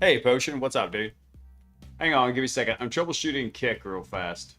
Hey, Potion, what's up, dude? Hang on, give me a second. I'm troubleshooting Kick real fast.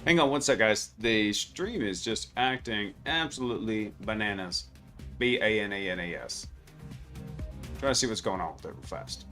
Hang on one sec, guys. The stream is just acting absolutely bananas. Bananas. Trying to see what's going on with it real fast.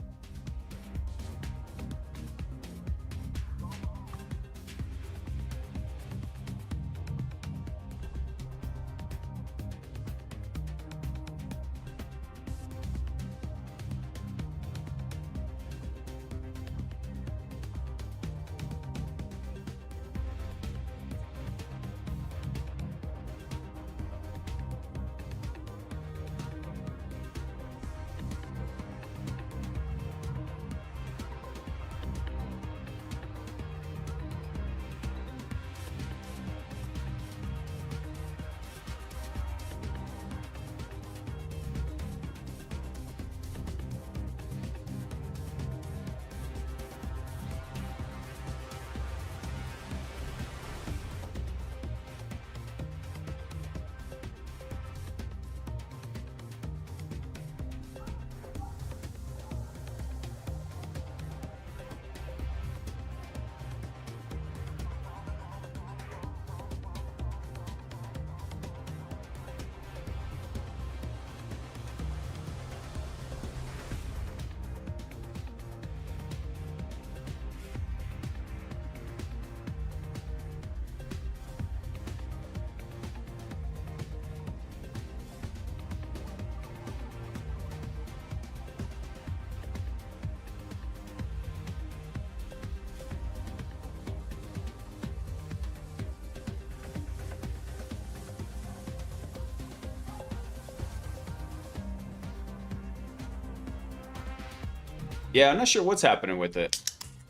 Yeah, I'm not sure what's happening with it.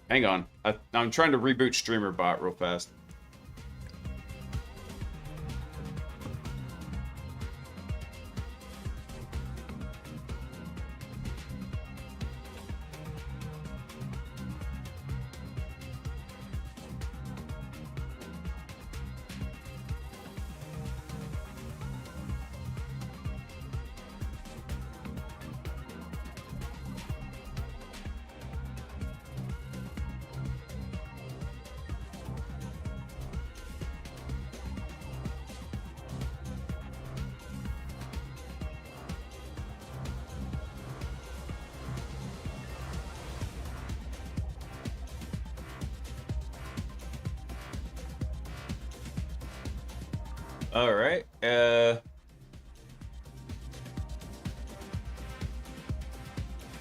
Hang on. I'm trying to reboot StreamerBot real fast. All right.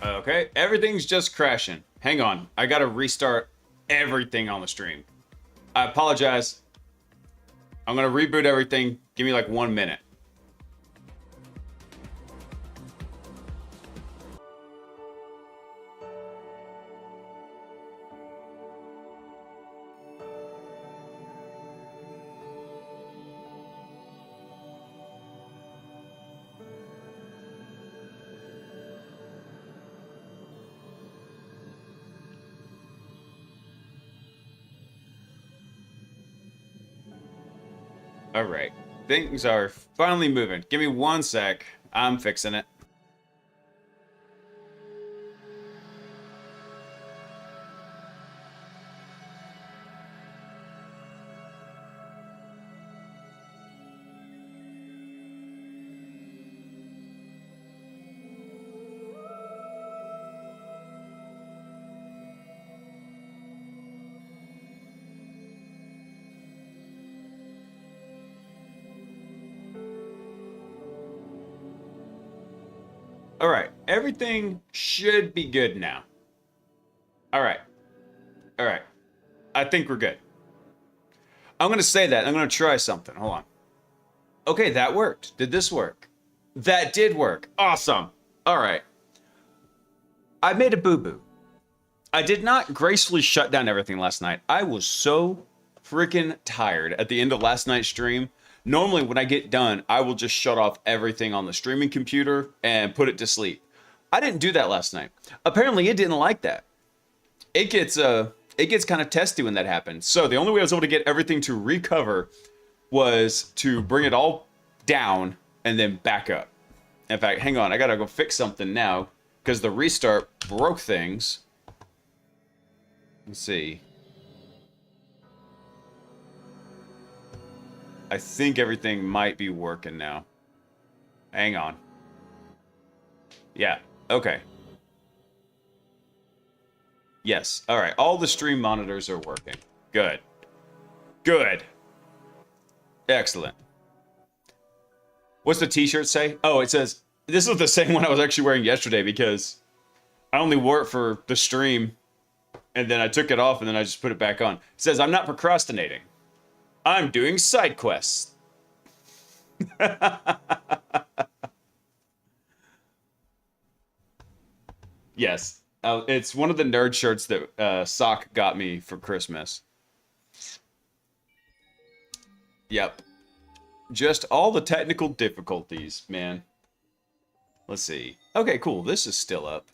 Okay. Everything's just crashing. Hang on. I gotta restart everything on the stream. I apologize. I'm gonna reboot everything. Give me like 1 minute. All right. Things are finally moving. Give me 1 sec. I'm fixing it. All right. Everything should be good now. All right. All right. I think we're good. I'm going to say that. I'm going to try something. Hold on. Okay, that worked. Did this work? That did work. Awesome. All right. I made a boo-boo. I did not gracefully shut down everything last night. I was so freaking tired at the end of last night's stream. Normally, when I get done, I will just shut off everything on the streaming computer and put it to sleep. I didn't do that last night. Apparently, it didn't like that. It gets kind of testy when that happens. So the only way I was able to get everything to recover was to bring it all down and then back up. In fact, hang on, I gotta go fix something now because the restart broke things. Let's see. I think everything might be working now. Hang on. Yeah, okay. Yes, all right. All the stream monitors are working. Good. Good. Excellent. What's the t-shirt say? Oh, it says, this is the same one I was actually wearing yesterday because I only wore it for the stream and then I took it off and then I just put it back on. It says, I'm not procrastinating. I'm doing side quests. Yes. It's one of the nerd shirts that Sock got me for Christmas. Yep. Just all the technical difficulties, man. Let's see. Okay, cool. This is still up.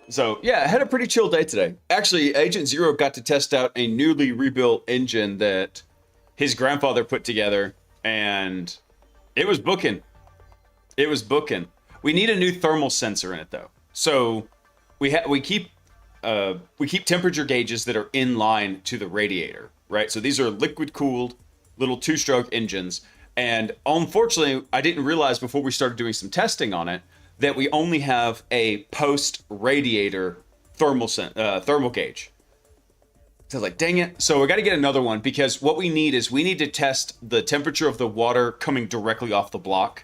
So, yeah, I had a pretty chill day today. Actually, Agent Zero got to test out a newly rebuilt engine that his grandfather put together, and it was booking. It was booking. We need a new thermal sensor in it, though. So we keep temperature gauges that are in line to the radiator, right? So these are liquid-cooled little two-stroke engines, and unfortunately, I didn't realize before we started doing some testing on it that we only have a post-radiator thermal gauge. So I was like, dang it. So we got to get another one because what we need is we need to test the temperature of the water coming directly off the block.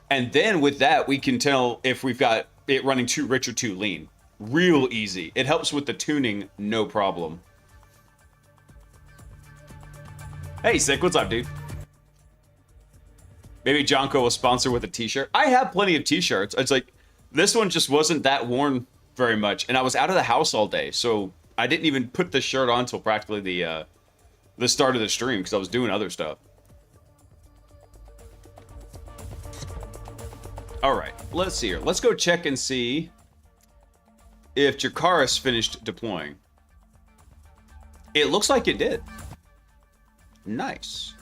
And then with that, we can tell if we've got it running too rich or too lean. Real easy. It helps with the tuning, no problem. Hey, Sick, what's up, dude? Maybe Jonko will sponsor with a t-shirt. I have plenty of t-shirts. It's like, This one just wasn't that worn very much, and I was out of the house all day, so I didn't even put the shirt on until practically the start of the stream because I was doing other stuff. All right, let's see here. Let's go check and see if Jakaris finished deploying. It looks like it did. Nice.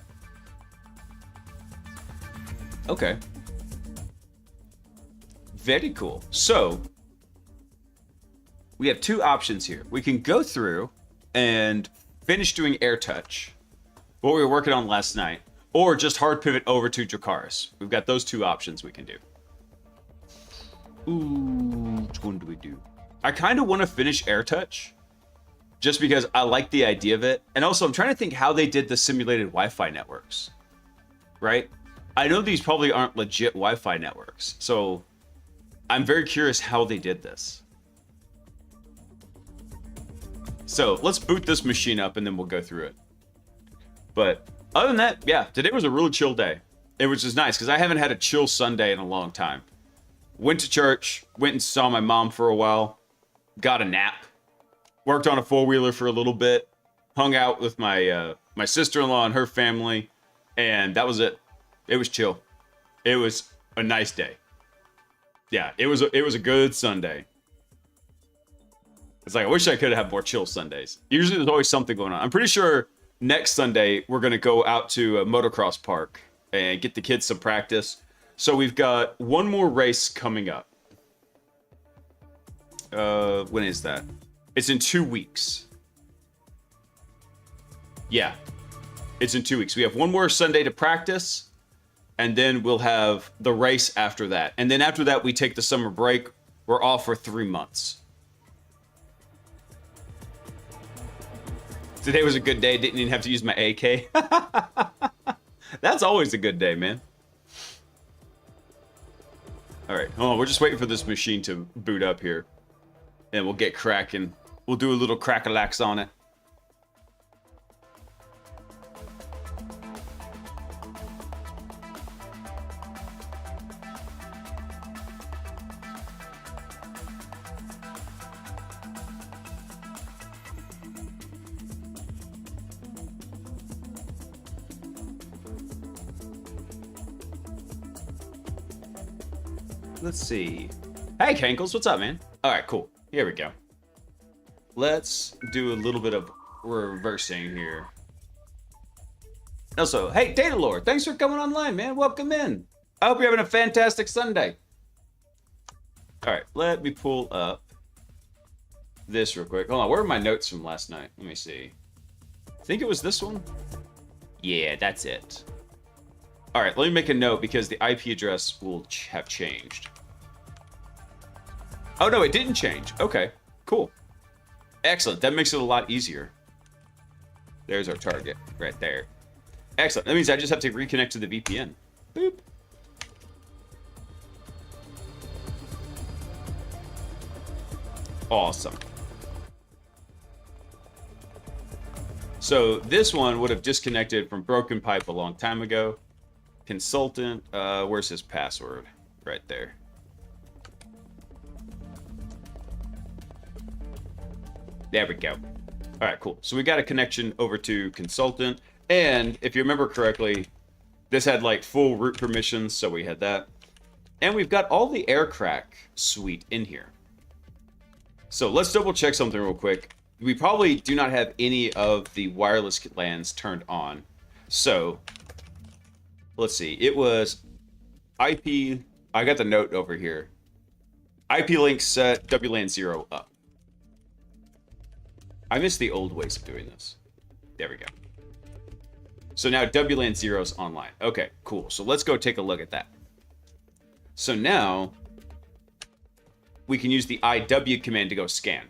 Okay. Very cool. So, we have two options here. We can go through and finish doing air touch, what we were working on last night, or just hard pivot over to Jakaris. We've got those two options we can do. Ooh, which one do we do? I kind of want to finish air touch, just because I like the idea of it. And also, I'm trying to think how they did the simulated Wi-Fi networks, right? I know these probably aren't legit Wi-Fi networks, so I'm very curious how they did this. So let's boot this machine up and then we'll go through it. But other than that, yeah, today was a really chill day. It was just nice because I haven't had a chill Sunday in a long time. Went to church, went and saw my mom for a while, got a nap, worked on a four-wheeler for a little bit, hung out with my my sister-in-law and her family, and that was it. It was chill. It was a nice day. Yeah, it was a good Sunday. It's like, I wish I could have had more chill Sundays. Usually there's always something going on. I'm pretty sure next Sunday we're going to go out to a motocross park and get the kids some practice. So we've got one more race coming up. When is that? It's in 2 weeks. Yeah, it's in 2 weeks. We have one more Sunday to practice, and then we'll have the race after that. And then after that, we take the summer break. We're off for 3 months. Today was a good day. Didn't even have to use my AK. That's always a good day, man. All right, hold on. We're just waiting for this machine to boot up here. And we'll get cracking. We'll do a little crack-a-lax on it. Let's see. Hey, Kankles, what's up, man? All right, cool. Here we go. Let's do a little bit of reversing here. Also, hey, Data Lord, thanks for coming online, man. Welcome in. I hope you're having a fantastic Sunday. All right, let me pull up this real quick. Hold on, where are my notes from last night? Let me see. I think it was this one. Yeah, that's it. All right, let me make a note because the IP address will have changed. Oh, no, it didn't change. Okay, cool. Excellent. That makes it a lot easier. There's our target right there. Excellent. That means I just have to reconnect to the VPN. Boop. Awesome. So this one would have disconnected from Broken Pipe a long time ago. Consultant, where's his password? Right there. There we go. All right, cool. So we got a connection over to consultant. And if you remember correctly, this had like full root permissions. So we had that. And we've got all the aircrack suite in here. So let's double check something real quick. We probably do not have any of the wireless LANs turned on. So let's see. It was IP. I got the note over here. IP link set WLAN 0 up. I miss the old ways of doing this. There we go. So now WLAN 0 is online. Okay, cool. So let's go take a look at that. So now we can use the IW command to go scan.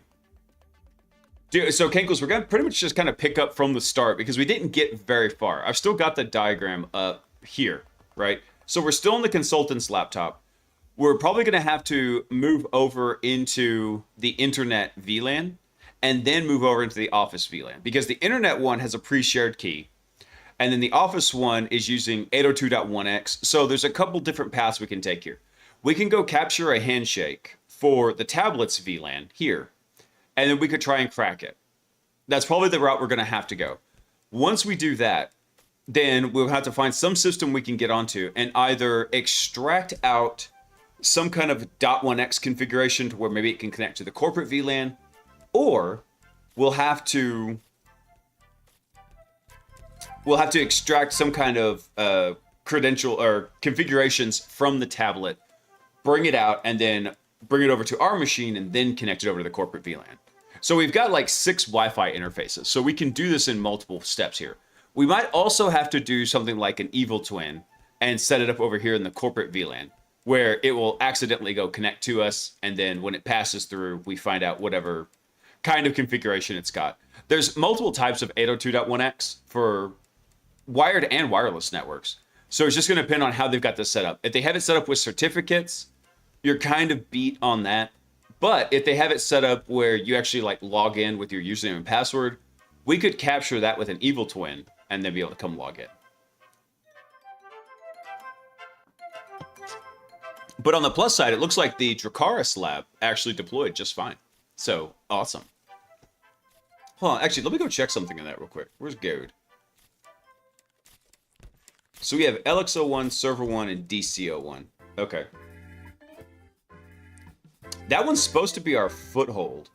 Dude, so Kankles, we're going to pretty much just kind of pick up from the start because we didn't get very far. I've still got the diagram up here, right? So we're still on the consultant's laptop. We're probably going to have to move over into the internet VLAN and then move over into the office VLAN because the internet one has a pre-shared key. And then the office one is using 802.1x. So there's a couple different paths we can take here. We can go capture a handshake for the tablet's VLAN here, and then we could try and crack it. That's probably the route we're going to have to go. Once we do that, then we'll have to find some system we can get onto and either extract out some kind of .1x configuration to where maybe it can connect to the corporate VLAN, or we'll have to extract some kind of credential or configurations from the tablet, bring it out, and then bring it over to our machine and then connect it over to the corporate VLAN. So we've got like 6 Wi-Fi interfaces, so we can do this in multiple steps here. We might also have to do something like an evil twin and set it up over here in the corporate VLAN, where it will accidentally go connect to us, and then when it passes through, we find out whatever kind of configuration it's got. There's multiple types of 802.1x for wired and wireless networks. So it's just going to depend on how they've got this set up. If they have it set up with certificates, you're kind of beat on that. But if they have it set up where you actually like log in with your username and password, we could capture that with an evil twin and then be able to come log in. But on the plus side, it looks like the Dracaris lab actually deployed just fine. So, awesome. Hold on, actually, let me go check something in that real quick. Where's Goad? So we have LX01, Server 1, and DC01. Okay. That one's supposed to be our foothold.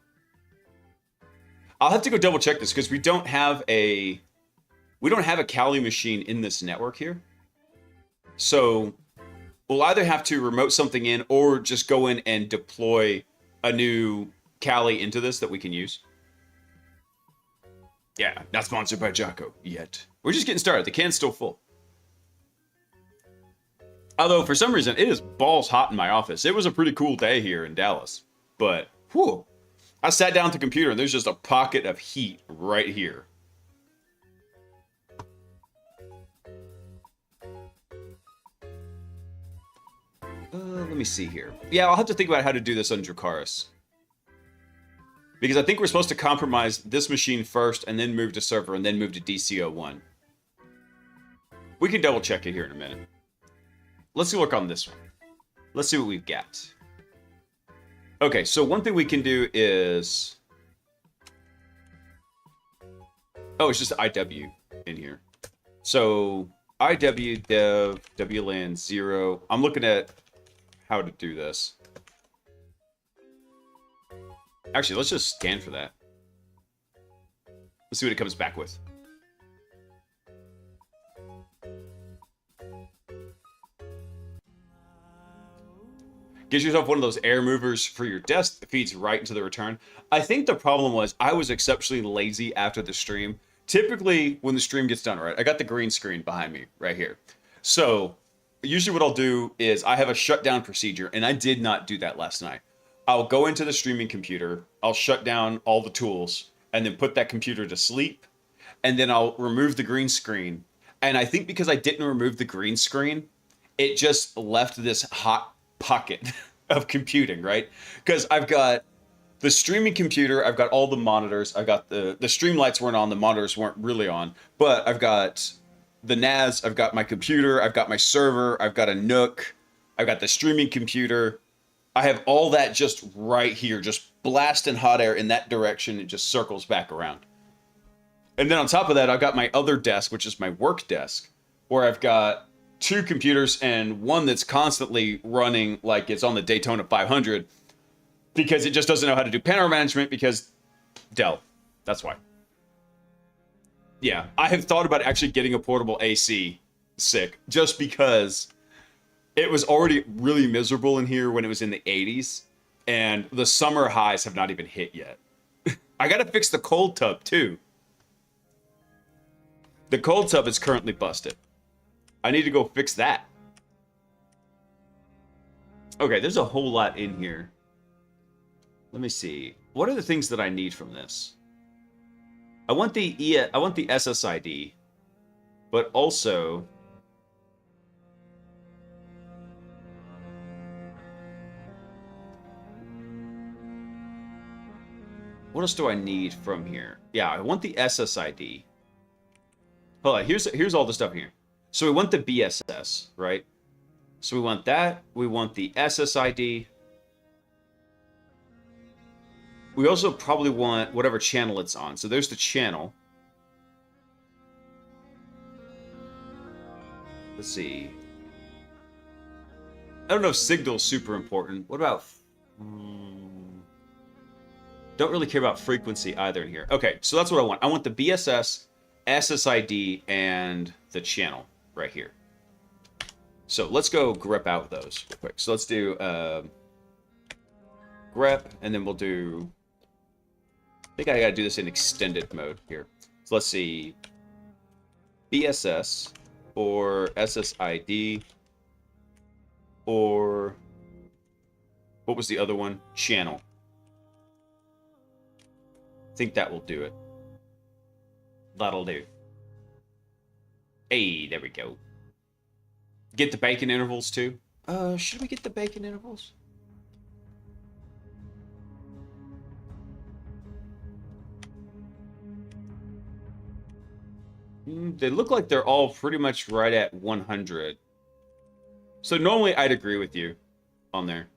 I'll have to go double check this because we don't have a Kali machine in this network here. So we'll either have to remote something in or just go in and deploy a new Kali into this that we can use. Yeah, not sponsored by Jocko yet. We're just getting started. The can's still full. Although, for some reason, it is balls hot in my office. It was a pretty cool day here in Dallas. But, whew, I sat down at the computer and there's just a pocket of heat right here. Let me see here. Yeah, I'll have to think about how to do this on Dracaris. Because I think we're supposed to compromise this machine first and then move to server and then move to DC01. We can double check it here in a minute. Let's work on this one. Let's see what we've got. Okay, so one thing we can do is... Oh, it's just IW in here. So, IW dev WLAN 0. I'm looking at how to do this. Actually, let's just scan for that. Let's see what it comes back with. Get yourself one of those air movers for your desk that feeds right into the return. I think the problem was I was exceptionally lazy after the stream. Typically, when the stream gets done, right, I got the green screen behind me right here. So, usually what I'll do is I have a shutdown procedure, and I did not do that last night. I'll go into the streaming computer, I'll shut down all the tools, and then put that computer to sleep, and then I'll remove the green screen. And I think because I didn't remove the green screen, it just left this hot pocket of computing, right? Because I've got the streaming computer, I've got all the monitors, I've got the stream lights weren't on, the monitors weren't really on, but I've got the NAS, I've got my computer, I've got my server, I've got a Nook, I've got the streaming computer. I have all that just right here, just blasting hot air in that direction. It just circles back around. And then on top of that, I've got my other desk, which is my work desk, where I've got 2 computers and one that's constantly running like it's on the Daytona 500 because it just doesn't know how to do power management because Dell. That's why. Yeah, I have thought about actually getting a portable AC sick just because it was already really miserable in here when it was in the 80s, and the summer highs have not even hit yet. I gotta fix the cold tub, too. The cold tub is currently busted. I need to go fix that. Okay, there's a whole lot in here. Let me see. What are the things that I need from this? I want the SSID, but also... What else do I need from here? Yeah, I want the SSID. Hold on, here's all the stuff here. So we want the BSS, right? So we want that. We want the SSID. We also probably want whatever channel it's on. So there's the channel. Let's see. I don't know if signal's super important. What about... don't really care about frequency either in here. Okay, so that's what I want. I want the BSS, SSID, and the channel right here. So let's go grep out those real quick. So let's do grep, and then we'll do... I think I gotta do this in extended mode here. So let's see. BSS or SSID or... what was the other one? Channel. I think that will do it. That'll do. Hey, there we go. Get the bacon intervals too. Should we get the bacon intervals? They look like they're all pretty much right at 100. So normally I'd agree with you on there.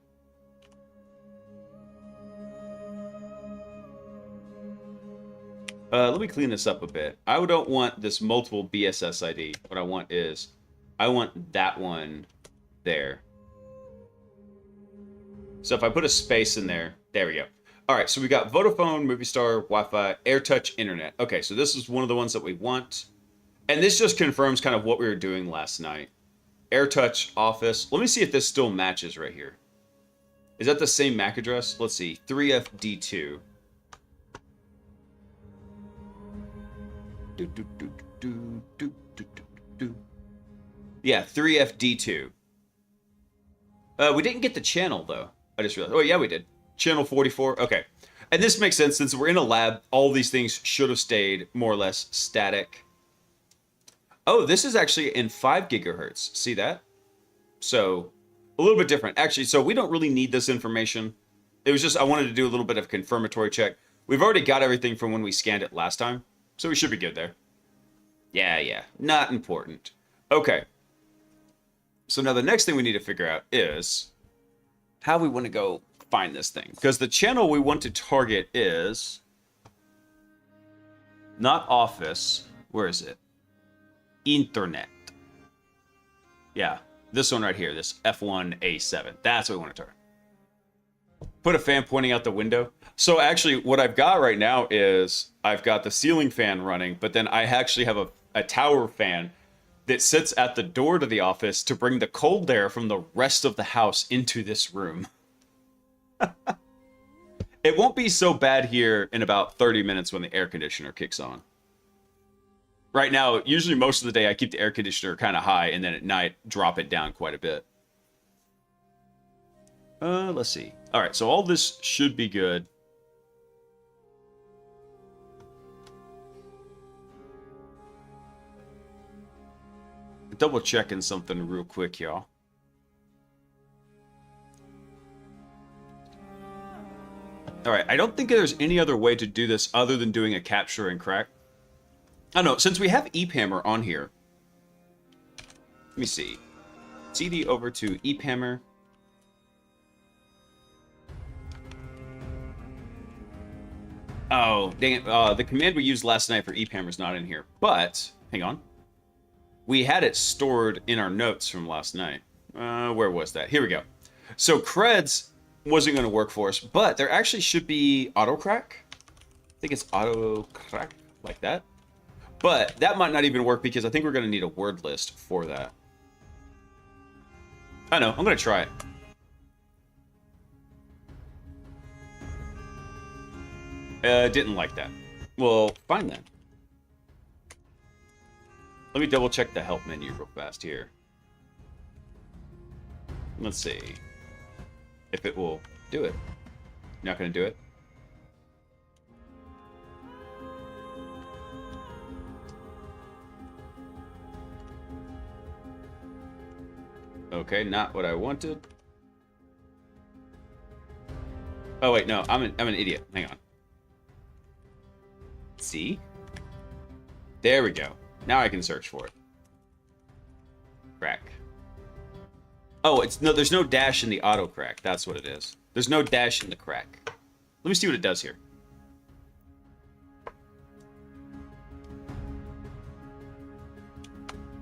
Let me clean this up a bit. I don't want this multiple BSS ID. What I want is, I want that one there. So if I put a space in there, there we go. All right, so we got Vodafone, Movistar, Wi-Fi, AirTouch, Internet. Okay, so this is one of the ones that we want. And this just confirms kind of what we were doing last night. AirTouch, Office. Let me see if this still matches right here. Is that the same MAC address? Let's see, 3FD2. Yeah, 3FD2. We didn't get the channel, though. I just realized. Oh, yeah, we did. Channel 44. Okay. And this makes sense since we're in a lab. All these things should have stayed more or less static. Oh, this is actually in 5 gigahertz. See that? So, a little bit different. Actually, so we don't really need this information. It was just, I wanted to do a little bit of confirmatory check. We've already got everything from when we scanned it last time. So we should be good there. Yeah. Not important. Okay. So now the next thing we need to figure out is how we want to go find this thing. Because the channel we want to target is not Office. Where is it? Internet. Yeah. This one right here. This F1A7. That's what we want to target. Put a fan pointing out the window. So actually what I've got right now is I've got the ceiling fan running, but then I actually have a tower fan that sits at the door to the office to bring the cold air from the rest of the house into this room. It won't be so bad here in about 30 minutes when the air conditioner kicks on. Right now, usually most of the day I keep the air conditioner kind of high and then at night drop it down quite a bit. Let's see. All right, so all this should be good. Double checking something real quick, y'all. All right, I don't think there's any other way to do this other than doing a capture and crack. I don't know, since we have EPAMR on here. Let me see. CD over to EPAMR. Oh, dang it. The command we used last night for EPAMR is not in here. But, hang on. We had it stored in our notes from last night. Where was that? Here we go. So creds wasn't going to work for us, but there actually should be auto crack. I think it's auto crack like that. But that might not even work because I think we're going to need a word list for that. I know. I'm going to try it. Didn't like that. Well, fine then. Let me double check the help menu real fast here. Let's see if it will do it. Not going to do it. Okay, not what I wanted. Oh wait, no, I'm an idiot. Hang on. See? There we go. Now I can search for it. Crack. Oh, it's no. There's no dash in the auto crack. That's what it is. There's no dash in the crack. Let me see what it does here.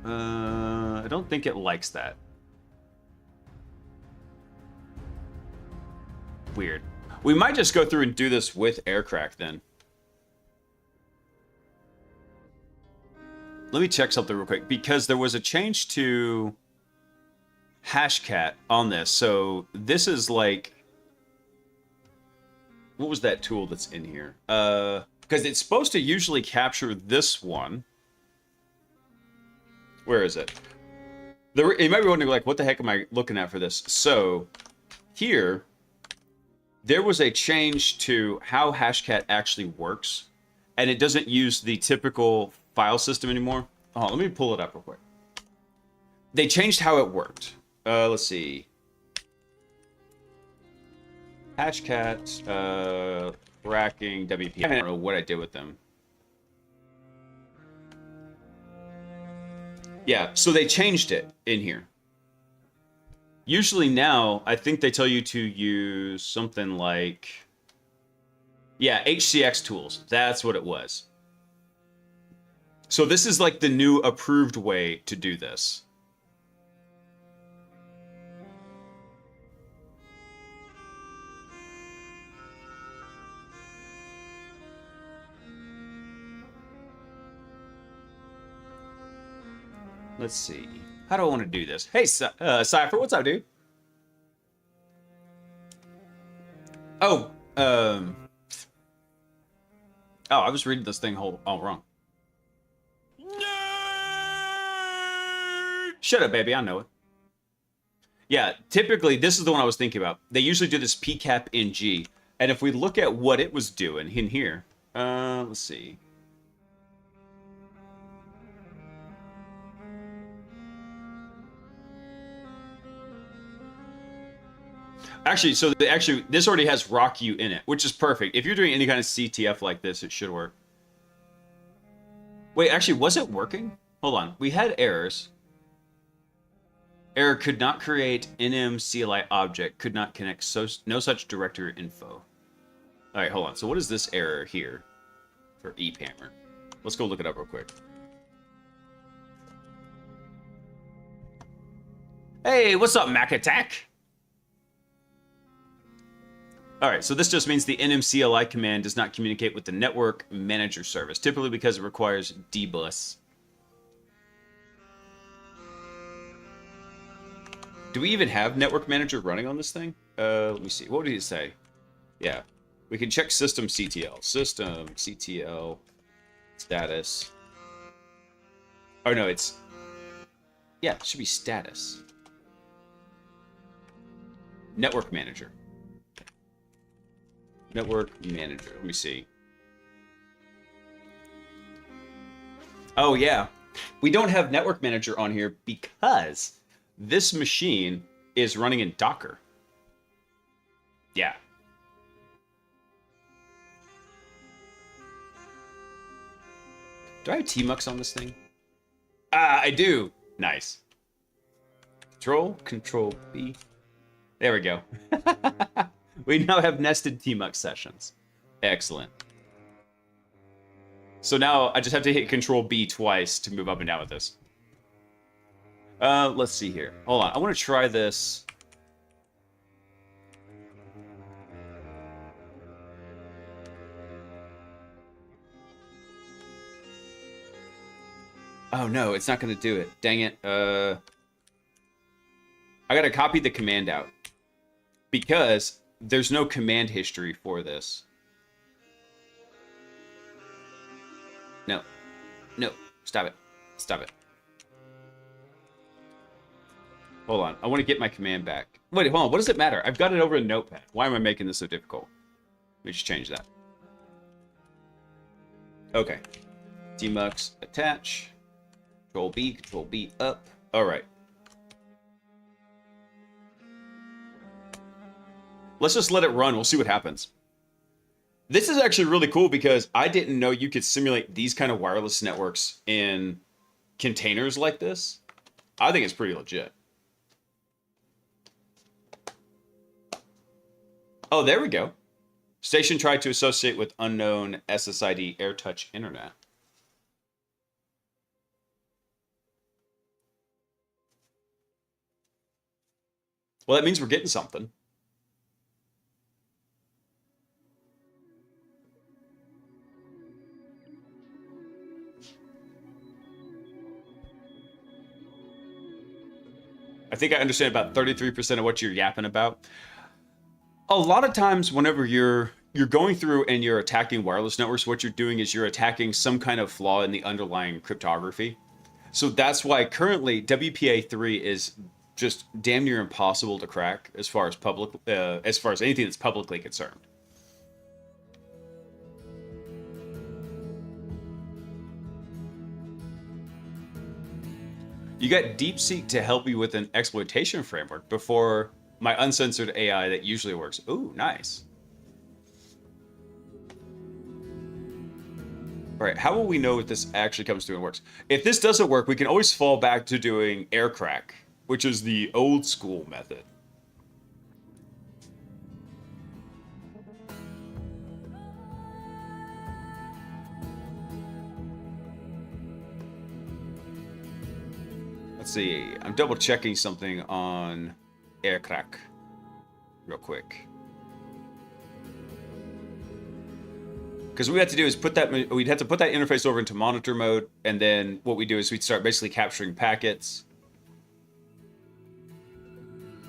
I don't think it likes that. Weird. We might just go through and do this with air crack then. Let me check something real quick, because there was a change to Hashcat on this. So this is like, what was that tool that's in here? Because it's supposed to usually capture this one. Where is it? You might be wondering, like, what the heck am I looking at for this? So here, there was a change to how Hashcat actually works, and it doesn't use the typical file system anymore. Oh, let me pull it up real quick. They changed how it worked. Let's see. Hashcat, tracking, WP. I don't know what I did with them. Yeah, so they changed it in here. Usually now, I think they tell you to use something like, yeah, HCX tools. That's what it was. So this is like the new approved way to do this. Let's see. How do I want to do this? Hey, Cypher, what's up, dude? Oh, oh, I was reading this thing all wrong. Shut up, baby. I know it. Yeah, typically, this is the one I was thinking about. They usually do this PCAP in G. And if we look at what it was doing in here, let's see. Actually, so this already has RockU in it, which is perfect. If you're doing any kind of CTF like this, it should work. Wait, actually, was it working? Hold on. We had errors. Error could not create NM CLI object, could not connect, so no such directory info. All right, hold on. So what is this error here for EPAMR? Let's go look it up real quick. Hey, what's up, Mac Attack? All right, so this just means the NMCLI command does not communicate with the network manager service, typically because it requires dbus. Do we even have network manager running on this thing? Let me see. What did he say? Yeah, we can check system CTL. System CTL status. Oh no, it's, yeah, it should be status. Network manager. Network manager. Let me see. Oh, yeah. We don't have network manager on here because this machine is running in Docker. Yeah. Do I have tmux on this thing? Ah, I do. Nice. Control B. There we go. We now have nested tmux sessions. Excellent. So now I just have to hit Control B twice to move up and down with this. Let's see here. Hold on. I want to try this. Oh no, it's not going to do it. Dang it. I got to copy the command out because there's no command history for this. No. No. Stop it. Stop it. Hold on. I want to get my command back. Wait, hold on. What does it matter? I've got it over in Notepad. Why am I making this so difficult? Let me just change that. Okay. tmux attach. Control B up. All right. Let's just let it run. We'll see what happens. This is actually really cool because I didn't know you could simulate these kind of wireless networks in containers like this. I think it's pretty legit. Oh, there we go. Station tried to associate with unknown SSID AirTouch internet. Well, that means we're getting something. I think I understand about 33% of what you're yapping about. A lot of times whenever you're going through and you're attacking wireless networks, what you're doing is you're attacking some kind of flaw in the underlying cryptography. So that's why currently WPA3 is just damn near impossible to crack as far as anything that's publicly concerned. You got DeepSeek to help you with an exploitation framework before my uncensored AI that usually works. Ooh, nice. All right, how will we know if this actually comes through and works? If this doesn't work, we can always fall back to doing air crack, which is the old school method. Let's see. I'm double checking something on air crack real quick. Because what we have to do is we'd have to put that interface over into monitor mode, and then what we do is we'd start basically capturing packets.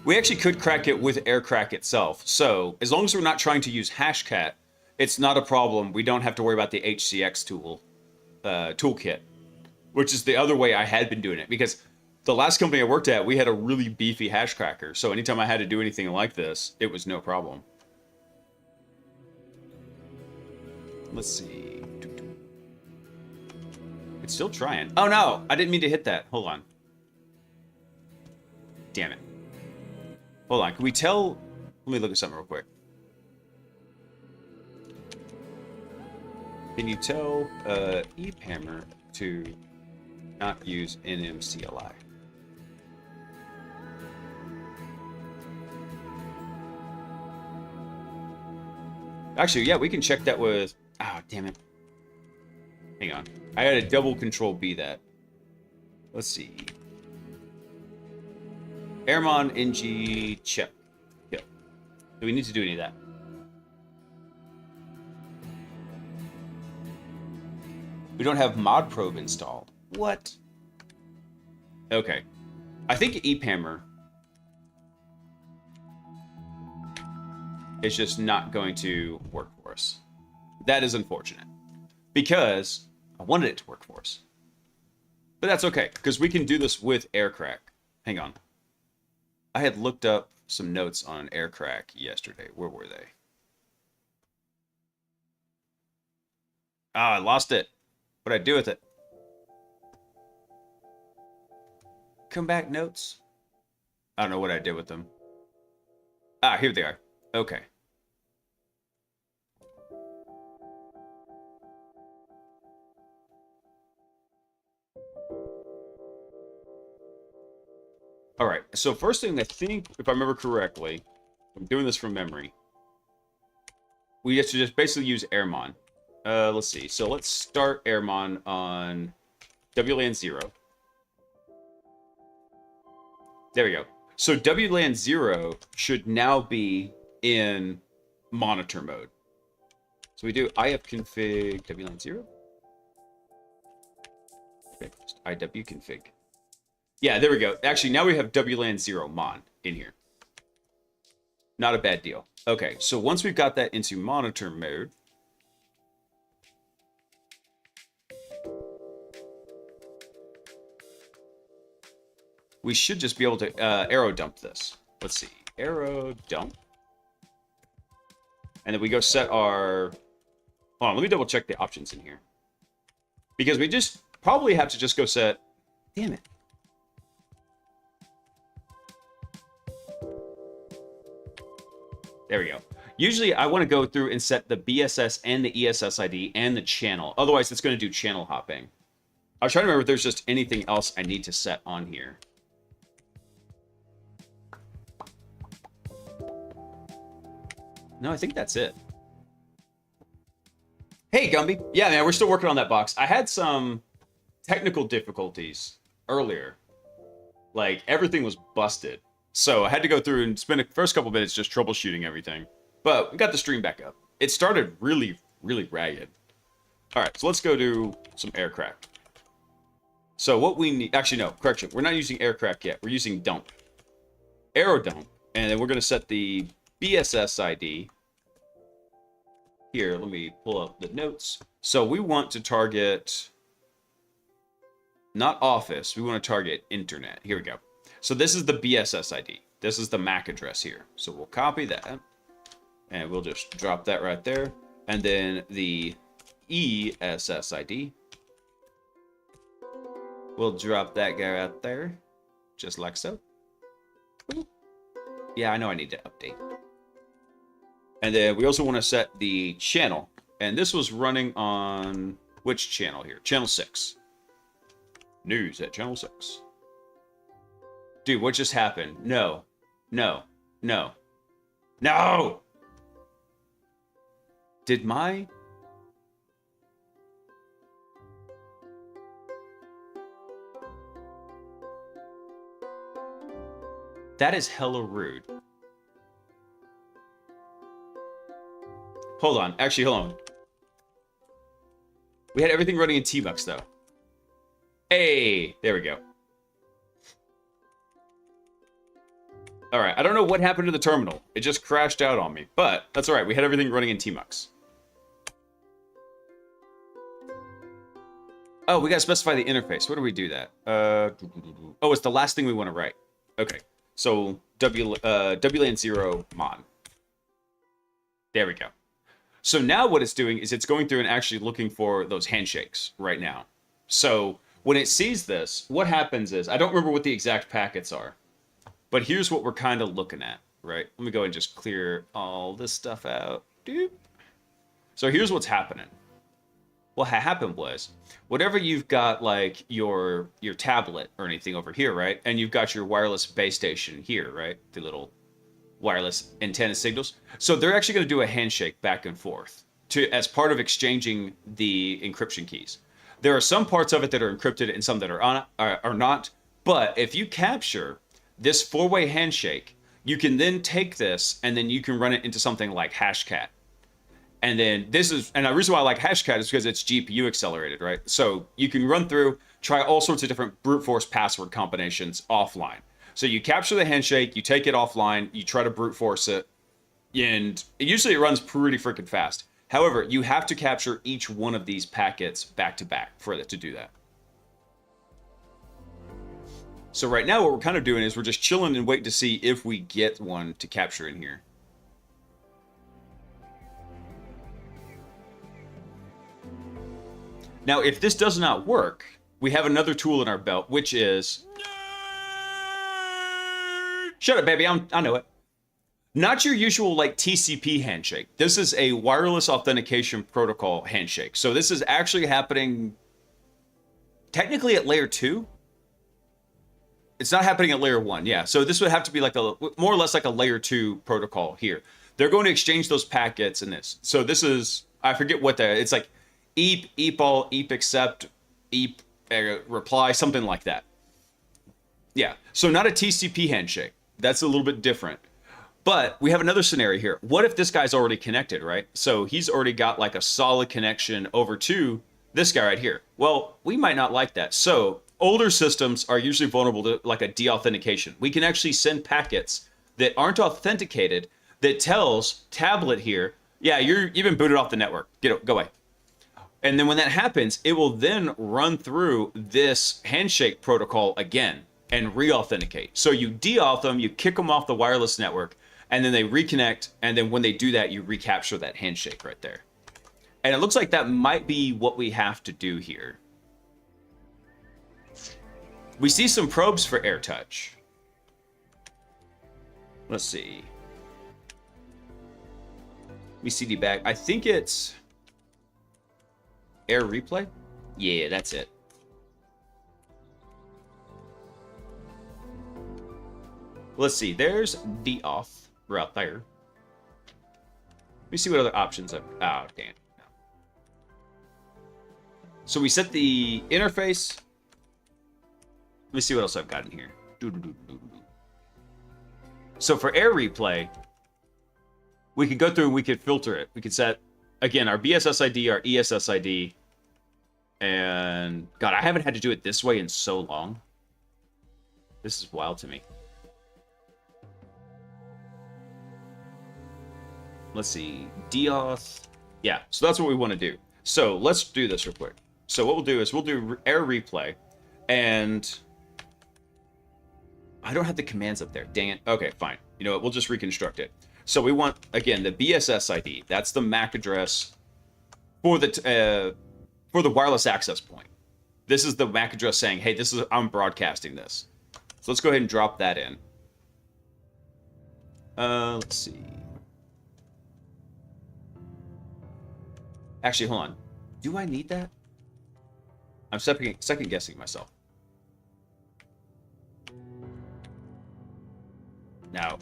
We actually could crack it with aircrack itself. So as long as we're not trying to use Hashcat, it's not a problem. We don't have to worry about the HCX toolkit, which is the other way I had been doing it. Because the last company I worked at, we had a really beefy hash cracker. So anytime I had to do anything like this, it was no problem. Let's see. It's still trying. Oh no, I didn't mean to hit that. Hold on. Damn it. Hold on, can we tell? Let me look at something real quick. Can you tell EPAMR to not use NMCLI? Actually, yeah, we can check that with... Oh, damn it. Hang on. I had to double control B that. Let's see. Airmon NG check. Yep. Do we need to do any of that? We don't have mod probe installed. What? Okay. I think EPAMR is just not going to work for us. That is unfortunate. Because I wanted it to work for us. But that's okay, because we can do this with aircrack. Hang on. I had looked up some notes on aircrack yesterday. Where were they? Ah, I lost it. What'd I do with it? Come back notes. I don't know what I did with them. Ah, here they are. Okay. All right. So first thing, I think, if I remember correctly, I'm doing this from memory. We have to just basically use Airmon. Let's see. So let's start Airmon on WLAN 0. There we go. So WLAN 0 should now be in monitor mode. So we do ifconfig WLAN 0. Okay, just iwconfig. Yeah, there we go. Actually, now we have WLAN 0 mon in here. Not a bad deal. Okay, so once we've got that into monitor mode, we should just be able to arrow dump this. Let's see. Arrow dump. And then we go set our... Hold on, let me double check the options in here. Because we just probably have to just go set... Damn it. There we go. Usually I want to go through and set the BSS and the ESS ID and the channel. Otherwise, it's going to do channel hopping. I was trying to remember if there's just anything else I need to set on here. No, I think that's it. Hey, Gumby. Yeah, man, we're still working on that box. I had some technical difficulties earlier. Like, everything was busted. So I had to go through and spend the first couple minutes just troubleshooting everything. But we got the stream back up. It started really, really ragged. All right, so let's go do some aircraft. So what we need... Actually, no, correction. We're not using aircraft yet. We're using dump. Aero dump. And then we're going to set the BSS ID. Here, let me pull up the notes. So we want to target... Not office. We want to target internet. Here we go. So this is the BSS ID. This is the MAC address here. So we'll copy that. And we'll just drop that right there. And then the ESS ID. We'll drop that guy right there. Just like so. Yeah, I know I need to update. And then we also want to set the channel. And this was running on... Which channel here? Channel 6. News at Channel 6. Dude, what just happened? No. No. No. No! Did my... That is hella rude. Hold on. Actually, hold on. We had everything running in T-Bucks, though. Hey! There we go. Alright, I don't know what happened to the terminal. It just crashed out on me. But, that's alright. We had everything running in T-Mux. Oh, we gotta specify the interface. Where do we do that? Oh, it's the last thing we want to write. Okay. So, WLAN 0 mon. There we go. So now what it's doing is it's going through and actually looking for those handshakes right now. So, when it sees this, what happens is, I don't remember what the exact packets are, but here's what we're kind of looking at, right? Let me go and just clear all this stuff out. Doop. So here's what's happening. What happened was, whatever you've got, like, your tablet or anything over here, right? And you've got your wireless base station here, right? The little wireless antenna signals. So they're actually going to do a handshake back and forth as part of exchanging the encryption keys. There are some parts of it that are encrypted and some that are not. But if you capture this four-way handshake, you can then take this and then you can run it into something like Hashcat. And then the reason why I like Hashcat is because it's GPU accelerated, right? So you can run through, try all sorts of different brute force password combinations offline. So you capture the handshake, you take it offline, you try to brute force it, and usually it runs pretty freaking fast. However, you have to capture each one of these packets back to back for it to do that. So right now what we're kind of doing is we're just chilling and waiting to see if we get one to capture in here. Now, if this does not work, we have another tool in our belt, which is... Shut up, baby. I know it. Not your usual, like, TCP handshake. This is a wireless authentication protocol handshake. So this is actually happening technically at layer 2. It's not happening at layer 1, yeah. So this would have to be like more or less like a layer 2 protocol here. They're going to exchange those packets in this. So this is, I forget what it's like EAP, EAPAL, EAP accept, EAP reply, something like that. Yeah, so not a TCP handshake. That's a little bit different. But we have another scenario here. What if this guy's already connected, right? So he's already got like a solid connection over to this guy right here. Well, we might not like that. So older systems are usually vulnerable to like a deauthentication. We can actually send packets that aren't authenticated that tells tablet here, yeah, you've been booted off the network. Go away. And then when that happens, it will then run through this handshake protocol again and re-authenticate. So you deauth them, you kick them off the wireless network, and then they reconnect, and then when they do that, you recapture that handshake right there. And it looks like that might be what we have to do here. We see some probes for AirTouch. Let's see. Let me CD back. I think it's Air Replay? Yeah, that's it. Let's see. There's deauth right there. Let me see what other options I've... Oh, damn. No. So we set the interface. Let me see what else I've got in here. So for air replay, we could go through and we could filter it. We could set, again, our BSSID, our ESSID. And, God, I haven't had to do it this way in so long. This is wild to me. Let's see. DAuth. Yeah, so that's what we want to do. So let's do this real quick. So what we'll do is we'll do air replay. And I don't have the commands up there. Dang it. Okay, fine. You know what? We'll just reconstruct it. So we want, again, the BSS ID. That's the MAC address for the wireless access point. This is the MAC address saying, hey, I'm broadcasting this. So let's go ahead and drop that in. Let's see. Actually, hold on. Do I need that? I'm second guessing myself. Now.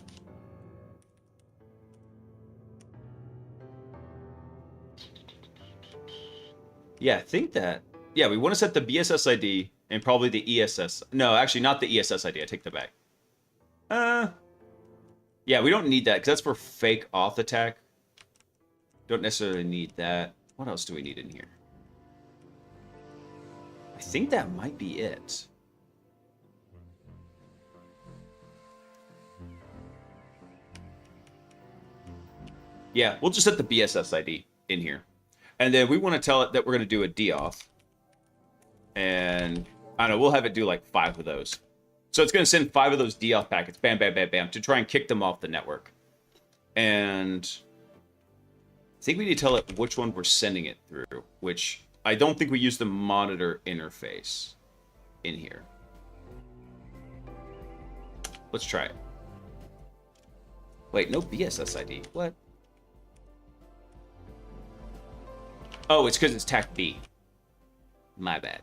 Yeah, I think that. Yeah, we want to set the BSS ID and probably the ESS. No, actually, not the ESS ID. I take that back. Yeah, we don't need that because that's for fake auth attack. Don't necessarily need that. What else do we need in here? I think that might be it. Yeah, we'll just set the BSS ID in here. And then we want to tell it that we're going to do a DAuth. And, I don't know, we'll have it do like 5 of those. So it's going to send 5 of those DAuth packets, bam, bam, bam, bam, to try and kick them off the network. And I think we need to tell it which one we're sending it through, which I don't think we use the monitor interface in here. Let's try it. Wait, no BSS ID. What? Oh, it's because it's TAC B. My bad.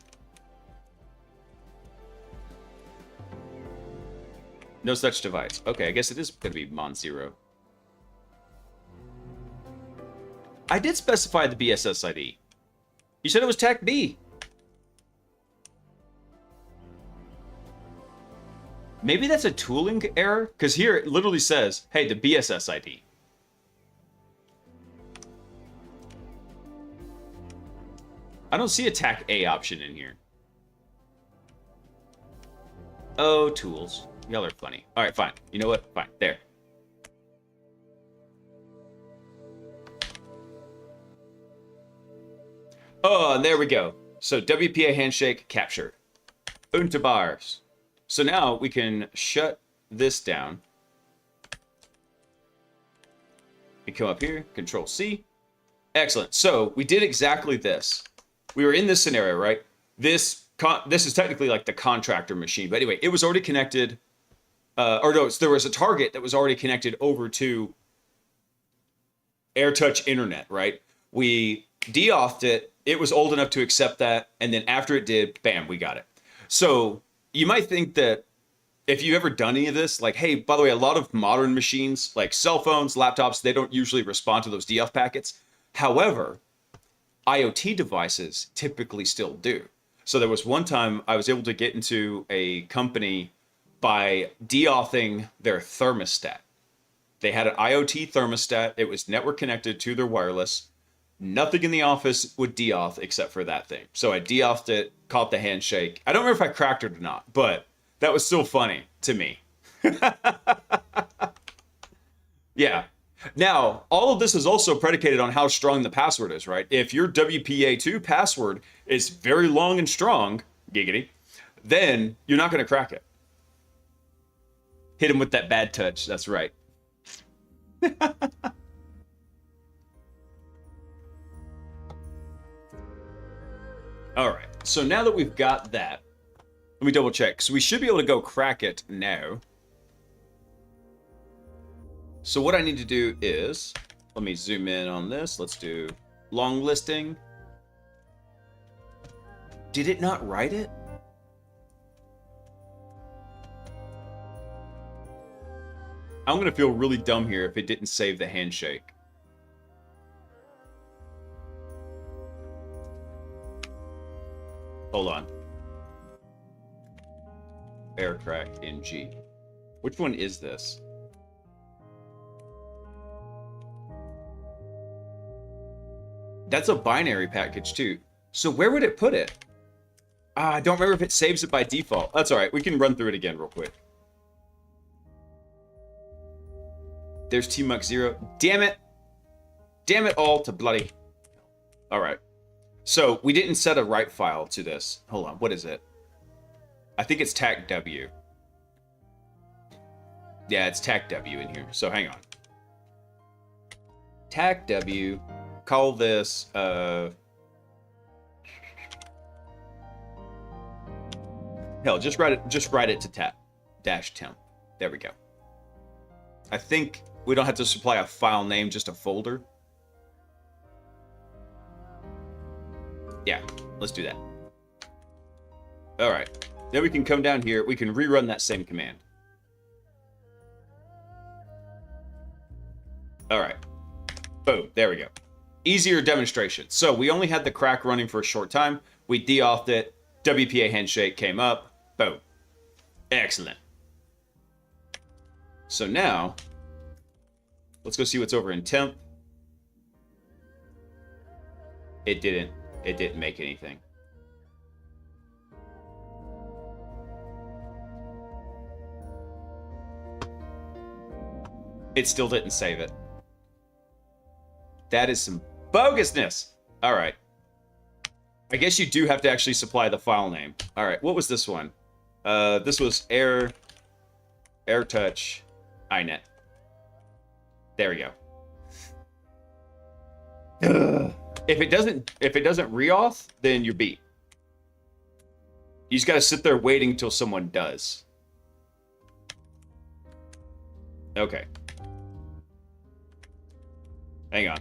No such device. Okay, I guess it is going to be Mon0. I did specify the BSS ID. You said it was TAC B. Maybe that's a tooling error, because here it literally says, hey, the BSS ID. I don't see a TAC A option in here. Oh, tools. Y'all are funny. All right, fine. You know what? Fine. There. Oh, and there we go. So WPA handshake captured. Unterbars. So now we can shut this down. We come up here, Control C. Excellent. So we did exactly this. We were in this scenario, right? This is technically like the contractor machine, but anyway, it was already connected. There was a target that was already connected over to AirTouch Internet, right? We deauthed it. It was old enough to accept that, and then after it did, bam, we got it. So you might think that if you've ever done any of this, like, hey, by the way, a lot of modern machines, like cell phones, laptops, they don't usually respond to those deauth packets. However, IoT devices typically still do. So there was one time I was able to get into a company by deauthing their thermostat. They had an IoT thermostat. It was network connected to their wireless. Nothing in the office would deauth except for that thing. So I deauthed it, caught the handshake. I don't remember if I cracked it or not, but that was still funny to me. Yeah. Now, all of this is also predicated on how strong the password is, right? If your WPA2 password is very long and strong, giggity, then you're not going to crack it. Hit him with that bad touch. That's right. All right. So now that we've got that, let me double check. So we should be able to go crack it now. So what I need to do is, let me zoom in on this. Let's do long listing. Did it not write it? I'm going to feel really dumb here if it didn't save the handshake. Hold on. Aircrack NG. Which one is this? That's a binary package too. So where would it put it? I don't remember if it saves it by default. That's all right. We can run through it again real quick. There's T-Mux 0. Damn it. Damn it all to bloody. All right. So we didn't set a write file to this. Hold on. What is it? I think it's TAC W. Yeah, it's TAC W in here. So hang on. TAC W. Call this hell, just write it to tab -temp. There we go. I think we don't have to supply a file name, just a folder. Yeah, let's do that. All right. Then we can come down here. We can rerun that same command. All right. Boom. There we go. Easier demonstration. So we only had the crack running for a short time. We de-authed it. WPA handshake came up. Boom. Excellent. So now, let's go see what's over in temp. It didn't make anything. It still didn't save it. That is some bogusness. All right. I guess you do have to actually supply the file name. All right. What was this one? This was AirTouch iNet. There we go. If it doesn't reauth, then you're beat. You just got to sit there waiting until someone does. Okay. Hang on.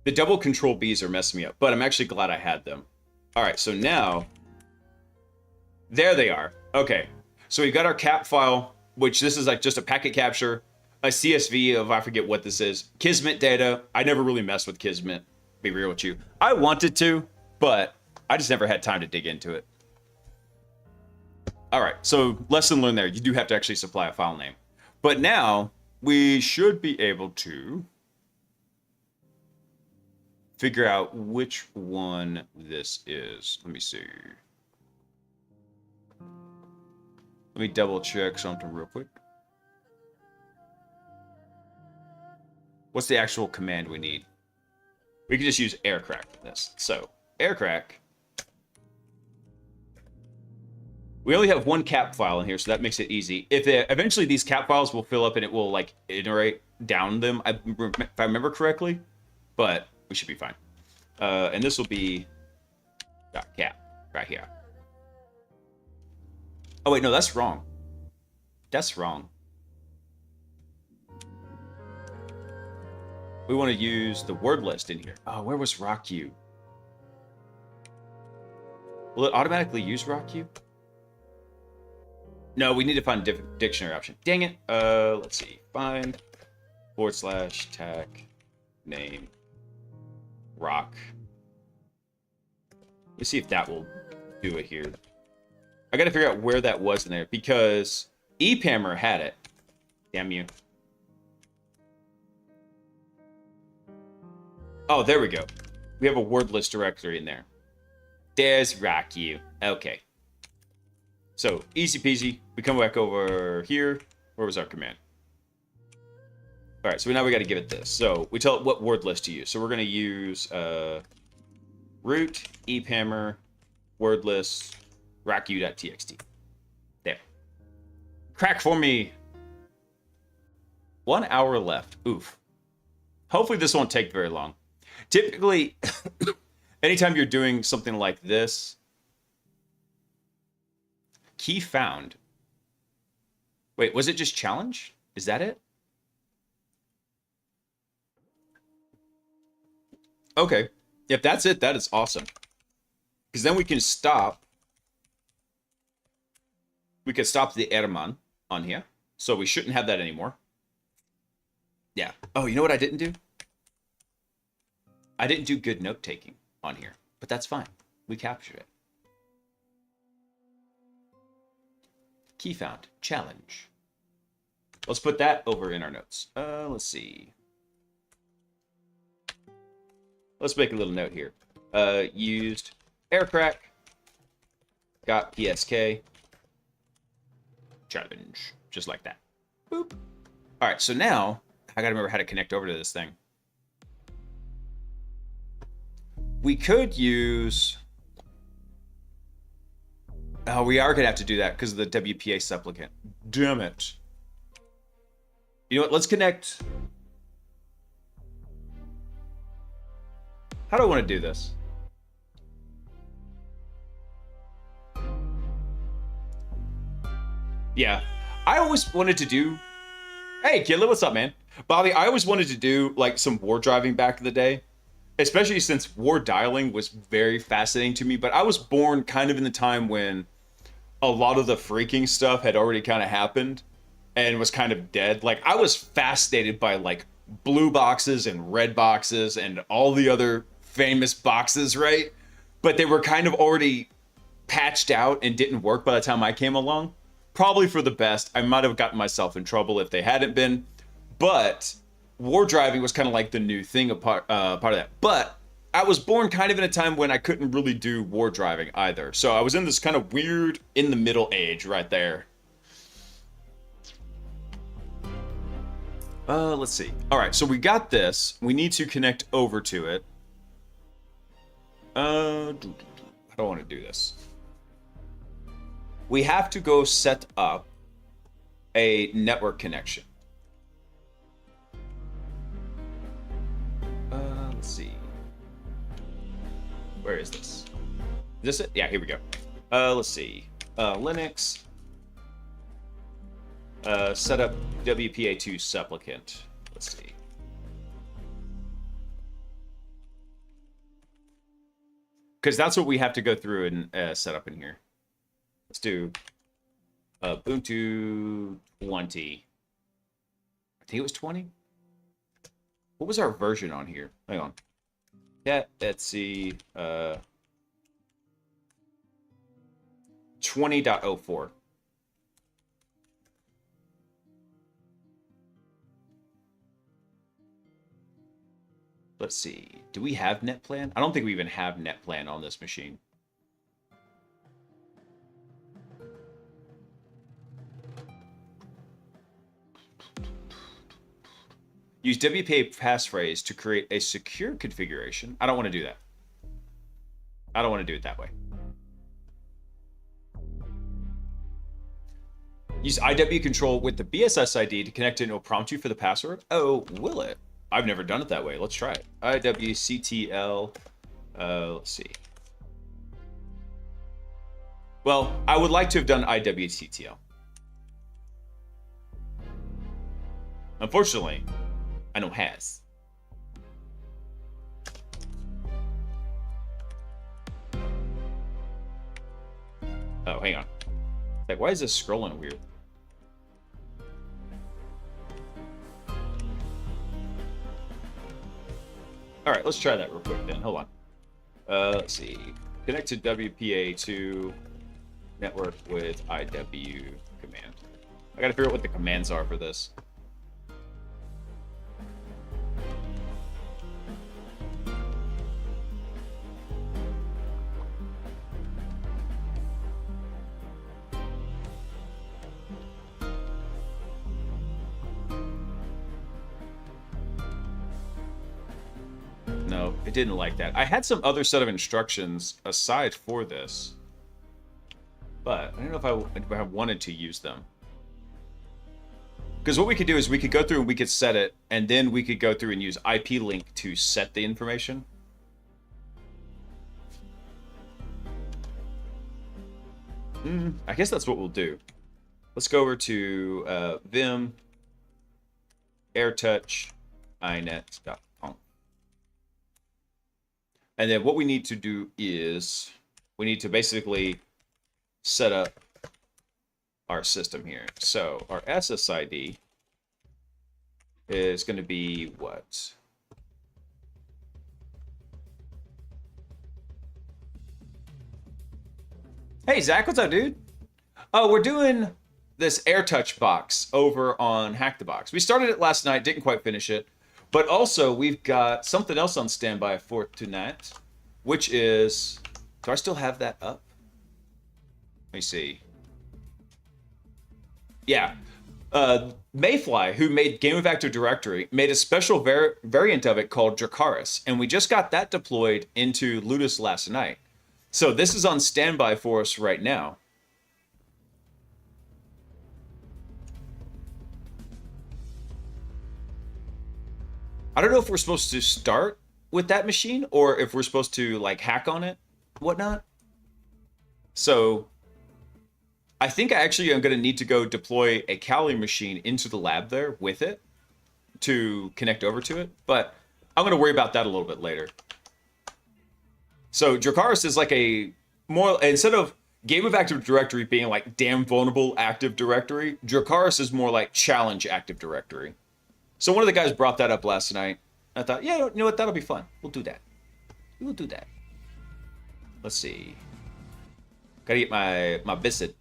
The double control Bs are messing me up, but I'm actually glad I had them. All right, so now, there they are. Okay, so we've got our cap file, which this is like just a packet capture, a CSV of, I forget what this is, Kismet data. I never really messed with Kismet, be real with you. I wanted to, but I just never had time to dig into it. All right, so lesson learned there. You do have to actually supply a file name. But now, we should be able to figure out which one this is. Let me see. Let me double check something real quick. What's the actual command we need? We can just use aircrack for this. So, aircrack. We only have one cap file in here, so that makes it easy. Eventually these cap files will fill up and it will like iterate down them, if I remember correctly, but we should be fine. And this will be .cap right here. Oh wait, no, that's wrong. That's wrong. We want to use the word list in here. Oh, where was RockU? Will it automatically use RockU? No, we need to find a dictionary option. Dang it. Let's see. Find / tac name rock. Let's see if that will do it here. I got to figure out where that was in there because EPAMR had it. Damn you. Oh, there we go. We have a word list directory in there. There's RockU. Okay. So, easy peasy. We come back over here. Where was our command? All right, so now we got to give it this. So, we tell it what word list to use. So, we're going to use root EPAMR word list rocku.txt. There. Crack for me. 1 hour left. Oof. Hopefully, this won't take very long. Typically, anytime you're doing something like this, key found. Wait, was it just challenge? Is that it? Okay. If that's it, that is awesome. Because then we can stop. We can stop the Erman on here. So we shouldn't have that anymore. Yeah. Oh, you know what I didn't do? I didn't do good note taking on here. But that's fine. We captured it. Key found. Challenge. Let's put that over in our notes. Let's see. Let's make a little note here. Used aircrack. Got PSK. Challenge. Just like that. Boop. All right, so now I gotta remember how to connect over to this thing. We could use... Oh, we are gonna have to do that because of the WPA supplicant. Damn it. You know what? Let's connect. How do I want to do this? Yeah, I always wanted to do... Hey, Kidlet, what's up, man? Bobby, I always wanted to do, like, some war driving back in the day. Especially since war dialing was very fascinating to me. But I was born kind of in the time when a lot of the freaking stuff had already kind of happened and was kind of dead. Like, I was fascinated by, like, blue boxes and red boxes and all the other famous boxes, right? But they were kind of already patched out and didn't work by the time I came along. Probably for the best. I might have gotten myself in trouble if they hadn't been. But war driving was kind of like the new thing, part of that. But I was born kind of in a time when I couldn't really do war driving either. So I was in this kind of weird in the middle age right there. Let's see. All right, so we got this. We need to connect over to it. I don't want to do this. We have to go set up a network connection. Let's see. Where is this? Is this it? Yeah, here we go. Let's see. Linux. Set up WPA2 supplicant. Let's see. Because that's what we have to go through and set up in here. Let's do Ubuntu 20. I think it was 20. What was our version on here? Hang on. Yeah, Etsy 20.04. Let's see. Do we have NetPlan? I don't think we even have NetPlan on this machine. Use WPA passphrase to create a secure configuration. I don't want to do that. I don't want to do it that way. Use IW control with the BSS ID to connect it and it'll prompt you for the password. Oh, will it? I've never done it that way. Let's try it. IWCTL. Let's see. Well, I would like to have done IWCTL. Unfortunately, I know has. Oh, hang on. Like, why is this scrolling weird? All right, let's try that real quick then. Hold on. Let's see. Connect to WPA2 network with IW command. I gotta figure out what the commands are for this. No, it didn't like that. I had some other set of instructions aside for this, but I don't know if I wanted to use them. Because what we could do is we could go through and we could set it, and then we could go through and use IP link to set the information. I guess that's what we'll do. Let's go over to Vim, AirTouch, inet.com. And then what we need to do is we need to basically set up our system here. So our SSID is going to be what? Hey, Zach, what's up, dude? Oh, we're doing this AirTouch box over on Hack the Box. We started it last night, didn't quite finish it, but also we've got something else on standby for tonight, which is, do I still have that up? Let me see. Yeah. Mayfly, who made Game of Active Directory, made a special variant of it called Dracaris, and we just got that deployed into Ludus last night. So this is on standby for us right now. I don't know if we're supposed to start with that machine or if we're supposed to like hack on it, whatnot. So I think I actually am going to need to go deploy a Kali machine into the lab there with it to connect over to it, but I'm going to worry about that a little bit later. So Dracaris is like a more, instead of Game of Active Directory being like damn vulnerable Active Directory, Dracaris is more like challenge Active Directory. So one of the guys brought that up last night. I thought, yeah, you know what, that'll be fun. We'll do that. We'll do that. Let's see. Gotta get my BISID.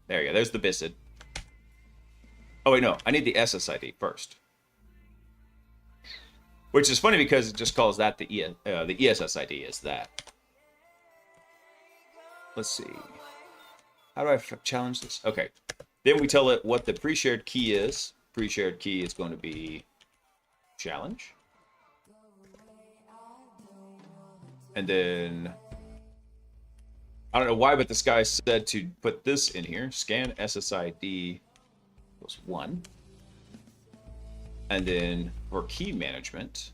There you go. There's the BISID. Oh, wait, no. I need the SSID first. Which is funny because it just calls that the ESSID is that. Let's see. How do I challenge this? Okay. Then we tell it what the pre-shared key is. Pre-shared key is going to be challenge. And then I don't know why, but this guy said to put this in here. Scan SSID equals 1. And then for key management,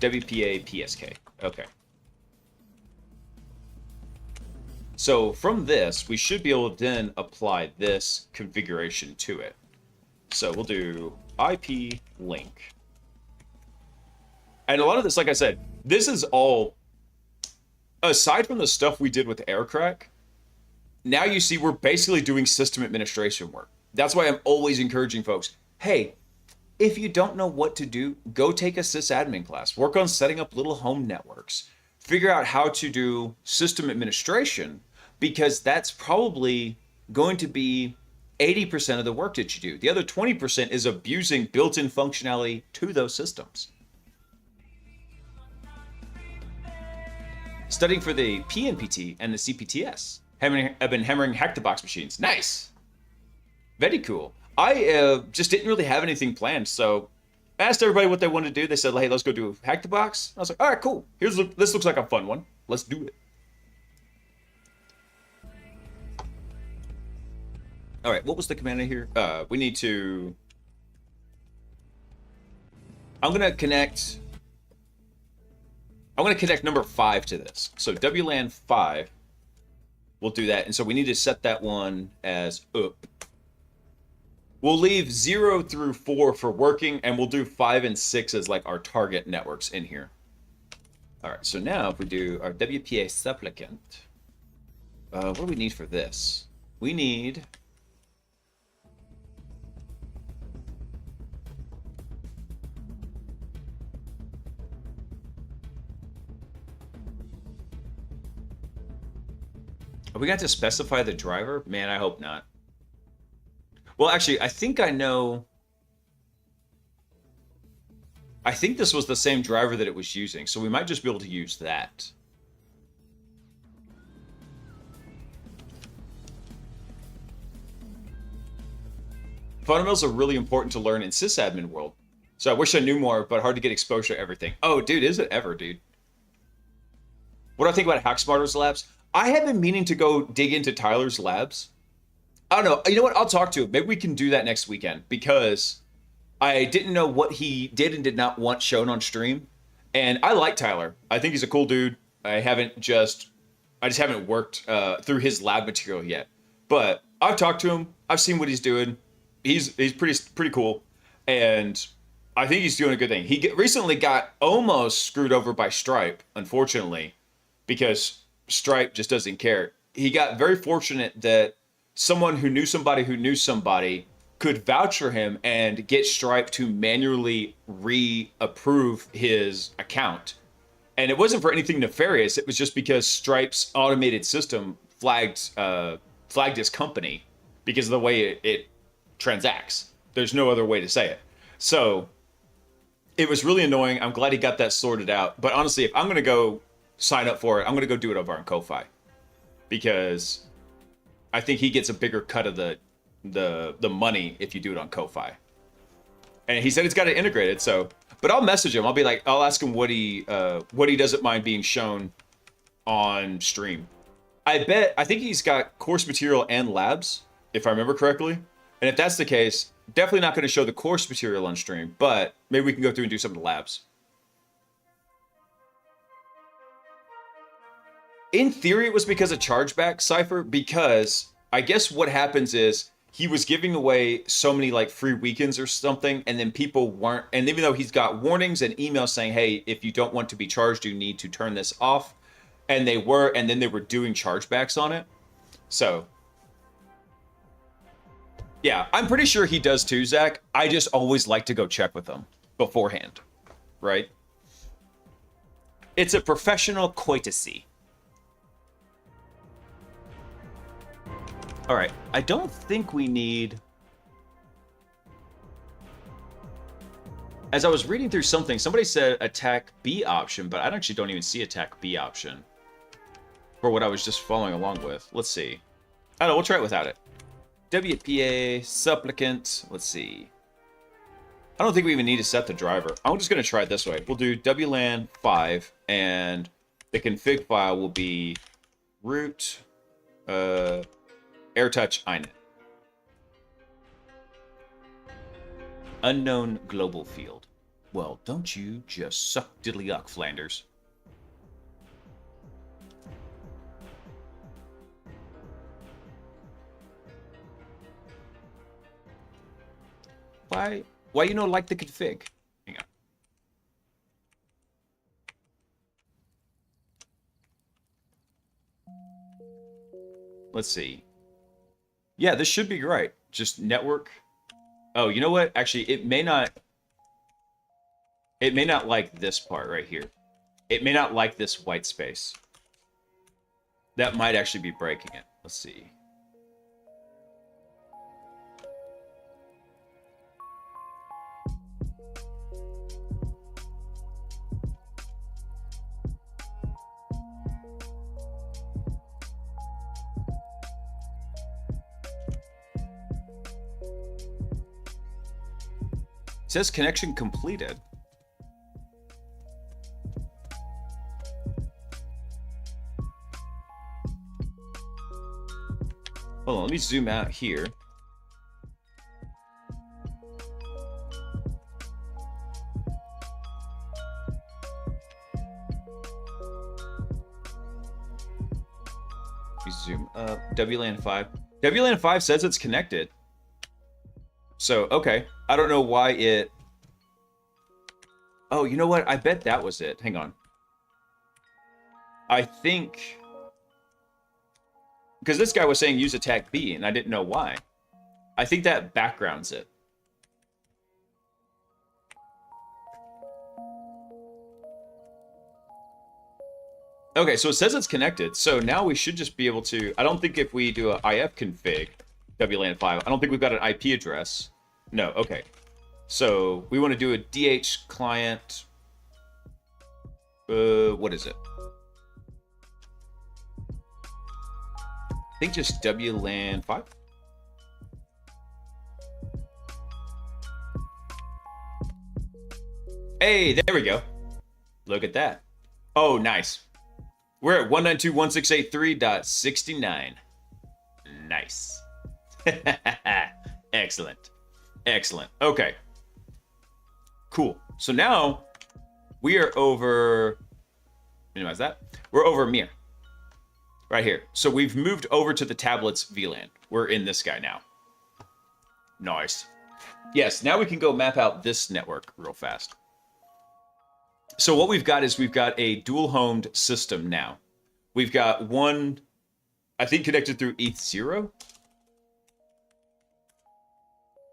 WPA PSK. Okay. So from this, we should be able to then apply this configuration to it. So we'll do IP link. And a lot of this, like I said, this is all, aside from the stuff we did with Aircrack, now you see we're basically doing system administration work. That's why I'm always encouraging folks, hey, if you don't know what to do, go take a sysadmin class. Work on setting up little home networks. Figure out how to do system administration, because that's probably going to be 80% of the work that you do. The other 20% is abusing built-in functionality to those systems. Studying for the PNPT and the CPTS. I've been hammering Hack the Box machines. Nice. Very cool. I just didn't really have anything planned, so I asked everybody what they wanted to do. They said, hey, let's go do Hack the Box. I was like, all right, cool. This looks like a fun one. Let's do it. All right, what was the command in here? We need to... I'm going to connect number 5 to this. So WLAN 5 will do that. And so we need to set that one as up. We'll leave 0 through 4 for working, and we'll do 5 and 6 as like our target networks in here. All right, so now if we do our WPA supplicant, what do we need for this? We need... Are we going to specify the driver? Man, I hope not. Well, actually, I think I know. I think this was the same driver that it was using, so we might just be able to use that. Fundamentals are really important to learn in sysadmin world. So I wish I knew more, but hard to get exposure to everything. Oh, dude, is it ever, dude? What do I think about HackSmarter's labs? I have been meaning to go dig into Tyler's labs. I don't know. You know what? I'll talk to him. Maybe we can do that next weekend, because I didn't know what he did and did not want shown on stream. And I like Tyler. I think he's a cool dude. I just haven't worked through his lab material yet. But I've talked to him. I've seen what he's doing. He's pretty cool. And I think he's doing a good thing. He recently got almost screwed over by Stripe, unfortunately, because Stripe just doesn't care. He got very fortunate that someone who knew somebody could vouch for him and get Stripe to manually reapprove his account. And it wasn't for anything nefarious. It was just because Stripe's automated system flagged flagged his company because of the way it transacts. There's no other way to say it. So it was really annoying. I'm glad he got that sorted out. But honestly, if I'm going to go sign up for it, I'm going to go do it over on Ko-Fi, because I think he gets a bigger cut of the money if you do it on Ko-Fi. And he said it's got it integrated. So, but I'll message him. I'll be like, I'll ask him what he doesn't mind being shown on stream. I think he's got course material and labs, if I remember correctly. And if that's the case, definitely not going to show the course material on stream, but maybe we can go through and do some of the labs. In theory, it was because of chargeback, Cypher, because I guess what happens is he was giving away so many like free weekends or something, and then people weren't, and even though he's got warnings and emails saying, hey, if you don't want to be charged, you need to turn this off. And they were, and then they were doing chargebacks on it. So, yeah, I'm pretty sure he does too, Zach. I just always like to go check with him beforehand, right? It's a professional courtesy. All right, I don't think we need... As I was reading through something, somebody said attack B option, but I actually don't even see attack B option for what I was just following along with. Let's see. I don't know, we'll try it without it. WPA, supplicant, let's see. I don't think we even need to set the driver. I'm just going to try it this way. We'll do WLAN 5, and the config file will be root AirTouch inet. Unknown global field. Well, don't you just suck diddly yuck, Flanders. Why you don't like the config? Hang on. Let's see. Yeah, this should be right. Just network. Oh, you know what? Actually, it may not like this part right here. It may not like this white space. That might actually be breaking it. Let's see. It says connection completed. Hold on, let me zoom out here. Let me zoom up. WLAN 5. WLAN 5 says it's connected. So, okay. I don't know why it... Oh, you know what? I bet that was it. Hang on. I think... Because this guy was saying use attack B, and I didn't know why. I think that backgrounds it. Okay, so it says it's connected. So now we should just be able to... I don't think if we do a IF config, WLAN 5, I don't think we've got an IP address. No, okay. So we want to do a DH client. What is it? I think just WLAN 5. Hey, there we go. Look at that. Oh, nice. We're at 192.168.3.69. Nice. Excellent. Excellent. Okay. Cool. So now we are over... Minimize that. We're over Mir. Right here. So we've moved over to the tablet's VLAN. We're in this guy now. Nice. Yes, now we can go map out this network real fast. So what we've got is we've got a dual-homed system now. We've got one, I think, connected through ETH0.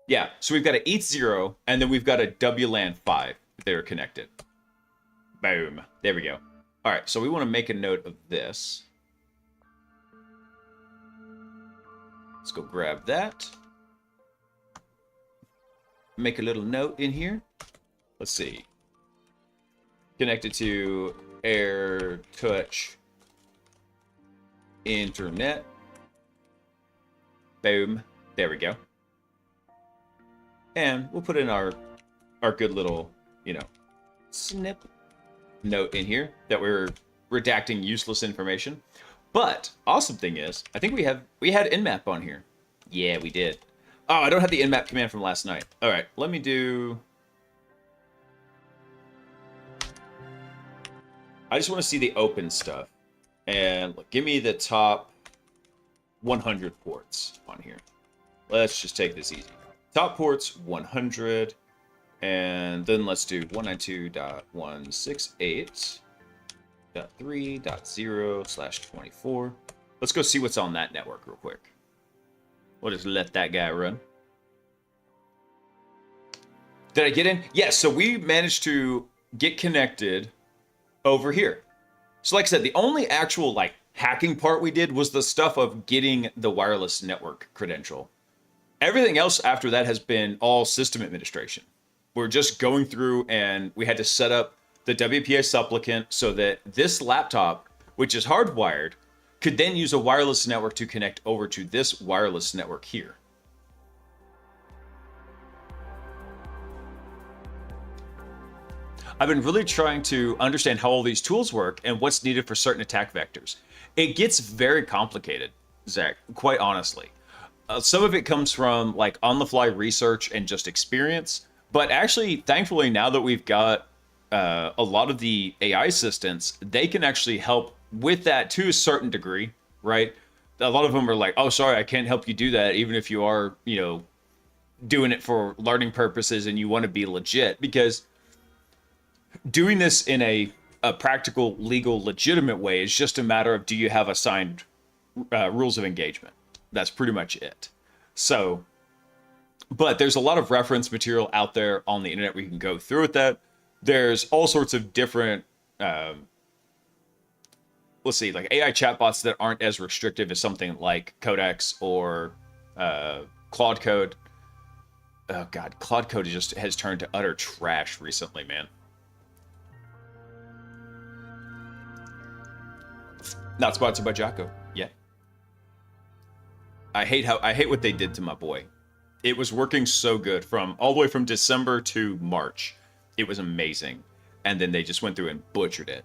Yeah, so we've got an ETH0, and then we've got a WLAN 5 that are connected. Boom. There we go. All right, so we want to make a note of this. Let's go grab that. Make a little note in here. Let's see. Connected to Air Touch Internet. Boom. There we go. And we'll put in our good little, you know, snip note in here that we're redacting useless information. But awesome thing is, I think we had nmap on here. Yeah, we did. Oh, I don't have the nmap command from last night. All right, let me do. I just want to see the open stuff, and look, give me the top 100 ports on here. Let's just take this easy. Top ports 100, and then let's do 192.168.3.0/24. Let's go see what's on that network real quick. We'll just let that guy run. Did I get in? Yes, so we managed to get connected over here. So like I said, the only actual like hacking part we did was the stuff of getting the wireless network credential. Everything else after that has been all system administration. We're just going through and we had to set up the WPA supplicant so that this laptop, which is hardwired, could then use a wireless network to connect over to this wireless network here. I've been really trying to understand how all these tools work and what's needed for certain attack vectors. It gets very complicated, Zach, quite honestly. Some of it comes from like on-the-fly research and just experience. But actually, thankfully, now that we've got a lot of the AI assistants, they can actually help with that to a certain degree, right? A lot of them are like, oh, sorry, I can't help you do that, even if you are, you know, doing it for learning purposes and you want to be legit. Because doing this in a practical, legal, legitimate way is just a matter of, do you have assigned rules of engagement? That's pretty much it. So, but there's a lot of reference material out there on the internet where you can go through with that. There's all sorts of different, let's see, like AI chatbots that aren't as restrictive as something like Codex or Claude Code. Oh God, Claude Code has turned to utter trash recently, man. Not sponsored by Jocko. Yeah. I hate what they did to my boy. It was working so good from all the way from December to March. It was amazing. And then they just went through and butchered it.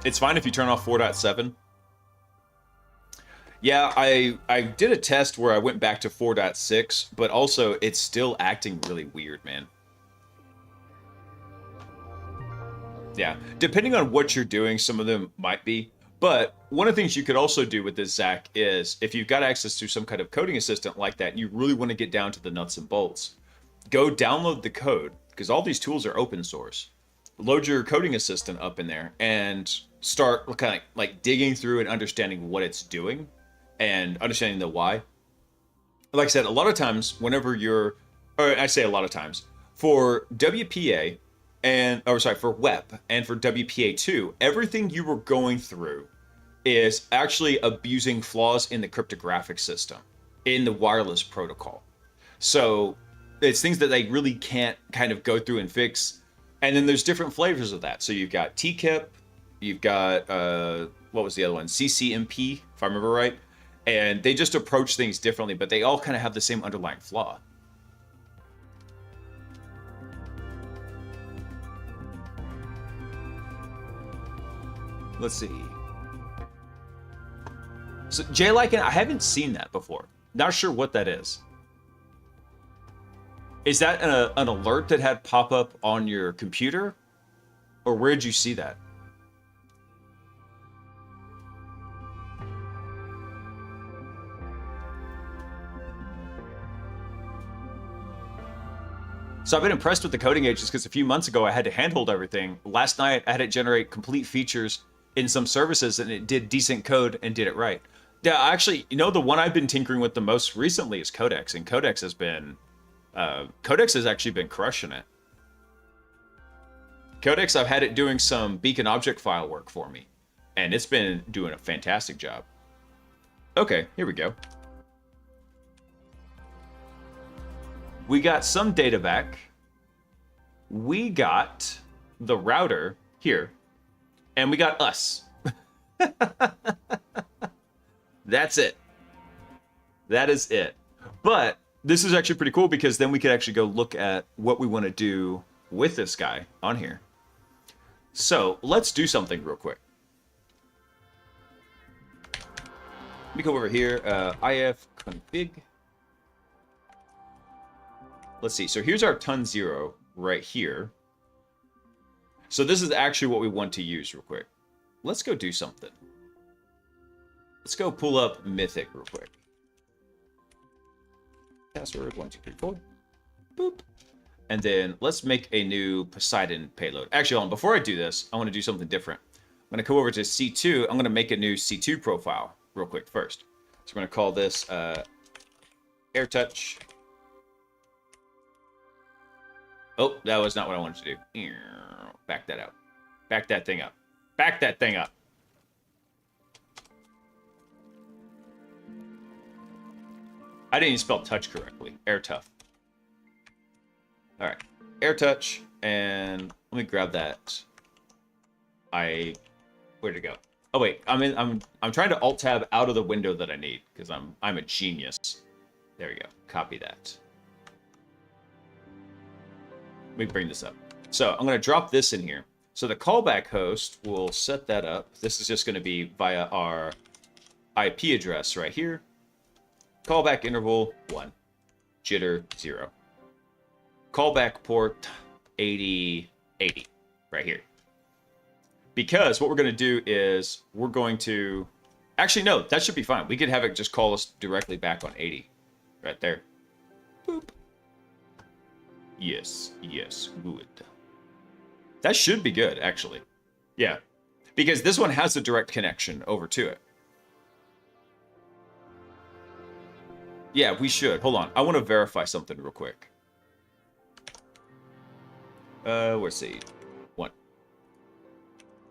It's fine if you turn off 4.7. Yeah, I did a test where I went back to 4.6, but also it's still acting really weird, man. Yeah, depending on what you're doing, some of them might be. But one of the things you could also do with this, Zach, is if you've got access to some kind of coding assistant like that, you really want to get down to the nuts and bolts. Go download the code, because all these tools are open source. Load your coding assistant up in there and start kind of like digging through and understanding what it's doing and understanding the why. Like I said, a lot of times whenever you're, or I say a lot of times, for WPA, for WEP and for WPA2, everything you were going through is actually abusing flaws in the cryptographic system, in the wireless protocol. So it's things that they really can't kind of go through and fix. And then there's different flavors of that. So you've got TKIP, you've got, what was the other one? CCMP, if I remember right. And they just approach things differently, but they all kind of have the same underlying flaw. Let's see. So J-Lycan, I haven't seen that before. Not sure what that is. Is that an alert that had pop up on your computer? Or where did you see that? So I've been impressed with the coding agents because a few months ago I had to handhold everything. Last night I had it generate complete features in some services and it did decent code and did it right. Yeah, actually, you know, the one I've been tinkering with the most recently is Codex, and Codex has actually been crushing it. Codex, I've had it doing some beacon object file work for me, and it's been doing a fantastic job. Okay, here we go. We got some data back. We got the router here. And we got us. That's it. That is it. But this is actually pretty cool because then we could actually go look at what we want to do with this guy on here. So let's do something real quick. Let me go over here, if config. Let's see. So here's our ton 0 right here. So this is actually what we want to use real quick. Let's go do something. Let's go pull up Mythic real quick. Password 1234. Boop. And then let's make a new Poseidon payload. Actually, hold on. Before I do this, I want to do something different. I'm going to come over to C2. I'm going to make a new C2 profile real quick first. So we're going to call this AirTouch. Oh, that was not what I wanted to do. Back that out. Back that thing up. Back that thing up. I didn't even spell touch correctly. AirTough. All right. AirTouch, and let me grab that. Where'd it go? Oh wait, I'm trying to Alt Tab out of the window that I need because I'm a genius. There we go. Copy that. Let me bring this up. So I'm going to drop this in here. So the callback host will set that up. This is just going to be via our IP address right here. Callback interval 1. Jitter 0. Callback port 8080 right here. Because what we're going to do is we're going to... Actually, no, that should be fine. We could have it just call us directly back on 80. Right there. Boop. Yes, yes, good. That should be good, actually. Yeah. Because this one has a direct connection over to it. Yeah, we should. Hold on. I want to verify something real quick. Let's see. One.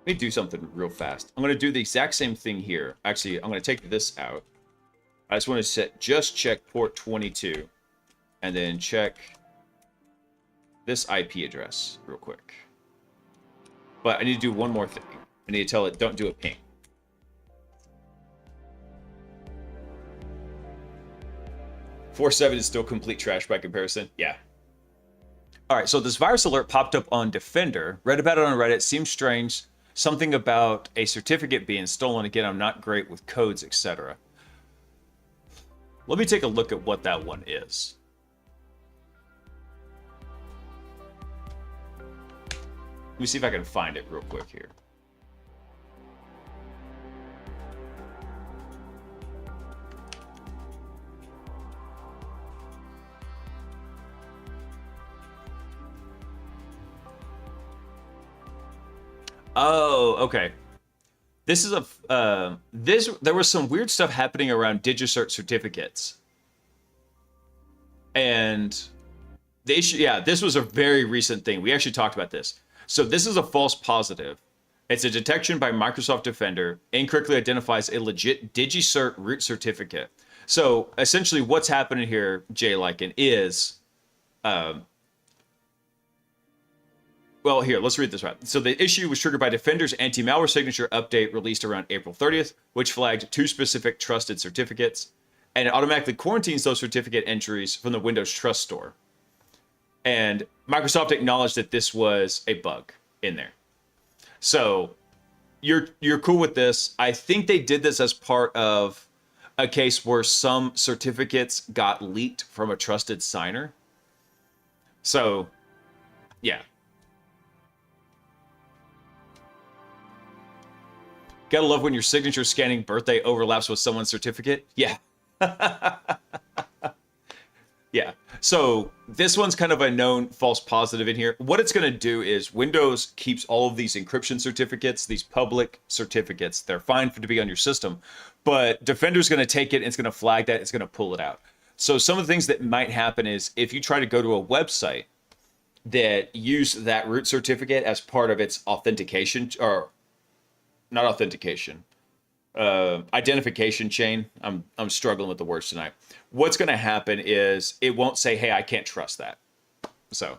Let me do something real fast. I'm going to do the exact same thing here. Actually, I'm going to take this out. I just want to just check port 22. And then check this IP address real quick. But I need to do one more thing. I need to tell it, don't do a ping. .47 is still complete trash by comparison. Yeah. All right, so this virus alert popped up on Defender. Read about it on Reddit. Seems strange. Something about a certificate being stolen. Again, I'm not great with codes, etc. Let me take a look at what that one is. Let me see if I can find it real quick here. Oh, okay. This is there was some weird stuff happening around DigiCert certificates. And the issue, yeah, this was a very recent thing. We actually talked about this. So this is a false positive. It's a detection by Microsoft Defender, incorrectly identifies a legit DigiCert root certificate. So essentially what's happening here, Jay Lycan, is, well, here, let's read this right. So the issue was triggered by Defender's anti-malware signature update released around April 30th, which flagged 2 specific trusted certificates, and it automatically quarantines those certificate entries from the Windows Trust Store. And Microsoft acknowledged that this was a bug in there. So you're cool with this. I think they did this as part of a case where some certificates got leaked from a trusted signer. So, yeah. Gotta love when your signature scanning birthday overlaps with someone's certificate. Yeah. Yeah. So this one's kind of a known false positive in here. What it's going to do is Windows keeps all of these encryption certificates, these public certificates. They're fine to be on your system, but Defender's going to take it and it's going to flag that. It's going to pull it out. So some of the things that might happen is if you try to go to a website that use that root certificate as part of its authentication, or not authentication, identification chain. I'm struggling with the words tonight. What's going to happen is it won't say, hey, I can't trust that. So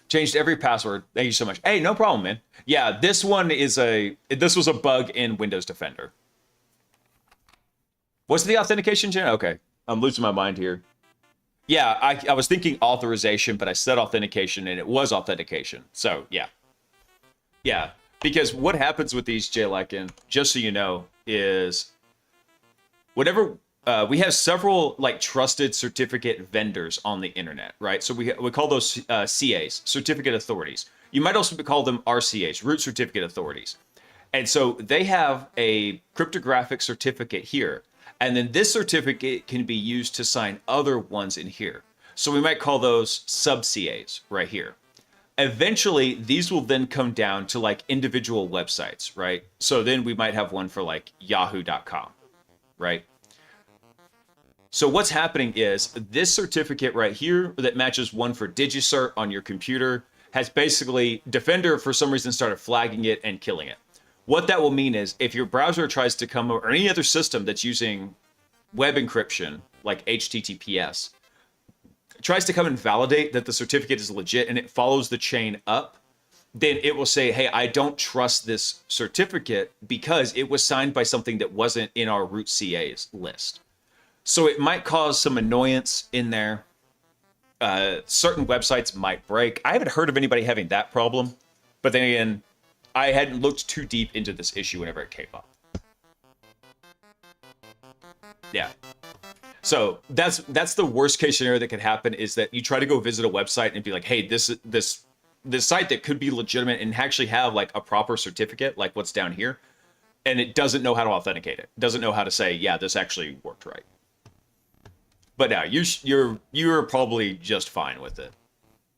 changed every password. Thank you so much. Hey, no problem, man. Yeah, this was a bug in Windows Defender. What's the authentication chain? Okay, I'm losing my mind here. Yeah, I was thinking authorization, but I said authentication, and it was authentication. So yeah, yeah. Because what happens with these, JLakin, just so you know, is whatever we have several like trusted certificate vendors on the internet, right? So we call those CAs, certificate authorities. You might also call them RCAs, root certificate authorities. And so they have a cryptographic certificate here. And then this certificate can be used to sign other ones in here. So we might call those sub CAs right here. Eventually, these will then come down to like individual websites, right? So then we might have one for like yahoo.com, right? So what's happening is this certificate right here that matches one for DigiCert on your computer has basically Defender for some reason started flagging it and killing it. What that will mean is if your browser tries to come or any other system that's using web encryption like HTTPS tries to come and validate that the certificate is legit and it follows the chain up, then it will say, hey, I don't trust this certificate because it was signed by something that wasn't in our root CA's list. So it might cause some annoyance in there. Certain websites might break. I haven't heard of anybody having that problem, but then again, I hadn't looked too deep into this issue whenever it came up. Yeah. So that's the worst case scenario that could happen is that you try to go visit a website and be like, hey, this site that could be legitimate and actually have like a proper certificate, like what's down here, and it doesn't know how to authenticate it. Doesn't know how to say, yeah, this actually worked right. But now you're probably just fine with it.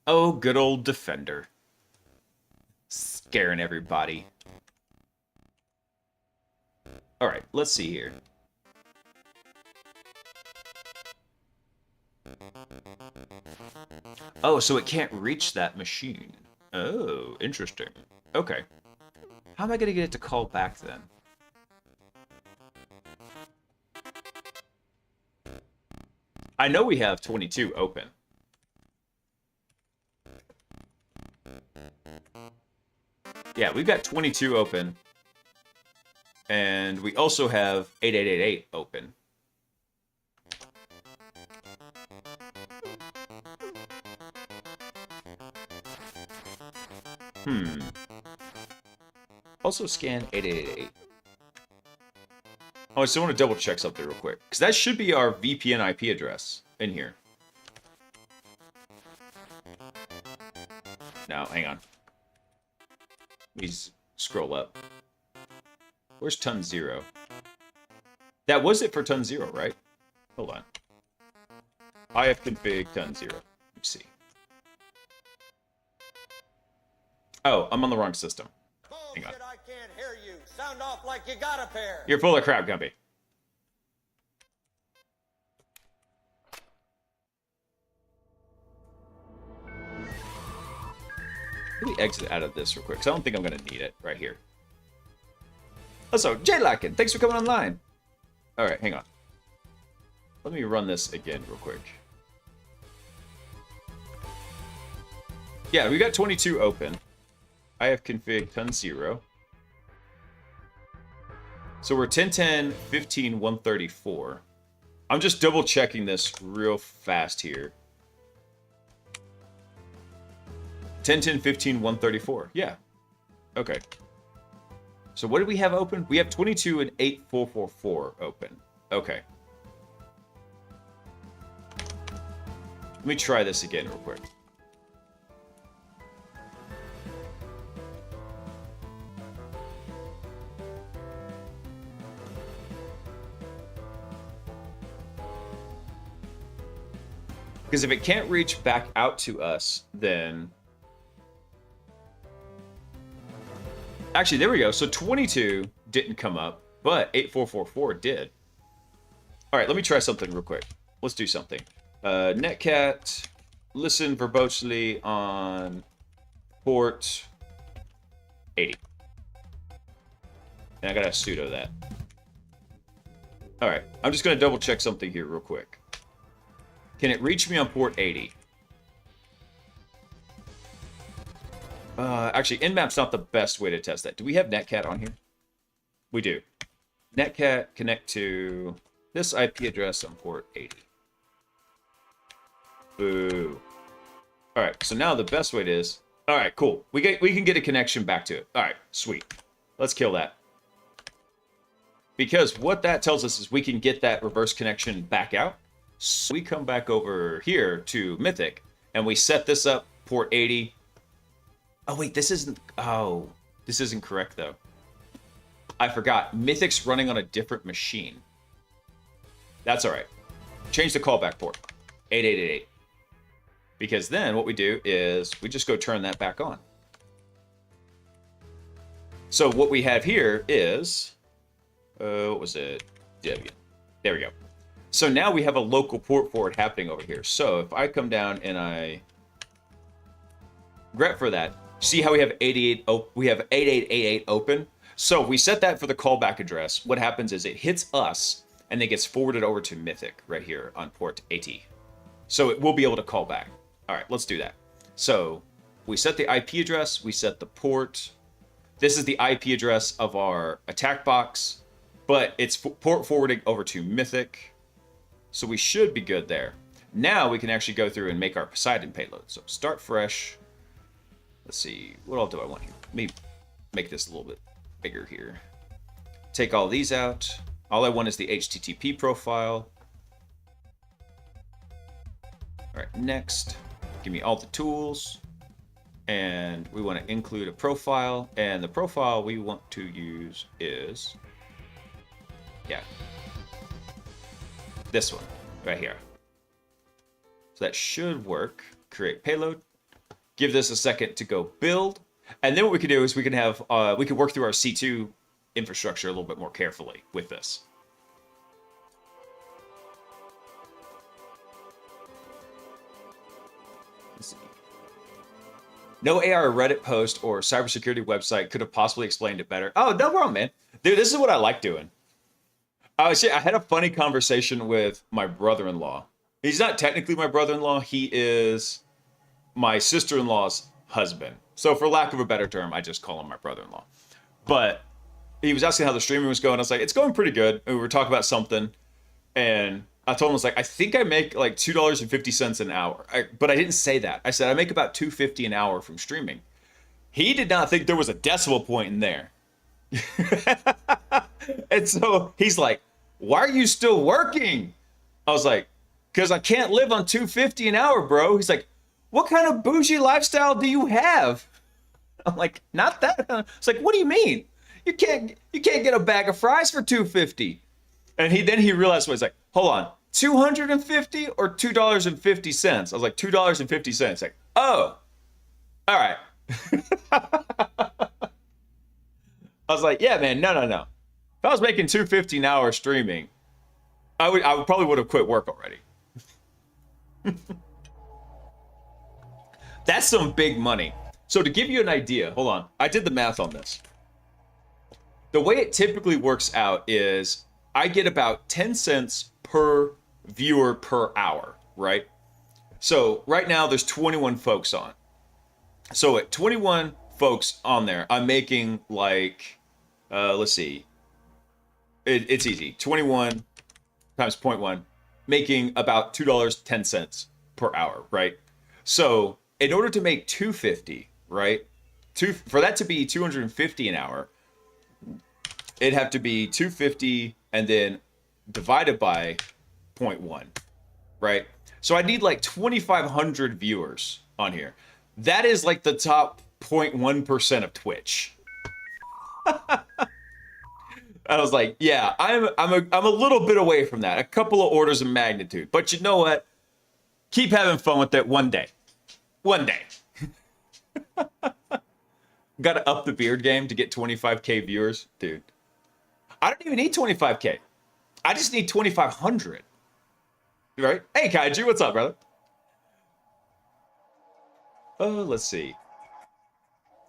Oh, good old Defender. Scaring everybody. All right, let's see here. Oh, so it can't reach that machine. Oh, interesting. Okay. How am I going to get it to call back then? I know we have 22 open. Yeah, we've got 22 open. And we also have 8888 open. Also scan 8888. Oh, I still want to double check something real quick. Because that should be our VPN IP address in here. No, hang on. Please scroll up. Where's ton 0? That was it for ton 0, right? Hold on. ifconfig ton 0. Let's see. Oh, I'm on the wrong system. Hang on. I can't hear you. Sound off like you got a pair. You're full of crap, Gumpy. Let me exit out of this real quick, because I don't think I'm going to need it right here. Also, JLakin, thanks for coming online. All right, hang on. Let me run this again real quick. Yeah, we got 22 open. I have config ton 0. So we're 1010, 15, 134. I'm just double checking this real fast here. 1010, 15, 134. Yeah. Okay. So what do we have open? We have 22 and 8444 open. Okay. Let me try this again real quick. Because if it can't reach back out to us, then... Actually, there we go. So 22 didn't come up, but 8444 did. All right, let me try something real quick. Let's do something. Netcat, listen verbosely on port 80. And I gotta sudo that. All right, I'm just gonna double check something here real quick. Can it reach me on port 80? Actually, Nmap's not the best way to test that. Do we have netcat on here? We do. Netcat connect to this IP address on port 80. Boo. All right, so now the best way is, all right, cool. We can get a connection back to it. All right, sweet. Let's kill that. Because what that tells us is we can get that reverse connection back out. So we come back over here to Mythic, and we set this up, port 80. Oh, wait, this isn't correct, though. I forgot. Mythic's running on a different machine. That's all right. Change the callback port, 8888. Because then what we do is we just go turn that back on. So what we have here is, what was it? W. There we go. So now we have a local port forward happening over here. So if I come down and I grep for that, see how we have 8888 open? So if we set that for the callback address, what happens is it hits us and then gets forwarded over to Mythic right here on port 80. So it will be able to call back. All right, let's do that. So we set the IP address, we set the port. This is the IP address of our attack box, but it's port forwarding over to Mythic. So we should be good there. Now we can actually go through and make our Poseidon payload. So start fresh. Let's see, what all do I want here? Let me make this a little bit bigger here. Take all these out. All I want is the HTTP profile. All right, next. Give me all the tools. And we want to include a profile. And the profile we want to use is, yeah, this one right here. So that should work. Create payload. Give this a second to go build. And then what we can do is we can have, we can work through our C2 infrastructure a little bit more carefully with this. Let's see. No AR Reddit post or cybersecurity website could have possibly explained it better. Oh, no problem, man. Dude, this is what I like doing. I had a funny conversation with my brother-in-law. He's not technically my brother-in-law. He is my sister-in-law's husband. So for lack of a better term, I just call him my brother-in-law. But he was asking how the streaming was going. I was like, it's going pretty good. And we were talking about something. And I told him, I was like, I think I make like $2.50 an hour. But I didn't say that. I said, I make about $2.50 an hour from streaming. He did not think there was a decimal point in there. And so he's like, why are you still working? I was like, because I can't live on $2.50 an hour, bro. He's like, what kind of bougie lifestyle do you have? I'm like, not that. It's like, what do you mean? You can't get a bag of fries for $2.50. And he realized, he's like, hold on, $250 or $2.50? I was like, $2.50. Like, oh, all right. I was like, yeah, man, no. If I was making $2.50 an hour streaming, I probably would have quit work already. That's some big money. So to give you an idea, hold on, I did the math on this. The way it typically works out is I get about 10 cents per viewer per hour, right? So right now there's 21 folks on. So at 21 folks on there, I'm making like, let's see. It's easy. 21 times 0.1, making about $2.10 per hour, right? So in order to make $2.50, right? For that to be $250 an hour, it'd have to be $2.50 and then divided by 0.1, right? So I need like 2,500 viewers on here. That is like the top 0.1% of Twitch. I was like, yeah, I'm a little bit away from that, a couple of orders of magnitude. But you know what? Keep having fun with it one day. One day. Got to up the beard game to get 25K viewers, dude. I don't even need 25K. I just need 2,500. Right? Hey, Kaiju, what's up, brother? Let's see.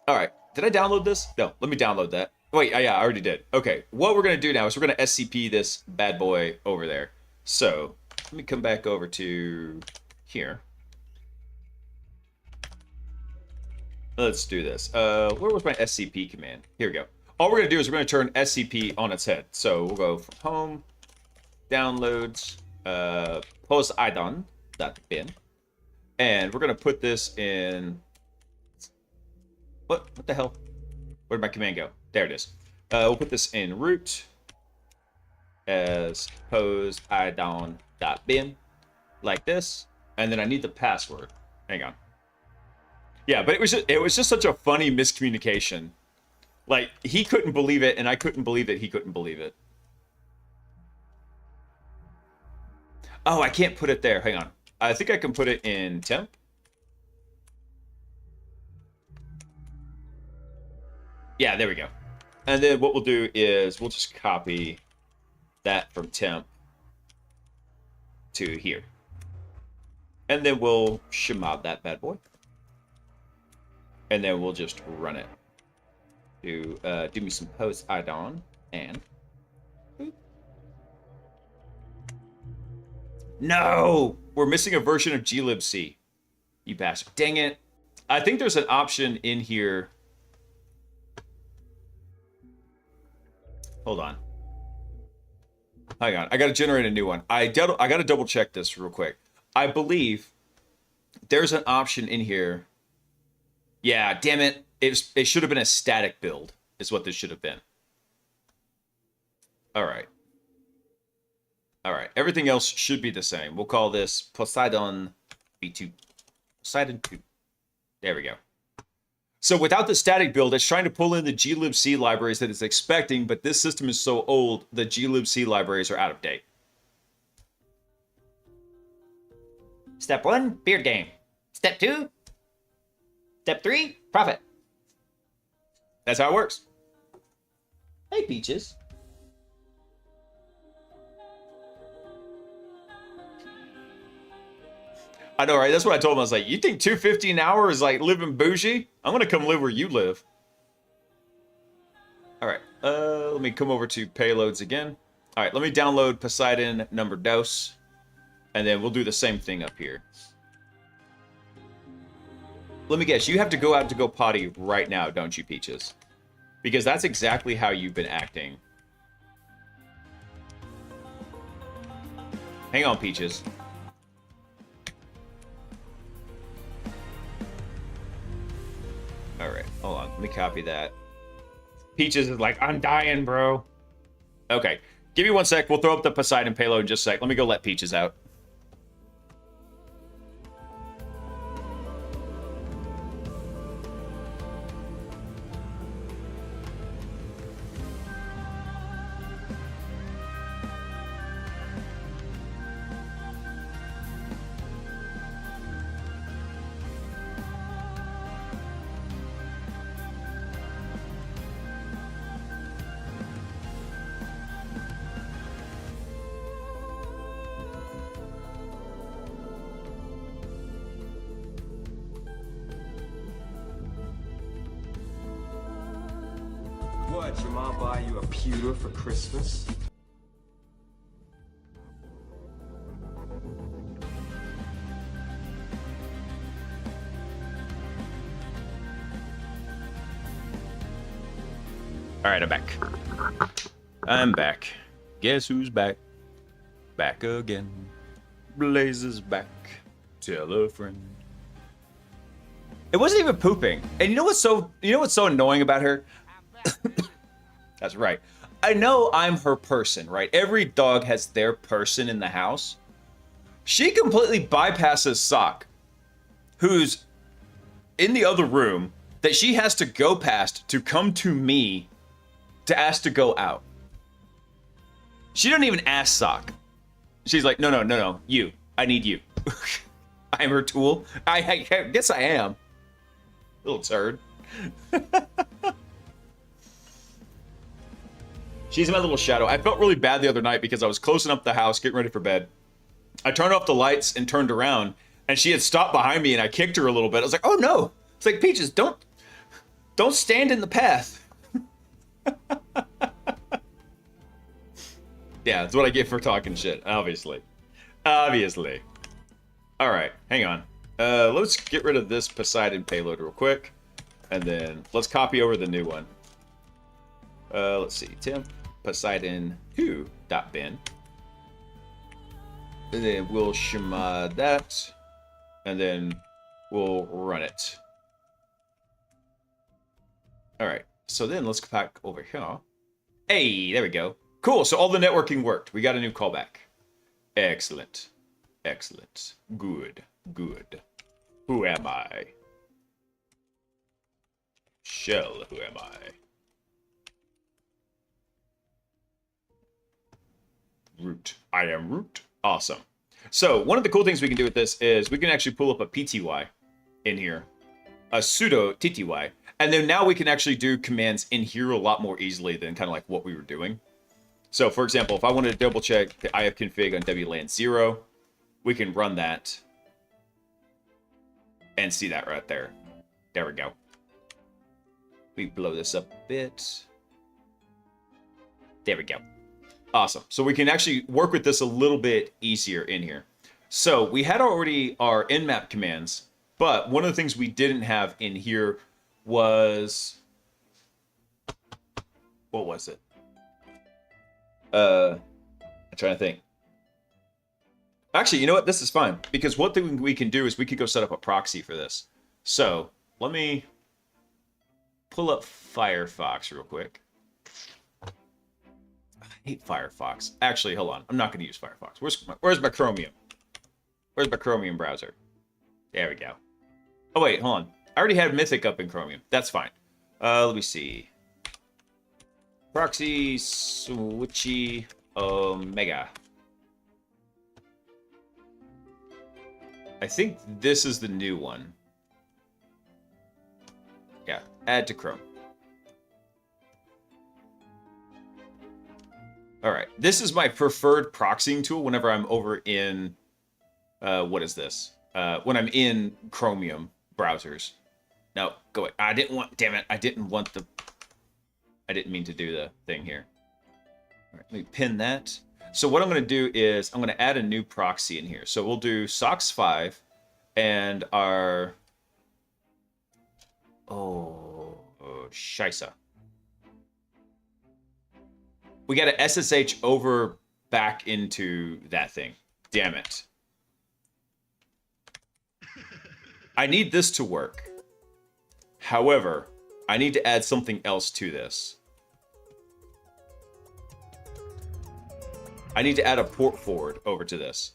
All right. Did I download this? No, let me download that. Wait, yeah, I already did. Okay, what we're gonna do now is we're gonna SCP this bad boy over there. So let me come back over to here. Let's do this. Where was my SCP command? Here we go. All we're gonna do is we're gonna turn SCP on its head. So we'll go from home, downloads, poseidon.bin, and we're gonna put this in. What the hell? Where'd my command go? There it is. We'll put this in root as poseidon.bin, like this, and then I need the password. Hang on. Yeah, but it was just such a funny miscommunication. Like, he couldn't believe it, and I couldn't believe that he couldn't believe it. Oh, I can't put it there. Hang on. I think I can put it in temp. Yeah, there we go. And then what we'll do is we'll just copy that from temp to here. And then we'll shemab that bad boy. And then we'll just run it. Do me some poseidon and boop. No! We're missing a version of glibc. You bastard. Dang it. I think there's an option in here. Hold on. Hang on. I gotta generate a new one. I gotta double check this real quick. I believe there's an option in here. Yeah, damn it. It should have been a static build, is what this should have been. All right. All right. Everything else should be the same. We'll call this Poseidon V2. Poseidon 2. There we go. So without the static build, it's trying to pull in the glibc libraries that it's expecting, but this system is so old, the glibc libraries are out of date. Step 1, beard game. Step 2, Step 3, profit. That's how it works. Hey, Peaches. I know, right? That's what I told him. I was like, you think $250 an hour is like living bougie? I'm going to come live where you live. All right. Let me come over to payloads again. All right. Let me download Poseidon number dose. And then we'll do the same thing up here. Let me guess. You have to go out to go potty right now, don't you, Peaches? Because that's exactly how you've been acting. Hang on, Peaches. All right, hold on. Let me copy that. Peaches is like, I'm dying, bro. Okay, give me 1 sec. We'll throw up the Poseidon payload in just a sec. Let me go let Peaches out. What, your mom buy you a pewter for Christmas? All right, I'm back. I'm back. Guess who's back? Back again. Blaise is back. Tell a friend. It wasn't even pooping. And you know what's so annoying about her? That's right. I know I'm her person, right? Every dog has their person in the house. She completely bypasses Sock, who's in the other room, that she has to go past to come to me to ask to go out. She don't even ask Sock. She's like, no, you. I need you. I'm her tool. I guess I am. Little turd. She's my little shadow. I felt really bad the other night because I was closing up the house, getting ready for bed. I turned off the lights and turned around, and she had stopped behind me, and I kicked her a little bit. I was like, oh no. It's like, Peaches, don't stand in the path. Yeah, that's what I get for talking shit, obviously. Obviously. Alright, hang on. Let's get rid of this Poseidon payload real quick. And then let's copy over the new one. Let's see. Temp Poseidon 2.bin. And then we'll shema that. And then we'll run it. Alright, so then let's go back over here. Hey, there we go. Cool, so all the networking worked. We got a new callback. Excellent. Excellent. Good. Good. Who am I? Shell, who am I? Root. I am root. Awesome. So, one of the cool things we can do with this is we can actually pull up a PTY in here. A sudo TTY. And then now we can actually do commands in here a lot more easily than kind of like what we were doing. So, for example, if I wanted to double check the ifconfig on WLAN 0, we can run that and see that right there. There we go. We blow this up a bit. There we go. Awesome. So we can actually work with this a little bit easier in here. So we had already our nmap commands, but one of the things we didn't have in here was... What was it? I'm trying to think. Actually, you know what? This is fine. Because one thing we can do is we could go set up a proxy for this. So, let me pull up Firefox real quick. I hate Firefox. Actually, hold on. I'm not going to use Firefox. Where's my Chromium? Where's my Chromium browser? There we go. Oh, wait. Hold on. I already had Mythic up in Chromium. That's fine. Let me see. Proxy switchy omega. I think this is the new one. Yeah, add to Chrome. All right, this is my preferred proxying tool whenever I'm over in, what is this? When I'm in Chromium browsers. No, go away. I didn't want, damn it, I didn't mean to do the thing here. All right, let me pin that. So what I'm going to do is I'm going to add a new proxy in here. So we'll do SOX5 and our... Oh, scheisse. We got to SSH over back into that thing. Damn it. I need this to work. However, I need to add something else to this. I need to add a port forward over to this.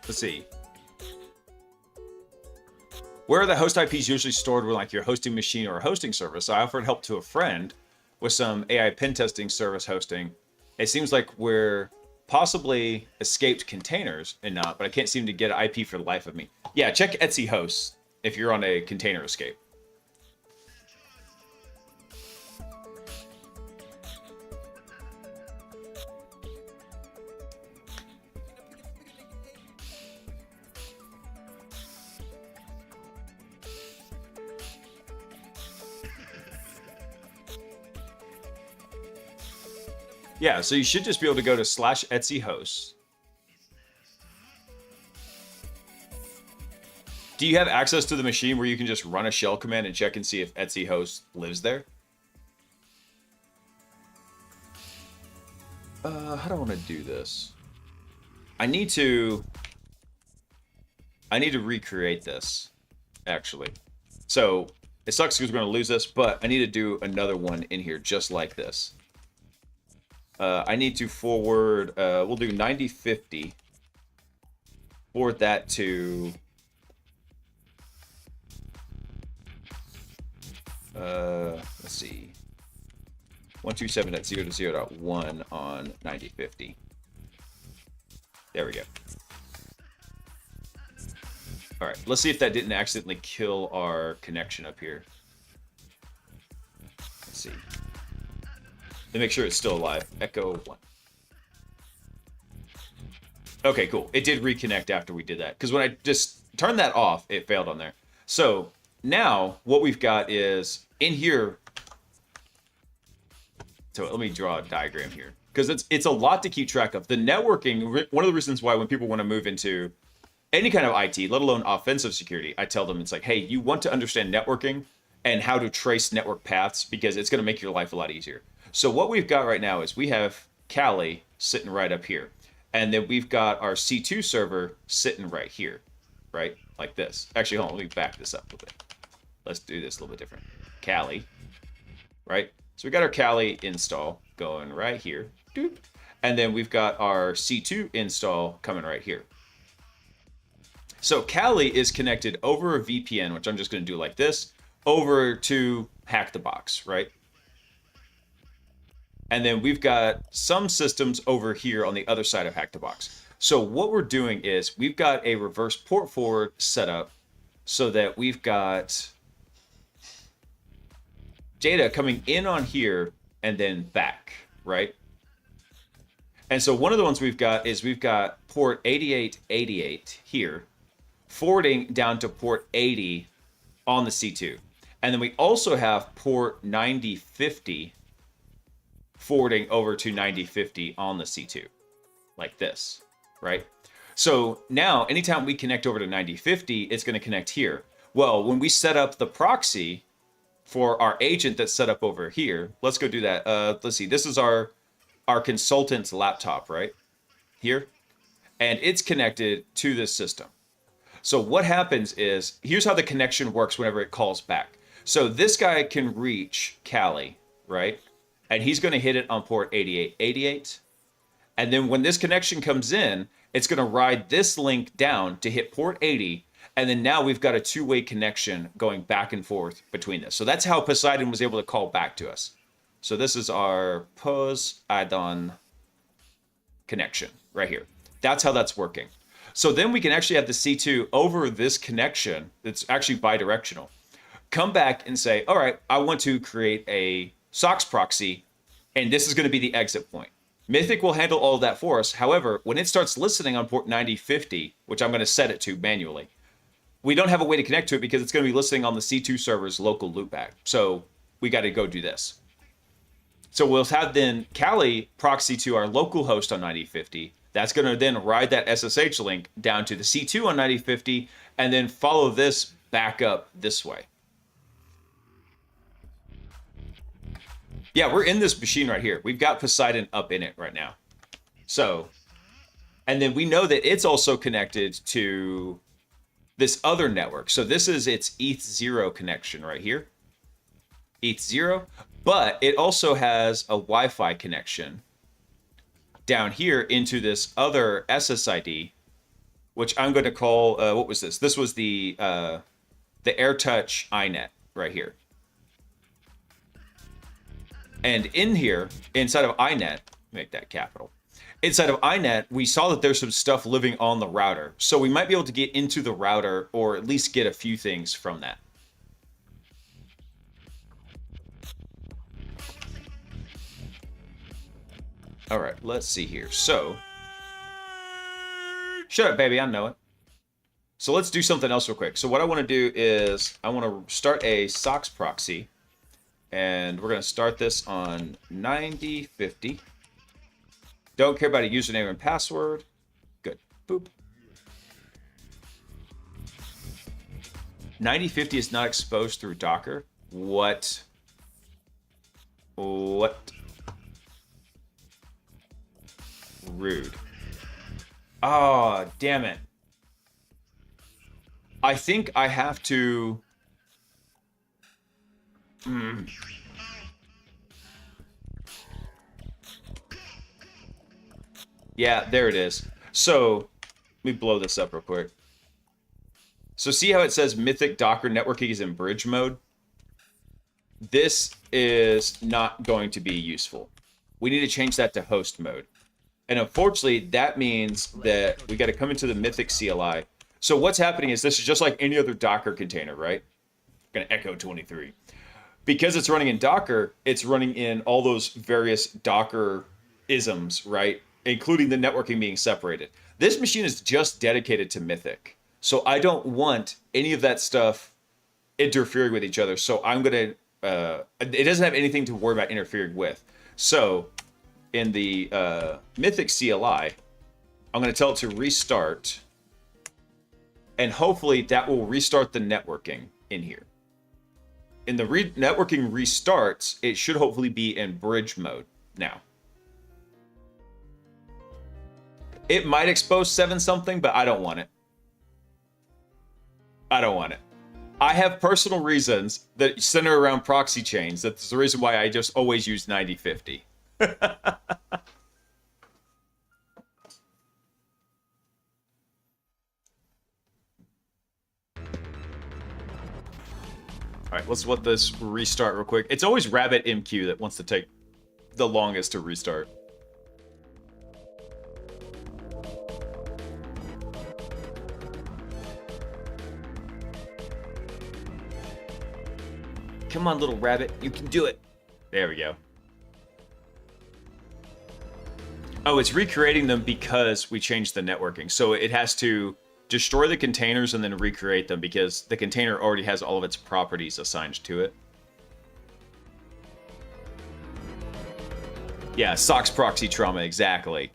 Let's see. Where are the host IPs usually stored with like your hosting machine or a hosting service? I offered help to a friend with some AI pen testing service hosting. It seems like we're possibly escaped containers and not, but I can't seem to get an IP for the life of me. Yeah, check Etsy hosts if you're on a container escape. Yeah, so you should just be able to go to /Etsy hosts. Do you have access to the machine where you can just run a shell command and check and see if Etsy host lives there? How do I want to do this? I need to recreate this, actually. So it sucks because we're going to lose this, but I need to do another one in here just like this. I need to forward, we'll do 9050. Forward that to, let's see, 127.0.0.1 on 9050. There we go. All right, let's see if that didn't accidentally kill our connection up here. Let's see. To make sure it's still alive. Echo 1. Okay, cool. It did reconnect after we did that. Because when I just turned that off, it failed on there. So now what we've got is in here. So let me draw a diagram here because it's a lot to keep track of. The networking, one of the reasons why when people want to move into any kind of IT, let alone offensive security, I tell them it's like, hey, you want to understand networking and how to trace network paths because it's going to make your life a lot easier. So what we've got right now is we have Kali sitting right up here. And then we've got our C2 server sitting right here, right? Like this. Actually, hold on, let me back this up a little bit. Let's do this a little bit different. Kali, right? So we got our Kali install going right here. Doop. And then we've got our C2 install coming right here. So Kali is connected over a VPN, which I'm just going to do like this, over to Hack the Box, right? And then we've got some systems over here on the other side of Hack the Box. So what we're doing is we've got a reverse port forward set up so that we've got data coming in on here and then back, right? And so one of the ones we've got is we've got port 8888 here, forwarding down to port 80 on the C2. And then we also have port 9050 forwarding over to 9050 on the C2, like this, right? So now anytime we connect over to 9050, it's going to connect here. Well, when we set up the proxy for our agent that's set up over here, let's go do that. Let's see, this is our consultant's laptop, right? Here. And it's connected to this system. So what happens is, here's how the connection works whenever it calls back. So this guy can reach Kali, right? And he's going to hit it on port 8888. And then when this connection comes in, it's going to ride this link down to hit port 80. And then now we've got a two-way connection going back and forth between this. So that's how Poseidon was able to call back to us. So this is our Poseidon connection right here. That's how that's working. So then we can actually have the C2 over this connection that's actually bidirectional. Come back and say, all right, I want to create a SOX proxy, and this is going to be the exit point. Mythic will handle all of that for us. However, when it starts listening on port 9050, which I'm going to set it to manually, we don't have a way to connect to it because it's going to be listening on the C2 server's local loopback. So we got to go do this. So we'll have then Kali proxy to our local host on 9050. That's going to then ride that SSH link down to the C2 on 9050 and then follow this back up this way. Yeah, we're in this machine right here. We've got Poseidon up in it right now. So, and then we know that it's also connected to this other network. So this is its ETH0 connection right here. ETH0, but it also has a Wi-Fi connection down here into this other SSID, which I'm going to call, what was this? This was the AirTouch iNet right here. And in here, inside of iNet, make that capital. Inside of iNet, we saw that there's some stuff living on the router. So we might be able to get into the router or at least get a few things from that. All right, let's see here. So, shut up, baby, I know it. So let's do something else real quick. So what I want to do is I want to start a SOX proxy. And we're going to start this on 9050. Don't care about a username and password. Good. Boop. 9050 is not exposed through Docker. What? Rude. Oh, damn it. I think I have to... Yeah, there it is. So, let me blow this up real quick. So see how it says Mythic Docker networking is in bridge mode? This is not going to be useful. We need to change that to host mode. And unfortunately, that means that we got to come into the Mythic CLI. So what's happening is this is just like any other Docker container, right? I'm going to echo 23. Because it's running in Docker, it's running in all those various Docker isms, right? Including the networking being separated. This machine is just dedicated to Mythic. So I don't want any of that stuff interfering with each other. So I'm gonna. It doesn't have anything to worry about interfering with. So in the Mythic CLI, I'm gonna tell it to restart, and hopefully that will restart the networking in here. In the networking restarts, it should hopefully be in bridge mode now. It might expose 7 something, but I don't want it. I don't want it. I have personal reasons that center around proxy chains. That's the reason why I just always use 9050. All right, let's let this restart real quick. It's always Rabbit MQ that wants to take the longest to restart. Come on, little rabbit. You can do it. There we go. Oh, it's recreating them because we changed the networking. So it has to destroy the containers and then recreate them because the container already has all of its properties assigned to it. Yeah, SOX proxy trauma, exactly.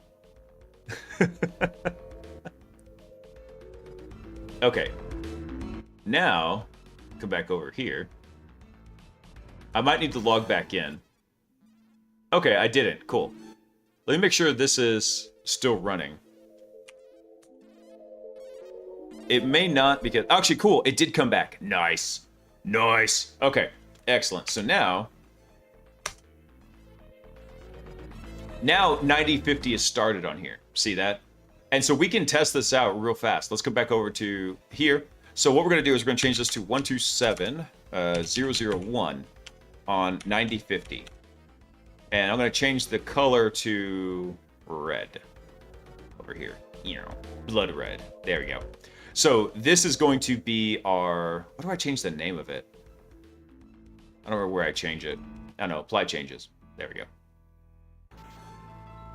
Okay. Now, come back over here. I might need to log back in. Okay, I didn't. Cool. Let me make sure this is still running. It may not because... Actually, cool. It did come back. Nice. Nice. Okay, excellent. So now 9050 is started on here. See that? And so we can test this out real fast. Let's go back over to here. So what we're going to do is we're going to change this to 127.001 on 9050. And I'm going to change the color to red. Over here. Blood red. There we go. So this is going to be our... What do I change the name of it? I don't know where I change it. I don't know. Apply changes. There we go.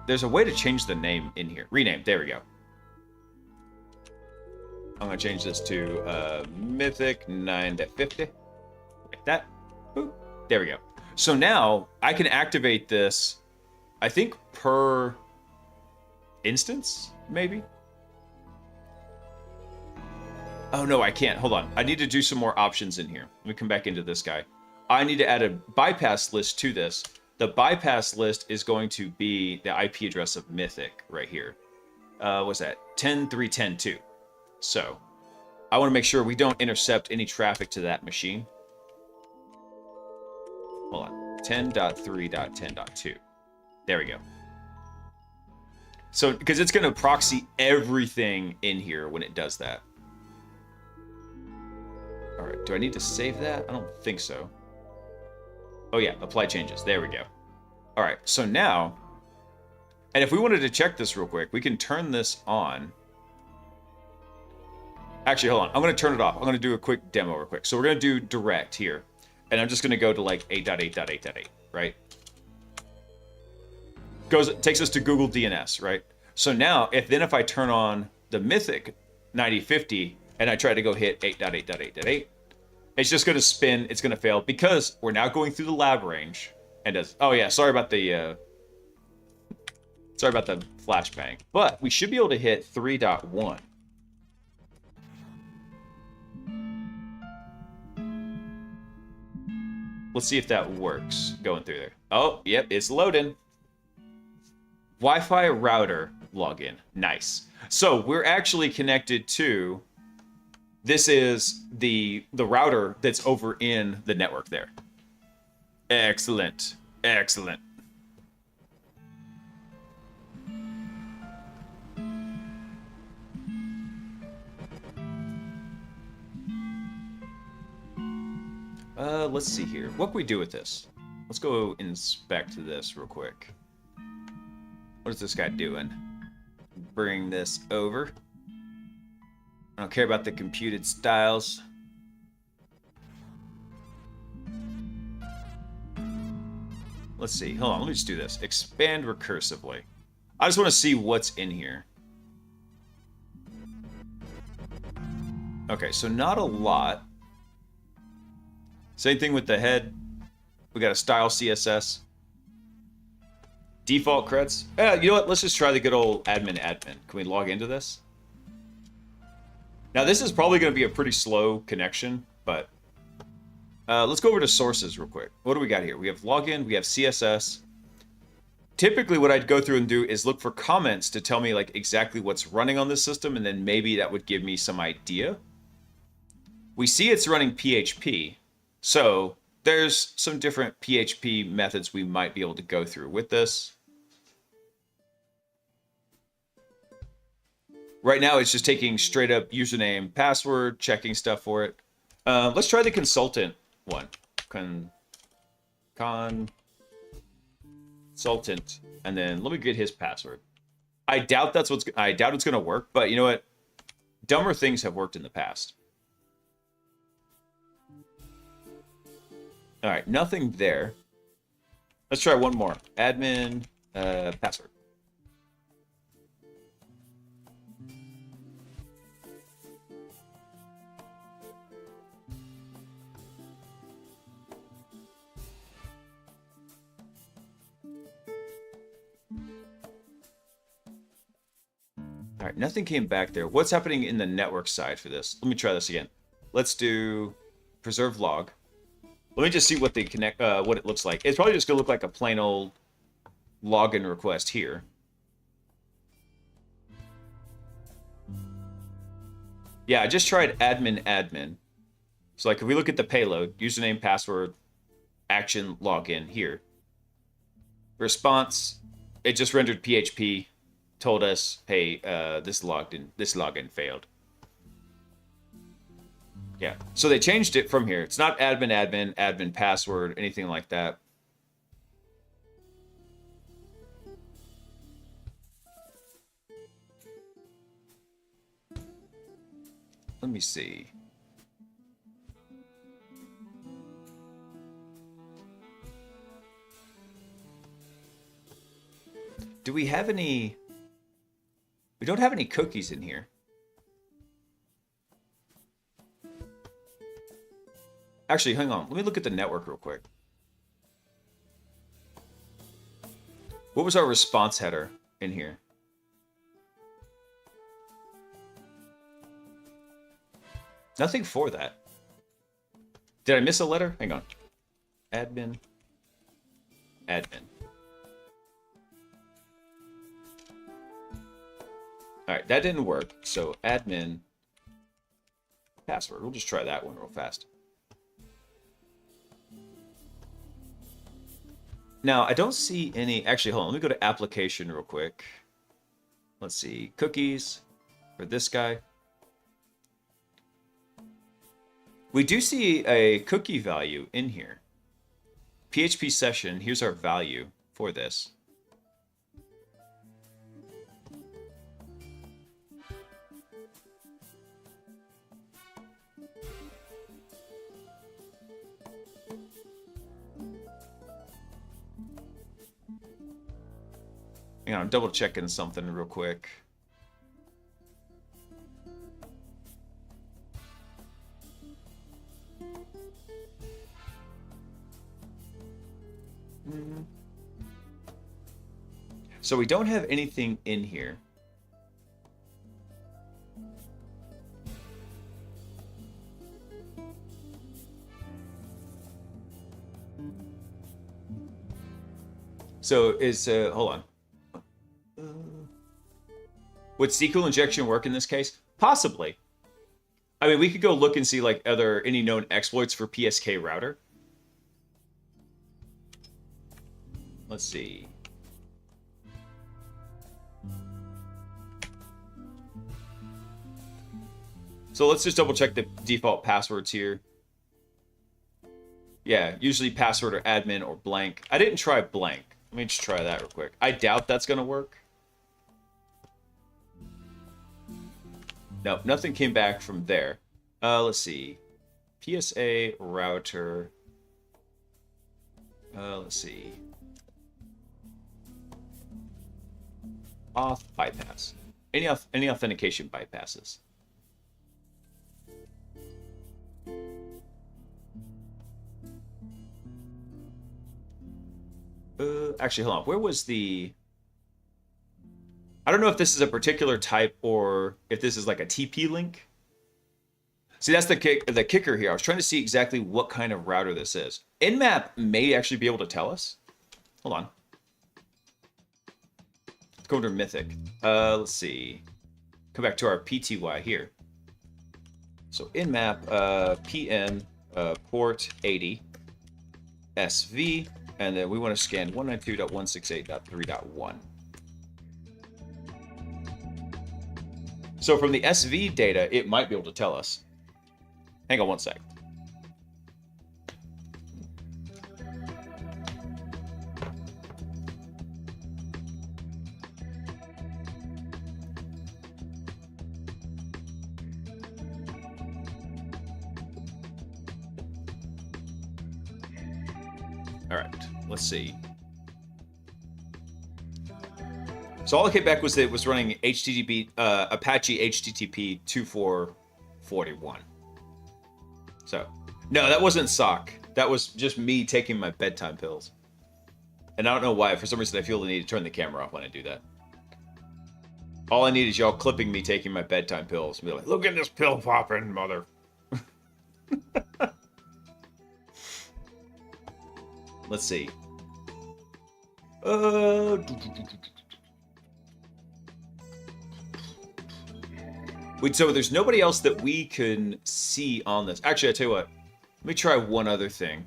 There's a way to change the name in here. Rename. There we go. I'm going to change this to Mythic 9.50. Like that. Boop. There we go. So now I can activate this, I think, per instance, maybe? Oh, no, I can't. Hold on. I need to do some more options in here. Let me come back into this guy. I need to add a bypass list to this. The bypass list is going to be the IP address of Mythic right here. What's that? 10.3.10.2. So I want to make sure we don't intercept any traffic to that machine. Hold on. 10.3.10.2. There we go. So, because it's going to proxy everything in here when it does that. All right. Do I need to save that? I don't think so. Oh, yeah. Apply changes. There we go. All right. So now, and if we wanted to check this real quick, we can turn this on. Actually, hold on. I'm going to turn it off. I'm going to do a quick demo real quick. So we're going to do direct here. And I'm just going to go to like 8.8.8.8, right? Takes us to Google DNS, right? So now, if I turn on the Mythic 9050 and I try to go hit 8.8.8.8, it's just going to spin. It's going to fail because we're now going through the lab range. And oh yeah, sorry about the flashbang. But we should be able to hit 3.1. Let's see if that works going through there. Oh, yep, it's loading. Wi-Fi router login. Nice. So we're actually connected to... This is the router that's over in the network there. Excellent. Excellent. Let's see here. What can we do with this? Let's go inspect this real quick. What is this guy doing? Bring this over. I don't care about the computed styles. Let's see. Hold on. Let me just do this. Expand recursively. I just want to see what's in here. Okay, so not a lot. Same thing with the head. We got a style CSS. Default creds. You know what? Let's just try the good old admin. Can we log into this? Now, this is probably going to be a pretty slow connection, but let's go over to sources real quick. What do we got here? We have login, we have CSS. Typically, what I'd go through and do is look for comments to tell me like exactly what's running on this system, and then maybe that would give me some idea. We see it's running PHP, so there's some different PHP methods we might be able to go through with this. Right now, it's just taking straight up username, password, checking stuff for it. Let's try the consultant one. Consultant, and then let me get his password. I doubt it's gonna work, but you know what? Dumber things have worked in the past. All right, nothing there. Let's try one more. Admin password. All right, nothing came back there. What's happening in the network side for this? Let me try this again. Let's do preserve log. Let me just see what what it looks like. It's probably just gonna look like a plain old login request here. Yeah, I just tried admin. So like if we look at the payload, username, password, action, login here. Response, it just rendered PHP, told us, hey, this login failed. Yeah, so they changed it from here. It's not admin password, anything like that. Let me see. Do we have any? We don't have any cookies in here. Actually, hang on. Let me look at the network real quick. What was our response header in here? Nothing for that. Did I miss a letter? Hang on. Admin. All right, that didn't work. So admin password. We'll just try that one real fast. Now, I don't see any... Actually, hold on. Let me go to application real quick. Let's see. Cookies for this guy. We do see a cookie value in here. PHP session. Here's our value for this. Hang on, I'm double checking something real quick. So we don't have anything in here. So is hold on. Would SQL injection work in this case? Possibly. I mean, we could go look and see like any known exploits for PSK router. Let's see. So let's just double check the default passwords here. Yeah, usually password or admin or blank. I didn't try blank. Let me just try that real quick. I doubt that's going to work. No, nothing came back from there. Let's see. PSA router. Let's see. Auth bypass. Any authentication bypasses? Actually, hold on. Where was the... I don't know if this is a particular type or if this is like a TP link. See, that's the kicker here. I was trying to see exactly what kind of router this is. Nmap may actually be able to tell us. Hold on. Let's go under Mythic. Let's see. Come back to our PTY here. So Nmap, PN, port 80, SV, and then we want to scan 192.168.3.1. So from the SV data, it might be able to tell us. Hang on one sec. All right, let's see. So all it came back was that it was running HTTP, Apache HTTP 2441. So, no, that wasn't SOC. That was just me taking my bedtime pills. And I don't know why. For some reason, I feel the need to turn the camera off when I do that. All I need is y'all clipping me taking my bedtime pills and be like, look at this pill popping, mother. Let's see. Wait, so there's nobody else that we can see on this. Actually, I tell you what. Let me try one other thing.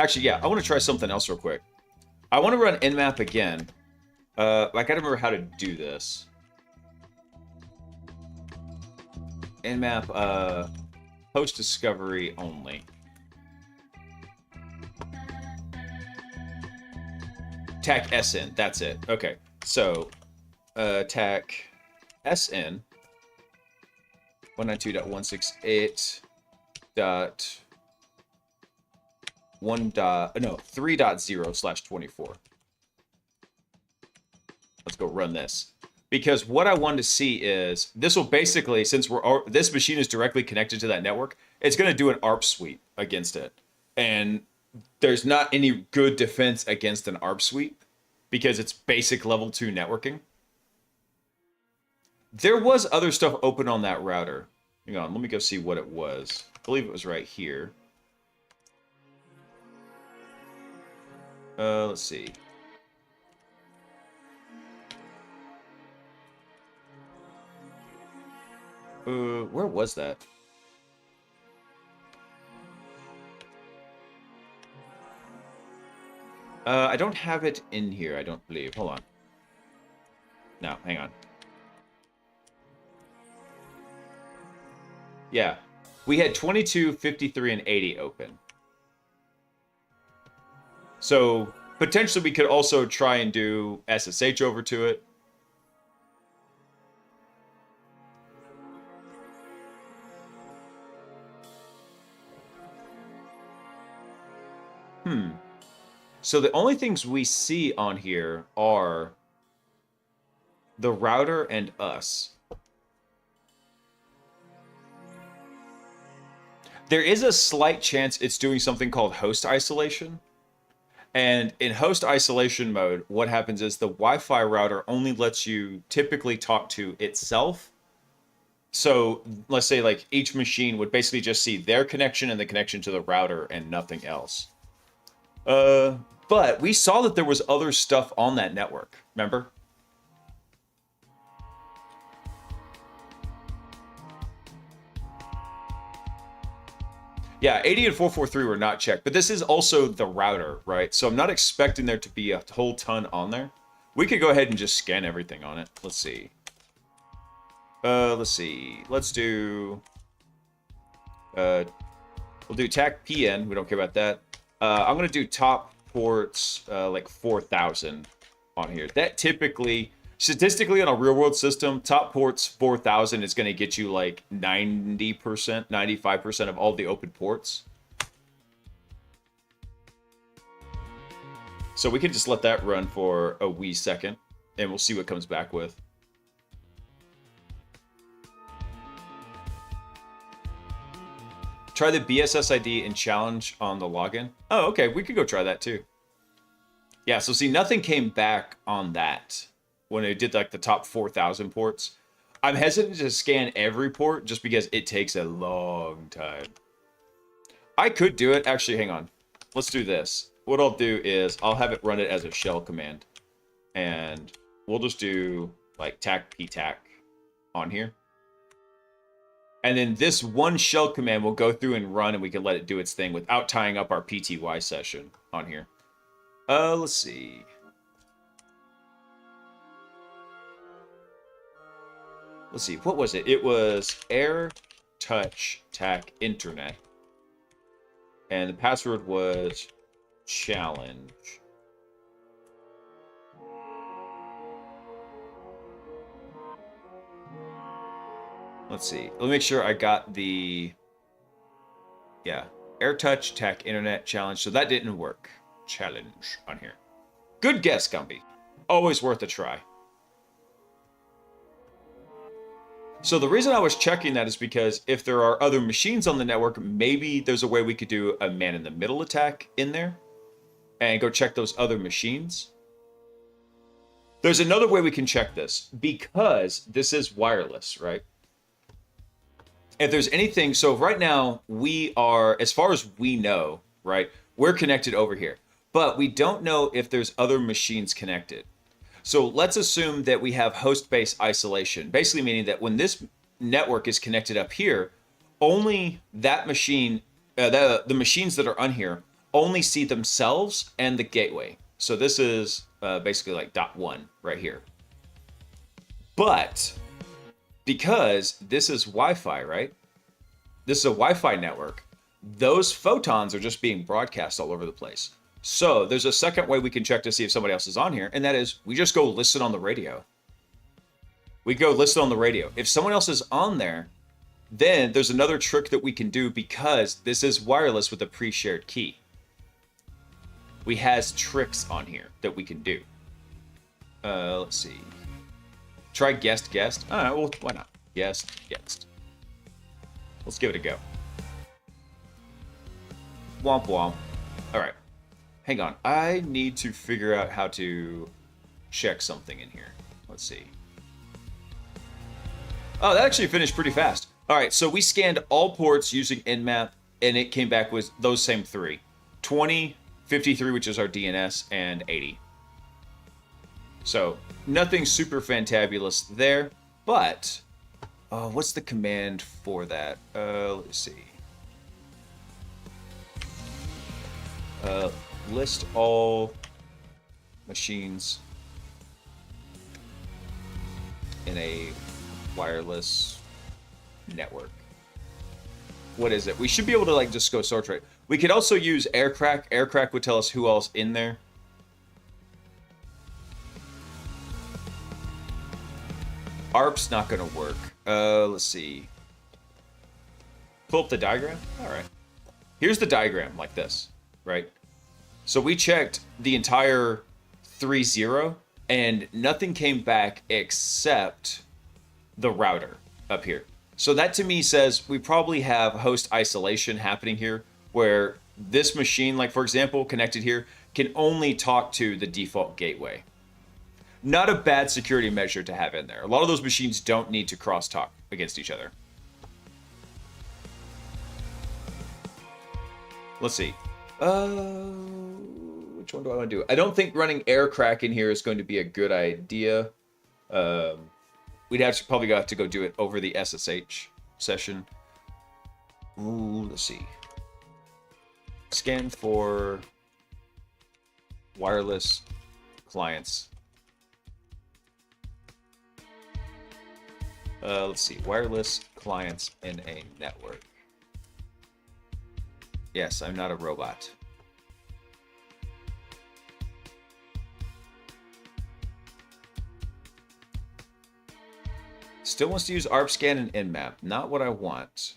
Actually, yeah, I want to try something else real quick. I want to run Nmap again. I gotta remember how to do this. Nmap, post discovery only. TAC SN, that's it. Okay, so TAC SN 3.0/24. Let's go run this. Because what I want to see is, this will basically, since this machine is directly connected to that network, it's going to do an ARP sweep against it. And there's not any good defense against an ARP sweep because it's basic level 2 networking. There was other stuff open on that router. Hang on, let me go see what it was. I believe it was right here. Let's see. Where was that? I don't have it in here, I don't believe. Hold on. No, hang on. Yeah. We had 22, 53, and 80 open. So, potentially we could also try and do SSH over to it. So the only things we see on here are the router and us. There is a slight chance it's doing something called host isolation. And in host isolation mode, what happens is the Wi-Fi router only lets you typically talk to itself. So let's say like each machine would basically just see their connection and the connection to the router and nothing else. But we saw that there was other stuff on that network, remember? Yeah, 80 and 443 were not checked, but this is also the router, right? So I'm not expecting there to be a whole ton on there. We could go ahead and just scan everything on it. Let's see. Let's do... we'll do TAC PN. We don't care about that. I'm going to do top ports like 4,000 on here. That typically, statistically on a real world system, top ports 4,000 is going to get you like 90%, 95% of all the open ports. So we can just let that run for a wee second and we'll see what comes back with. Try the BSSID and challenge on the login. Oh, okay. We could go try that too. Yeah, so see, nothing came back on that when it did like the top 4,000 ports. I'm hesitant to scan every port just because it takes a long time. I could do it. Actually, hang on. Let's do this. What I'll do is I'll have it run it as a shell command. And we'll just do like tac ptac on here. And then this one shell command will go through and run, and we can let it do its thing without tying up our PTY session on here. Let's see. Let's see. What was it? It was air touch tac internet. And the password was challenge. Let's see. Let me make sure I got the... Yeah. AirTouch Tech Internet Challenge. So that didn't work. Challenge on here. Good guess, Gumby. Always worth a try. So the reason I was checking that is because if there are other machines on the network, maybe there's a way we could do a man-in-the-middle attack in there and go check those other machines. There's another way we can check this because this is wireless, right? If there's anything, so right now we are, as far as we know, right, we're connected over here, but we don't know if there's other machines connected. So let's assume that we have host-based isolation, basically meaning that when this network is connected up here, only that machine, the machines that are on here, only see themselves and the gateway. So this is basically like .1 right here. But because this is Wi-Fi, right? This is a Wi-Fi network. Those photons are just being broadcast all over the place. So there's a second way we can check to see if somebody else is on here, and that is we just go listen on the radio. We go listen on the radio. If someone else is on there, then there's another trick that we can do because this is wireless with a pre-shared key. We has tricks on here that we can do. Let's see. Try guest. All right, well, why not? Guest. Let's give it a go. Womp womp. All right. Hang on. I need to figure out how to check something in here. Let's see. Oh, that actually finished pretty fast. All right, so we scanned all ports using Nmap, and it came back with those same three. 20, 53, which is our DNS, and 80. So nothing super fantabulous there, but what's the command for that? Let's see. List all machines in a wireless network. What is it? We should be able to like just go sort right. We could also use Aircrack. Aircrack would tell us who else in there. ARP's not going to work. Let's see. Pull up the diagram. All right. Here's the diagram like this, right? So we checked the entire 3.0 and nothing came back except the router up here. So that to me says we probably have host isolation happening here where this machine, like for example, connected here, can only talk to the default gateway. Not a bad security measure to have in there. A lot of those machines don't need to cross-talk against each other. Let's see. Which one do I want to do? I don't think running Aircrack in here is going to be a good idea. We'd have to probably have to go do it over the SSH session. Ooh, let's see. Scan for wireless clients. Let's see. Wireless clients in a network. Yes, I'm not a robot. Still wants to use ARPScan and Nmap. Not what I want.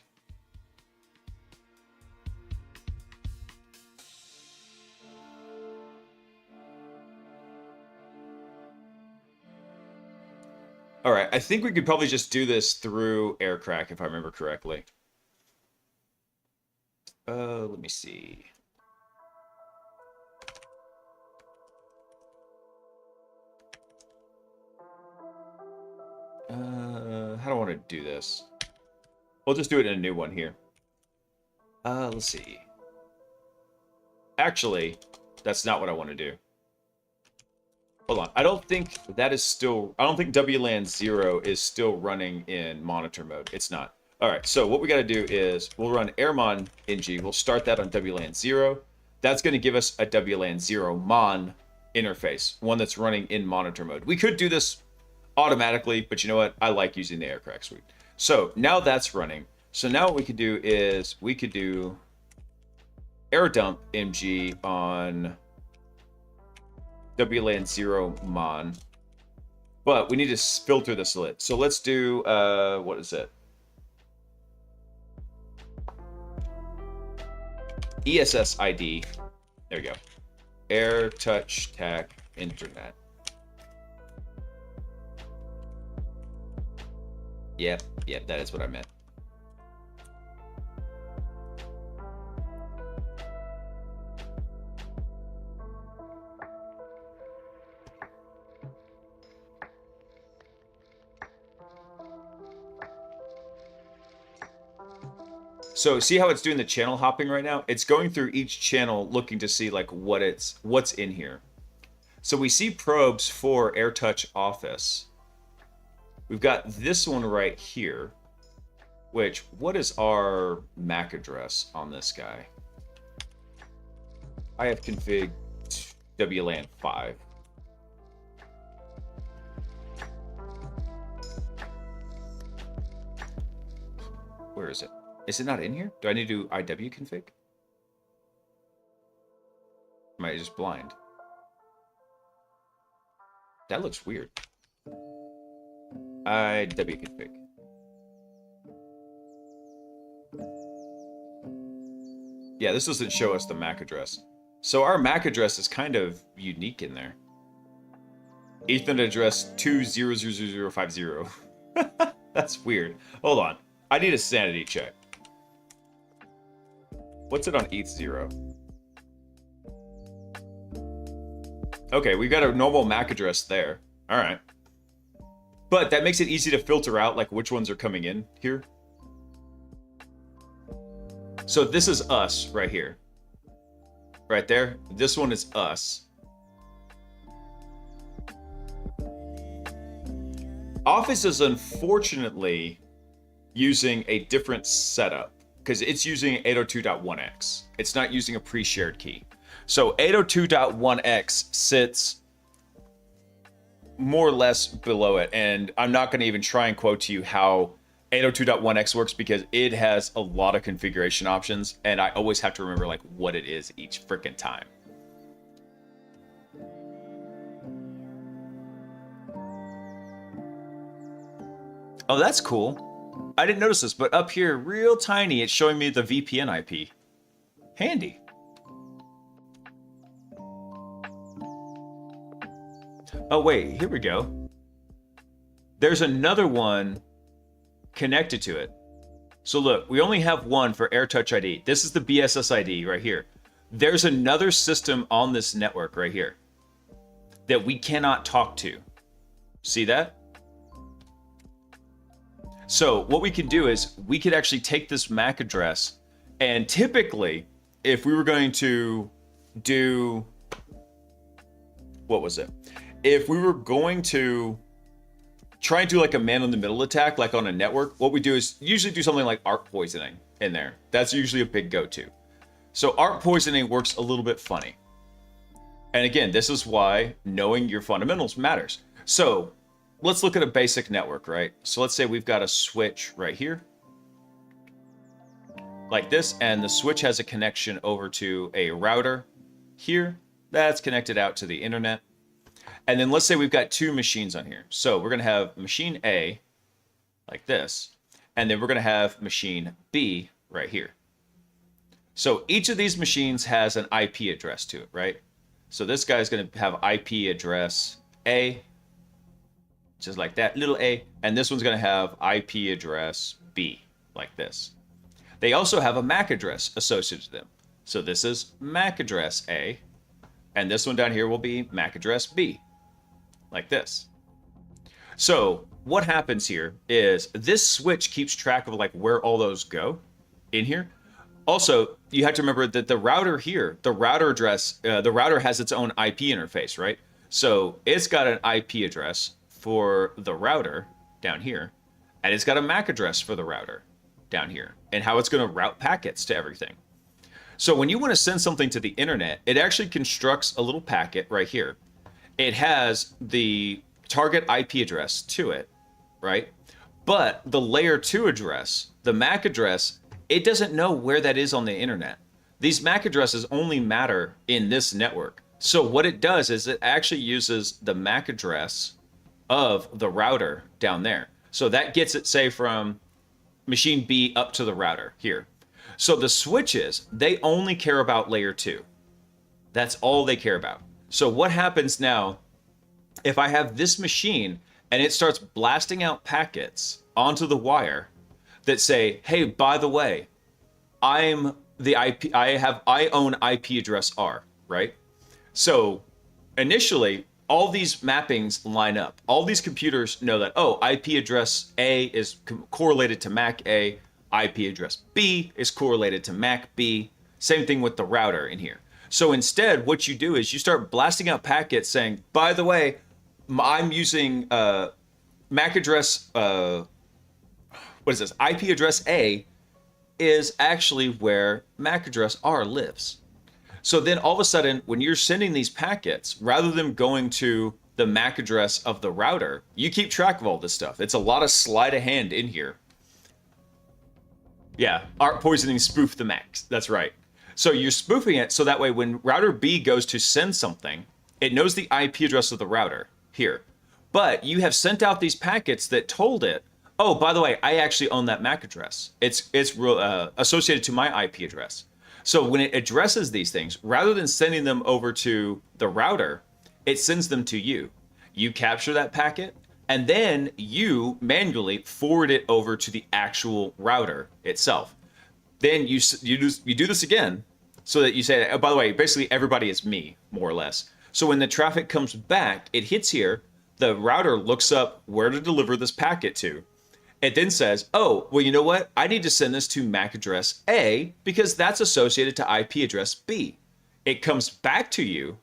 All right, I think we could probably just do this through Aircrack if I remember correctly. Let me see. How do I want to do this? We'll just do it in a new one here. Let's see. Actually, that's not what I want to do. Hold on. I don't think that is still... I don't think WLAN 0 is still running in monitor mode. It's not. All right, so what we got to do is we'll run airmon ng. We'll start that on WLAN 0. That's going to give us a WLAN 0 mon interface, one that's running in monitor mode. We could do this automatically, but you know what? I like using the aircrack suite. So now that's running. So now what we could do is we could do air dump mg on WLAN 0 mon, but we need to filter this lit. So let's do what is it? ESS ID. There we go. Air touch tac internet. Yep, that is what I meant. So see how it's doing the channel hopping right now? It's going through each channel looking to see like what's in here. So we see probes for AirTouch Office. We've got this one right here, which, what is our MAC address on this guy? I have config WLAN 5. Where is it? Is it not in here? Do I need to do IW config? Am I just blind? That looks weird. IW config. Yeah, this doesn't show us the MAC address. So our MAC address is kind of unique in there. Ethernet address 200050. That's weird. Hold on. I need a sanity check. What's it on ETH0? Okay, we've got a normal MAC address there. All right. But that makes it easy to filter out like which ones are coming in here. So this is us right here. Right there. This one is us. Office is unfortunately using a different setup because it's using 802.1x. It's not using a pre-shared key. So 802.1x sits more or less below it. And I'm not going to even try and quote to you how 802.1x works because it has a lot of configuration options. And I always have to remember like what it is each freaking time. Oh, that's cool. I didn't notice this, but up here, real tiny, it's showing me the VPN IP. Handy. Oh, wait, here we go. There's another one connected to it. So look, we only have one for AirTouch ID. This is the BSS ID right here. There's another system on this network right here that we cannot talk to. See that? So what we can do is we could actually take this MAC address, and typically if we were going to do, what was it? If we were going to try and do like a man in the middle attack, like on a network, what we do is usually do something like arc poisoning in there. That's usually a big go-to. So arc poisoning works a little bit funny. And again, this is why knowing your fundamentals matters. So let's look at a basic network, right? So let's say we've got a switch right here, like this, and the switch has a connection over to a router here that's connected out to the internet. And then let's say we've got two machines on here. So we're going to have machine A like this, and then we're going to have machine B right here. So each of these machines has an IP address to it, right? So this guy's going to have IP address A, just like that, little a, and this one's going to have IP address B, like this. they also have a MAC address associated to them. So this is MAC address A, and this one down here will be MAC address B, like this. So what happens here is this switch keeps track of like where all those go in here. Also, you have to remember that the router here, the router address, the router has its own IP interface, right? So it's got an IP address for the router down here, and it's got a MAC address for the router down here, and how it's going to route packets to everything. So when you want to send something to the internet, it actually constructs a little packet right here. It has the target IP address to it, right? But the layer 2 address, the MAC address, it doesn't know where that is on the internet. These MAC addresses only matter in this network. So what it does is it actually uses the MAC address of the router down there. So that gets it, say, from machine B up to the router here. So the switches, they only care about layer 2. That's all they care about. So what happens now, if I have this machine and it starts blasting out packets onto the wire that say, hey, by the way, I'm the IP, I own IP address R, right? So initially, all these mappings line up. All these computers know that, oh, IP address A is correlated to MAC A, IP address B is correlated to MAC B. Same thing with the router in here. So instead, what you do is you start blasting out packets saying, by the way, I'm using MAC address, what is this? IP address A is actually where MAC address R lives. So then all of a sudden, when you're sending these packets, rather than going to the MAC address of the router, you keep track of all this stuff. It's a lot of sleight of hand in here. Yeah, art poisoning spoof the MACs. That's right. So you're spoofing it so that way when router B goes to send something, it knows the IP address of the router here. But you have sent out these packets that told it, oh, by the way, I actually own that MAC address. It's associated to my IP address. So when it addresses these things, rather than sending them over to the router, it sends them to you. You capture that packet, and then you manually forward it over to the actual router itself. Then you do this again, so that you say, oh, by the way, basically everybody is me, more or less. So when the traffic comes back, it hits here, the router looks up where to deliver this packet to. It then says, oh, well, you know what? I need to send this to MAC address A because that's associated to IP address B. It comes back to you,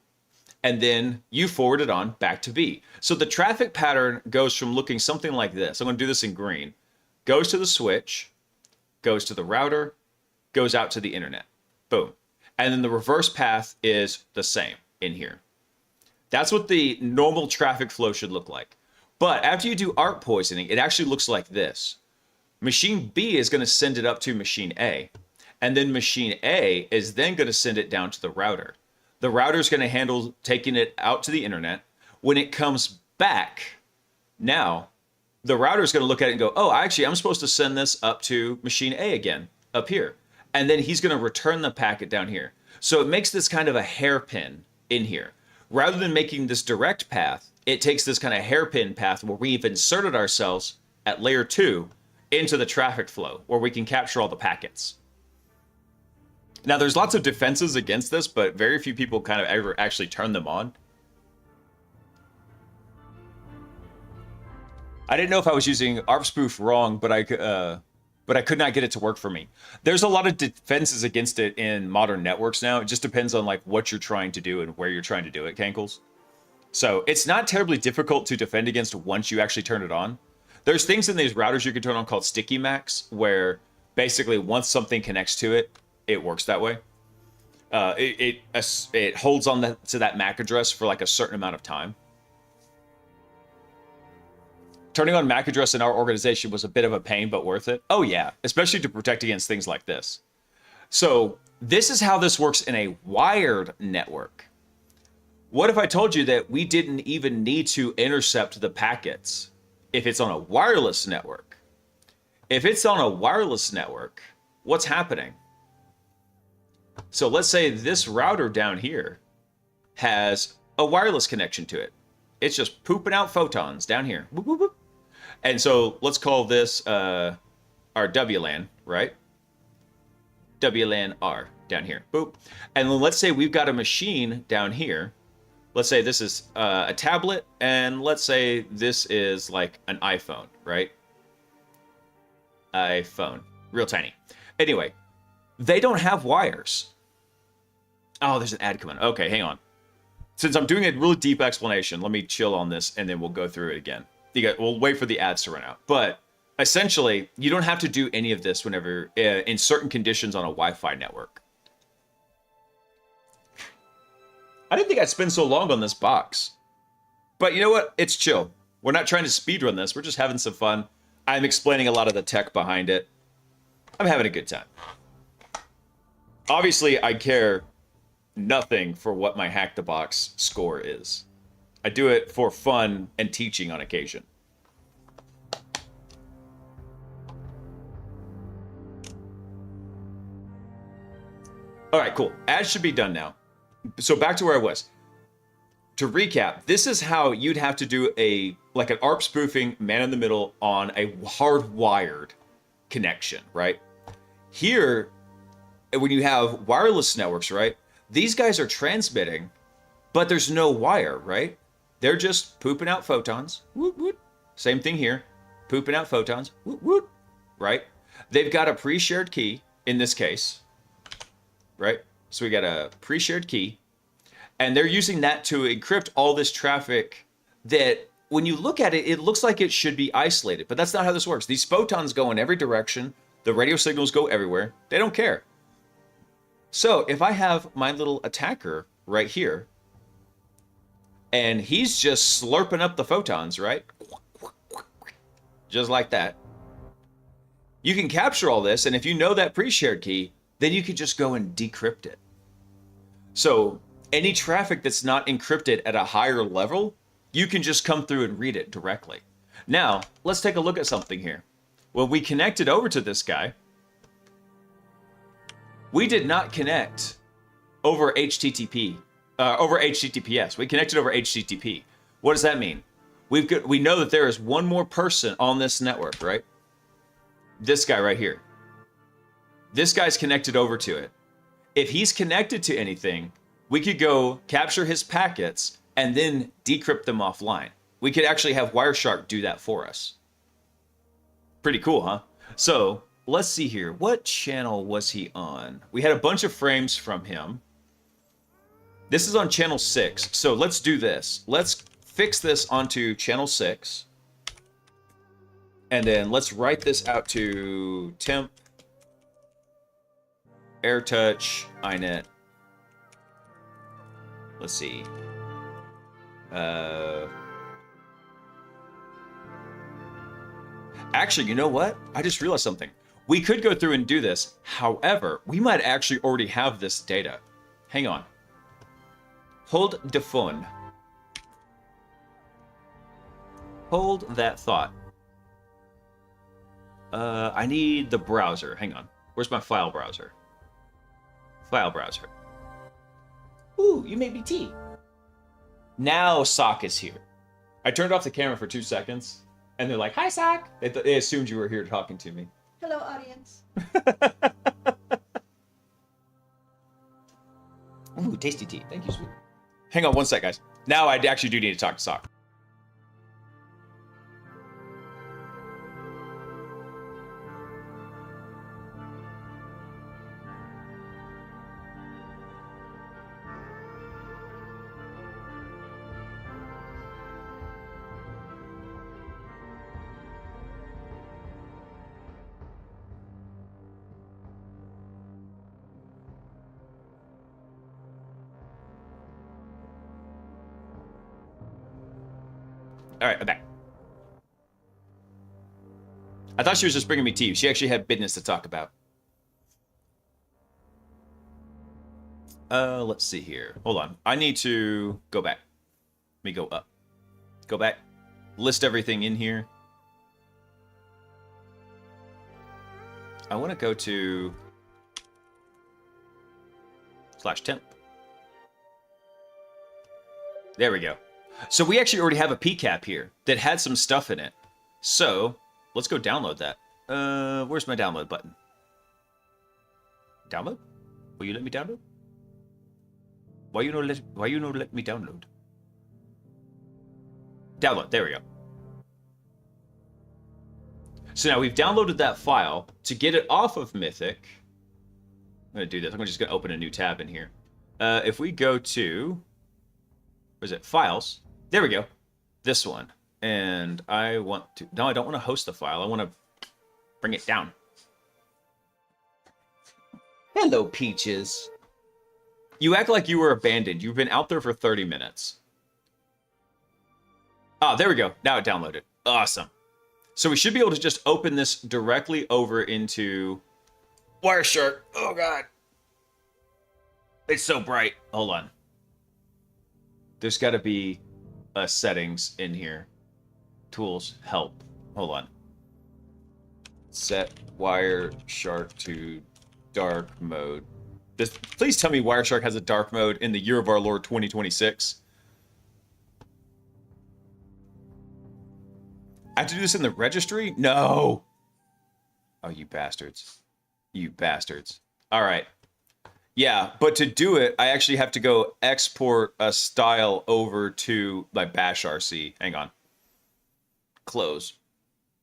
and then you forward it on back to B. So the traffic pattern goes from looking something like this. I'm going to do this in green. Goes to the switch, goes to the router, goes out to the internet. Boom. And then the reverse path is the same in here. That's what the normal traffic flow should look like. But after you do art poisoning, it actually looks like this. Machine B is going to send it up to machine A. And then machine A is then going to send it down to the router. The router is going to handle taking it out to the internet. When it comes back, now the router is going to look at it and go, oh, actually, I'm supposed to send this up to machine A again, up here. And then he's going to return the packet down here. So it makes this kind of a hairpin in here. Rather than making this direct path, it takes this kind of hairpin path where we've inserted ourselves at layer 2 into the traffic flow where we can capture all the packets. Now, there's lots of defenses against this, but very few people kind of ever actually turn them on. I didn't know if I was using ARP spoof wrong, but I could not get it to work for me. There's a lot of defenses against it in modern networks now. It just depends on like what you're trying to do and where you're trying to do it, Cankles. So it's not terribly difficult to defend against once you actually turn it on. There's things in these routers you can turn on called sticky MACs, where basically once something connects to it, it works that way. It holds on to that MAC address for like a certain amount of time. Turning on MAC address in our organization was a bit of a pain, but worth it. Oh yeah, especially to protect against things like this. So this is how this works in a wired network. What if I told you that we didn't even need to intercept the packets if it's on a wireless network? If it's on a wireless network, what's happening? So let's say this router down here has a wireless connection to it. It's just pooping out photons down here. Boop, boop, boop. And so let's call this our WLAN, right? WLAN R down here. Boop. And then let's say we've got a machine down here. Let's say this is a tablet, and let's say this is like an iPhone, right? iPhone. Real tiny. Anyway, they don't have wires. Oh, there's an ad coming. Okay, hang on. Since I'm doing a really deep explanation, let me chill on this, and then we'll go through it again. We'll wait for the ads to run out. But essentially, you don't have to do any of this whenever in certain conditions on a Wi-Fi network. I didn't think I'd spend so long on this box. But you know what? It's chill. We're not trying to speedrun this. We're just having some fun. I'm explaining a lot of the tech behind it. I'm having a good time. Obviously, I care nothing for what my Hack the Box score is. I do it for fun and teaching on occasion. All right, cool. Ads should be done now. So back to where I was. To recap, this is how you'd have to do like an ARP spoofing man in the middle on a hardwired connection, right? Here, when you have wireless networks, right? These guys are transmitting, but there's no wire, right? They're just pooping out photons. Woot, woot. Same thing here. Pooping out photons. Woot, woot. Right? They've got a pre-shared key in this case. Right? So we got a pre-shared key. And they're using that to encrypt all this traffic that when you look at it, it looks like it should be isolated. But that's not how this works. These photons go in every direction. The radio signals go everywhere. They don't care. So if I have my little attacker right here, and he's just slurping up the photons, right? Just like that. You can capture all this, and if you know that pre-shared key, then you can just go and decrypt it. So any traffic that's not encrypted at a higher level, you can just come through and read it directly. Now, let's take a look at something here. When we connected over to this guy, we did not connect over HTTP. Over HTTPS. We connected over HTTP. What does that mean? We know that there is one more person on this network, right? This guy right here. This guy's connected over to it. If he's connected to anything, we could go capture his packets and then decrypt them offline. We could actually have Wireshark do that for us. Pretty cool, huh? So let's see here. What channel was he on? We had a bunch of frames from him. This is on channel 6, so let's do this. Let's fix this onto channel 6. And then let's write this out to temp, AirTouch, iNet. Let's see. Actually, you know what? I just realized something. We could go through and do this. However, we might actually already have this data. Hang on. Hold the phone. Hold that thought. I need the browser. Hang on. Where's my file browser? File browser. Ooh, you made me tea. Now Sock is here. I turned off the camera for 2 seconds, and they're like, "Hi, Sock." They assumed you were here talking to me. Hello, audience. Ooh, tasty tea. Thank you, sweet. Hang on one sec, guys. Now I actually do need to talk to Sock. All right, I'm back. I thought she was just bringing me tea. She actually had business to talk about. Let's see here. Hold on. I need to go back. Let me go up. Go back. List everything in here. I want to go to /temp. There we go. So we actually already have a PCAP here that had some stuff in it. So let's go download that. Where's my download button? Download? Will you let me download? Why you no let me download? Download. There we go. So now we've downloaded that file. To get it off of Mythic, I'm going to do this. I'm just going to open a new tab in here. If we go to, what is it? Files. There we go. This one. And I want to, no, I don't want to host the file. I want to bring it down. Hello, Peaches. You act like you were abandoned. You've been out there for 30 minutes. Ah, there we go. Now it downloaded. Awesome. So we should be able to just open this directly over into Wireshark. Oh, God. It's so bright. Hold on. There's got to be settings in here. Tools, help. Hold on. Set Wireshark to dark mode. Please tell me Wireshark has a dark mode in the year of our Lord 2026. I have to do this in the registry? No. Oh, you bastards. You bastards. All right. Yeah, but to do it, I actually have to go export a style over to my bash RC. Hang on. Close.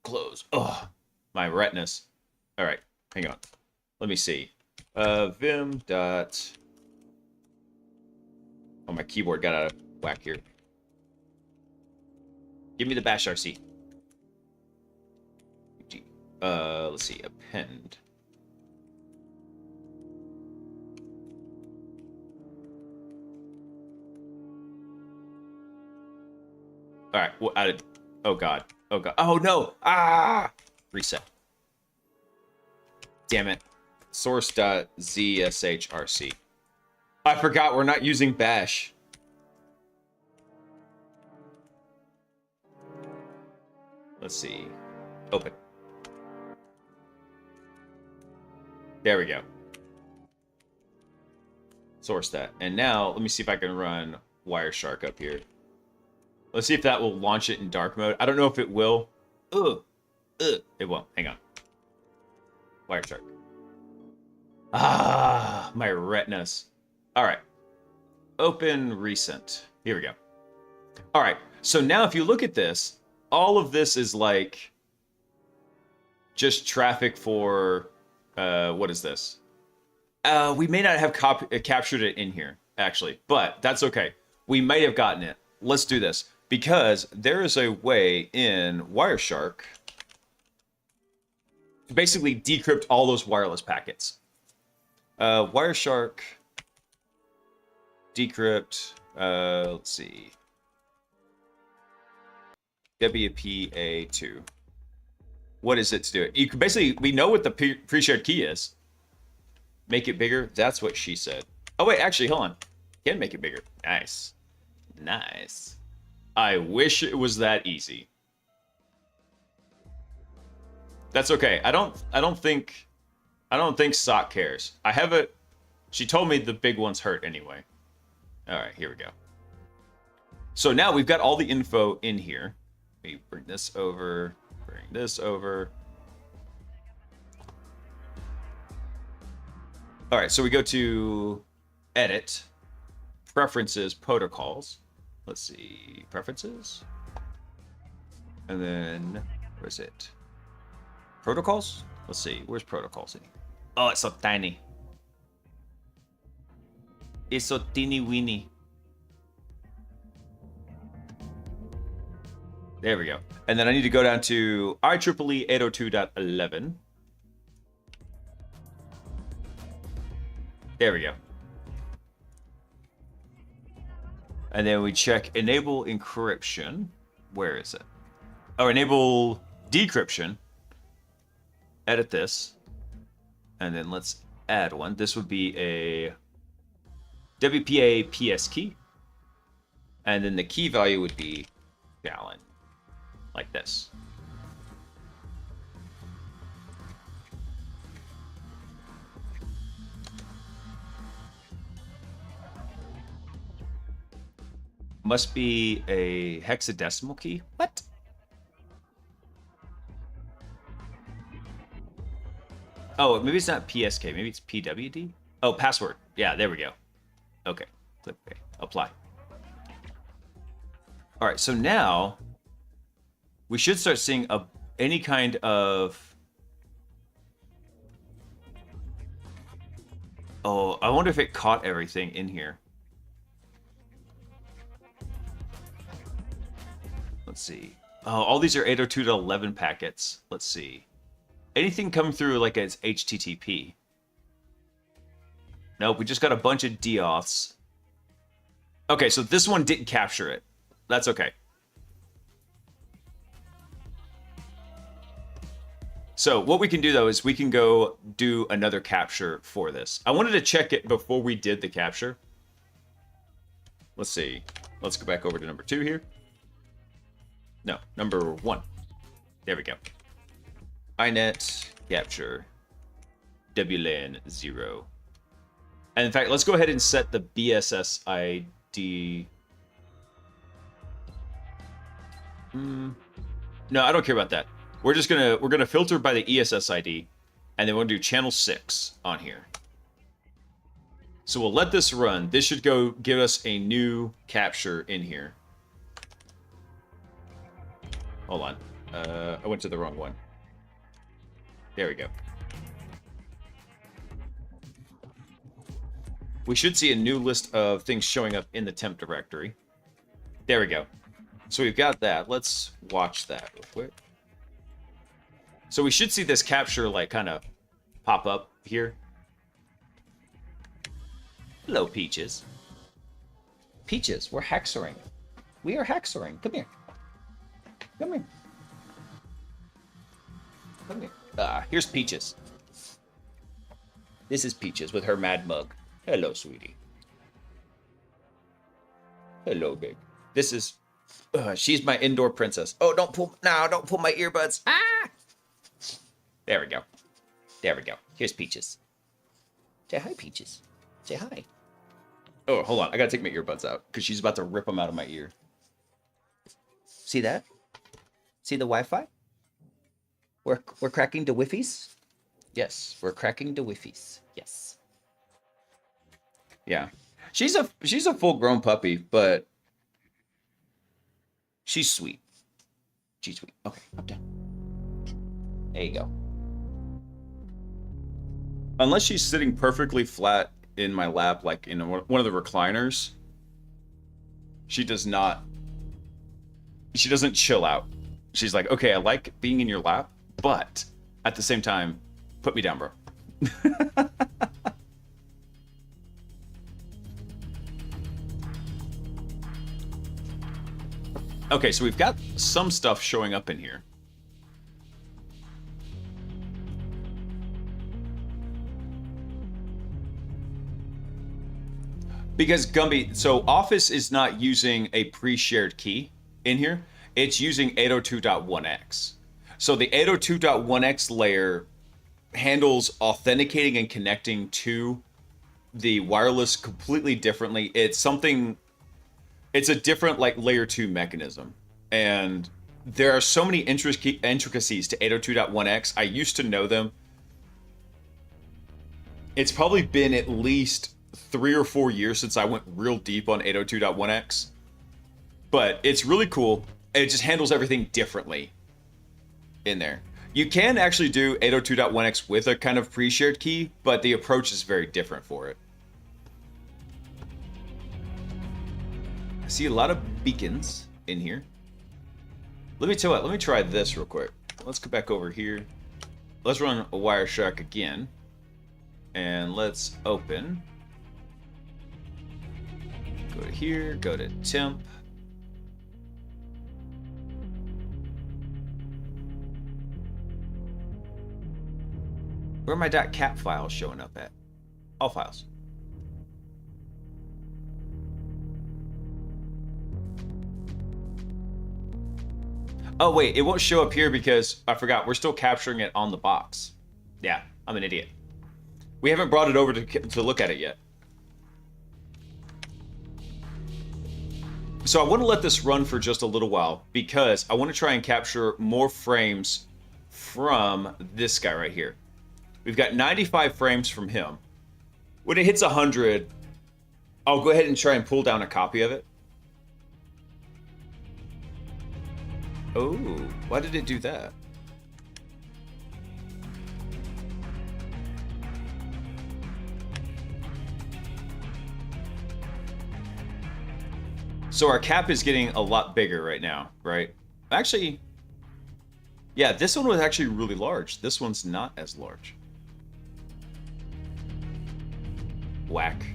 Close. Ugh. My retinas. All right. Hang on. Let me see. Vim dot. Oh, my keyboard got out of whack here. Give me the bash RC. Let's see. Append. All right. Well, oh God. Oh God. Oh no. Ah. Reset. Damn it. Source.zshrc. I forgot we're not using bash. Let's see. Open. There we go. Source that. And now, let me see if I can run Wireshark up here. Let's see if that will launch it in dark mode. I don't know if it will. It won't. Hang on. Wireshark. Ah, my retinas. All right. Open recent. Here we go. All right. So now if you look at this, all of this is like just traffic for, what is this? We may not have captured it in here, actually, but that's okay. We might have gotten it. Let's do this. Because there is a way in Wireshark to basically decrypt all those wireless packets. Wireshark decrypt, let's see. WPA2. What is it to do it? You can basically, we know what the pre-shared key is. Make it bigger. That's what she said. Oh, wait, actually, hold on. Can make it bigger. Nice. Nice. I wish it was that easy. That's okay. I don't think Sock cares. I have it. She told me the big ones hurt anyway. All right, here we go. So now we've got all the info in here. Let me bring this over. Bring this over. All right, so we go to edit, preferences, protocols. Let's see, preferences. And then, where's it? Protocols? Let's see, where's protocols in here? Oh, it's so tiny. It's so teeny weeny. There we go. And then I need to go down to IEEE 802.11. There we go. And then we check enable encryption. Where is it? Oh, enable decryption. Edit this. And then let's add one. This would be a WPA PS key. And then the key value would be gallon. Like this. Must be a hexadecimal key. What? Oh, maybe it's not PSK. Maybe it's PWD. Oh, password. Yeah, there we go. Okay. Click OK. Apply. All right. So now we should start seeing any kind of. Oh, I wonder if it caught everything in here. Let's see. Oh, all these are 802.11 packets. Let's see. Anything come through like as HTTP? Nope, we just got a bunch of DOFs. Okay, so this one didn't capture it. That's okay. So what we can do though is we can go do another capture for this. I wanted to check it before we did the capture. Let's see. Let's go back over to number 2 here. No, number 1. There we go. inet capture WLAN 0. And in fact, let's go ahead and set the BSS ID. No, I don't care about that. We're gonna filter by the ESS ID, and then we'll do channel 6 on here. So we'll let this run. This should go give us a new capture in here. Hold on. I went to the wrong one. There we go. We should see a new list of things showing up in the temp directory. There we go. So we've got that. Let's watch that real quick. So we should see this capture like kind of pop up here. Hello, Peaches. Peaches, we're hexering. We are hexering. Come here. Come here. Come here. Here's Peaches. This is Peaches with her mad mug. Hello, sweetie. Hello, babe. This is... she's my indoor princess. Oh, don't pull... No, don't pull my earbuds. Ah! There we go. There we go. Here's Peaches. Say hi, Peaches. Say hi. Oh, hold on. I gotta take my earbuds out because she's about to rip them out of my ear. See that? See the Wi-Fi? We're cracking the Wi-Fi's? Yes, we're cracking the Wi-Fi's. Yes. Yeah. She's a full-grown puppy, but she's sweet. She's sweet. Okay, up down. There you go. Unless she's sitting perfectly flat in my lap, like in one of the recliners, she does not. She doesn't chill out. She's like, okay, I like being in your lap, but at the same time, put me down, bro. Okay, so we've got some stuff showing up in here. Because Gumby, so Office is not using a pre-shared key in here. It's using 802.1x. So the 802.1x layer handles authenticating and connecting to the wireless completely differently. It's a different like layer 2 mechanism. And there are so many intricacies to 802.1x. I used to know them. It's probably been at least 3 or 4 years since I went real deep on 802.1x. But it's really cool. It just handles everything differently in there. You can actually do 802.1x with a kind of pre-shared key, but the approach is very different for it. I see a lot of beacons in here. Let me tell you what, let me try this real quick. Let's go back over here. Let's run a Wireshark again. And let's open. Go to here, go to temp. Where are my .cap files showing up at? All files. Oh wait, it won't show up here because I forgot, we're still capturing it on the box. Yeah, I'm an idiot. We haven't brought it over to look at it yet. So I want to let this run for just a little while because I want to try and capture more frames from this guy right here. We've got 95 frames from him. When it hits 100, I'll go ahead and try and pull down a copy of it. Oh, why did it do that? So our cap is getting a lot bigger right now, right? Actually, yeah, this one was actually really large. This one's not as large. Whack.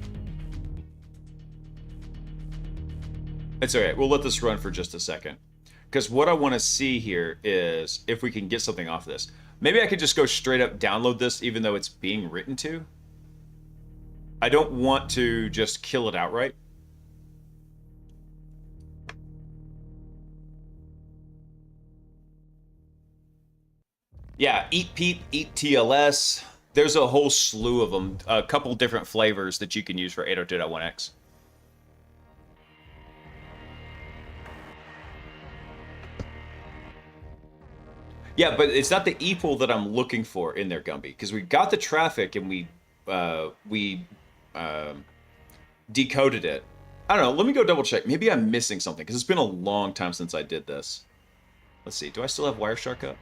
It's all right. We'll let this run for just a second. Because what I want to see here is if we can get something off this. Maybe I could just go straight up download this even though it's being written to. I don't want to just kill it outright. Yeah, Eat Peep, Eat TLS. There's a whole slew of them. A couple different flavors that you can use for 802.1x. Yeah, but it's not the epool that I'm looking for in there, Gumby, because we got the traffic and we decoded it. I don't know. Let me go double check. Maybe I'm missing something because it's been a long time since I did this. Let's see. Do I still have Wireshark up?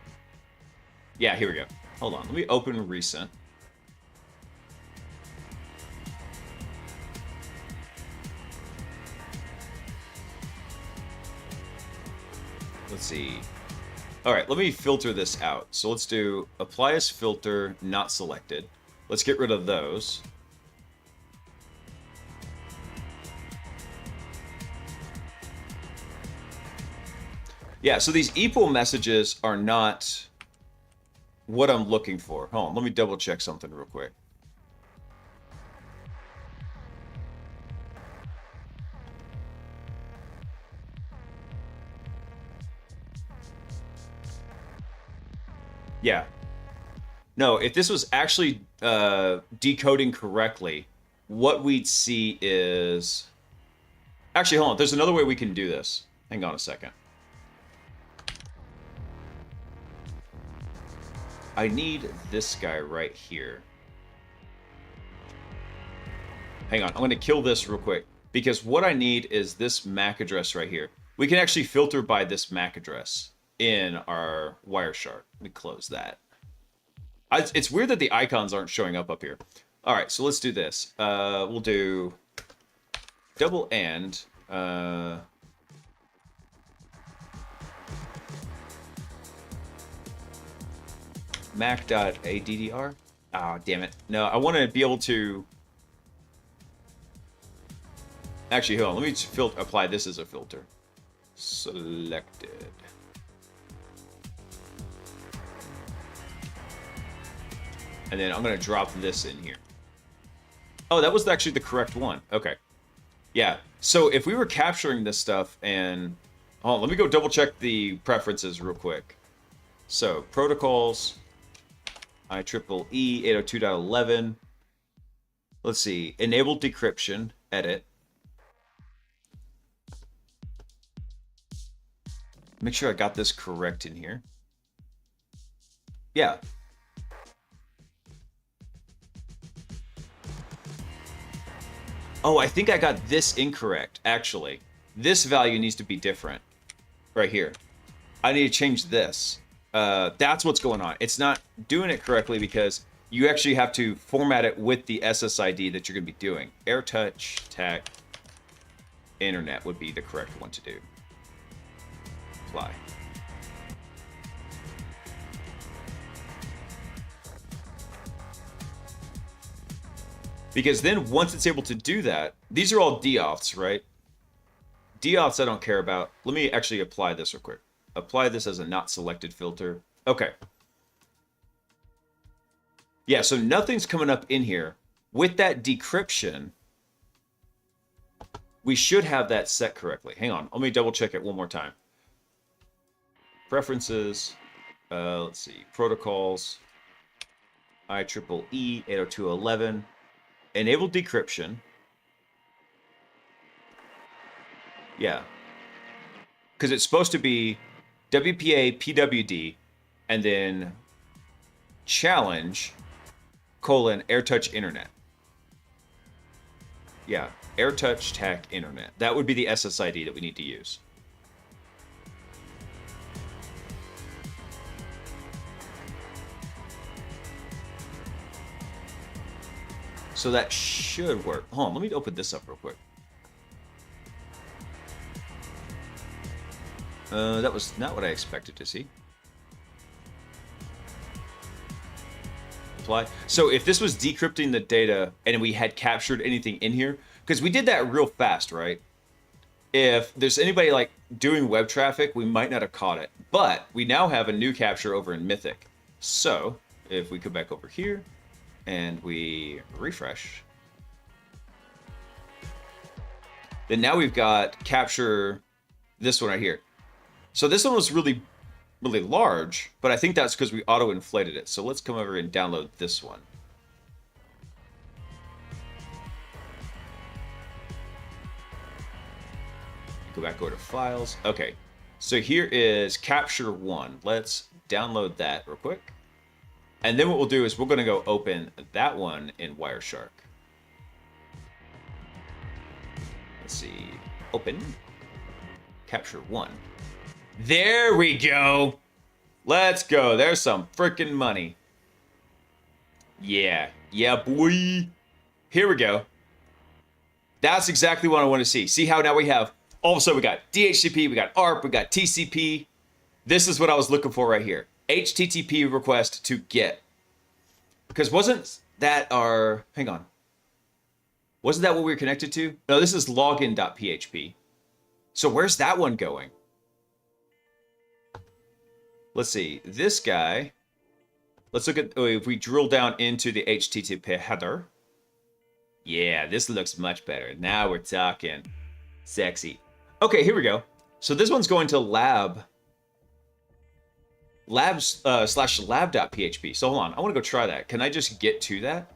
Yeah, here we go. Hold on. Let me open recent. Let's see. All right, let me filter this out. So let's do apply as filter, not selected. Let's get rid of those. Yeah, so these epool messages are not what I'm looking for. Hold on, let me double check something real quick. Yeah. No, if this was actually decoding correctly, what we'd see is... Actually, hold on. There's another way we can do this. Hang on a second. I need this guy right here. Hang on. I'm going to kill this real quick. Because what I need is this MAC address right here. We can actually filter by this MAC address in our Wireshark. Let me close that. It's weird that the icons aren't showing up here. All right, so let's do this. We'll do double and mac.addr. Ah, damn it. No, I want to be able to... Actually, hold on. Let me apply this as a filter. Selected. And then I'm going to drop this in here. Oh, that was actually the correct one. Okay. Yeah. So if we were capturing this stuff and... Hold on, let me go double check the preferences real quick. So, protocols, IEEE 802.11. Let's see. Enable decryption. Edit. Make sure I got this correct in here. Yeah. Oh, I think I got this incorrect, actually. This value needs to be different. Right here. I need to change this. That's what's going on. It's not doing it correctly because you actually have to format it with the SSID that you're going to be doing. AirTouch, TAC, Internet would be the correct one to do. Apply. Because then once it's able to do that, these are all deauths, right? Deauths I don't care about. Let me actually apply this real quick. Apply this as a not selected filter. Okay. Yeah, so nothing's coming up in here. With that decryption, we should have that set correctly. Hang on, let me double check it one more time. Preferences, let's see, protocols, IEEE 802.11, enable decryption. Yeah, because it's supposed to be WPA PWD and then challenge colon AirTouch Internet. Yeah, AirTouch TAC Internet. That would be the SSID that we need to use. So that should work. Hold on, let me open this up real quick. That was not what I expected to see. Apply. So if this was decrypting the data and we had captured anything in here, because we did that real fast, right? If there's anybody like doing web traffic, we might not have caught it. But we now have a new capture over in Mythic. So if we come back over here and we refresh, then now we've got capture this one right here. So this one was really large, but I think that's because we auto-inflated it. So let's come over and download this one. Go back over to files. Okay, so here is capture one. Let's download that real quick. And then what we'll do is we're going to go open that one in Wireshark. Let's see. Open. Capture one. There we go. Let's go. There's some freaking money. Yeah. Yeah, boy. Here we go. That's exactly what I want to see. See how now we have, all of a sudden we got DHCP, we got ARP, we got TCP. This is what I was looking for right here. HTTP request to GET. Because wasn't that our, hang on. Wasn't that what we were connected to? No, this is login.php. So where's that one going? Let's see, this guy, let's look at, if we drill down into the HTTP header. Yeah, this looks much better. Now we're talking sexy. Okay, here we go. So this one's going to slash lab.php. So hold on, I want to go try that. Can I just get to that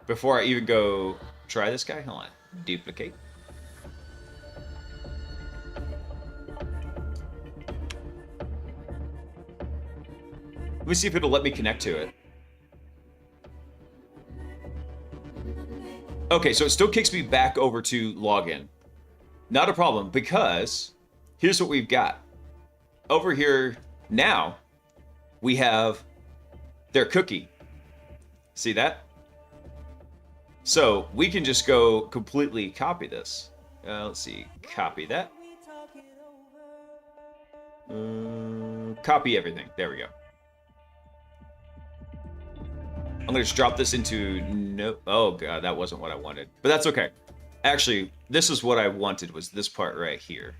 before I even go try this guy? Hold on, duplicate. Let me see if it'll let me connect to it. Okay, so it still kicks me back over to login. Not a problem, because here's what we've got. Over here now, we have their cookie. See that? So we can just go completely copy this. Let's see, copy that. Copy everything. There we go. I'm gonna just drop this into no. Oh god, that wasn't what I wanted, but that's okay. Actually, this is what I wanted, was this part right here.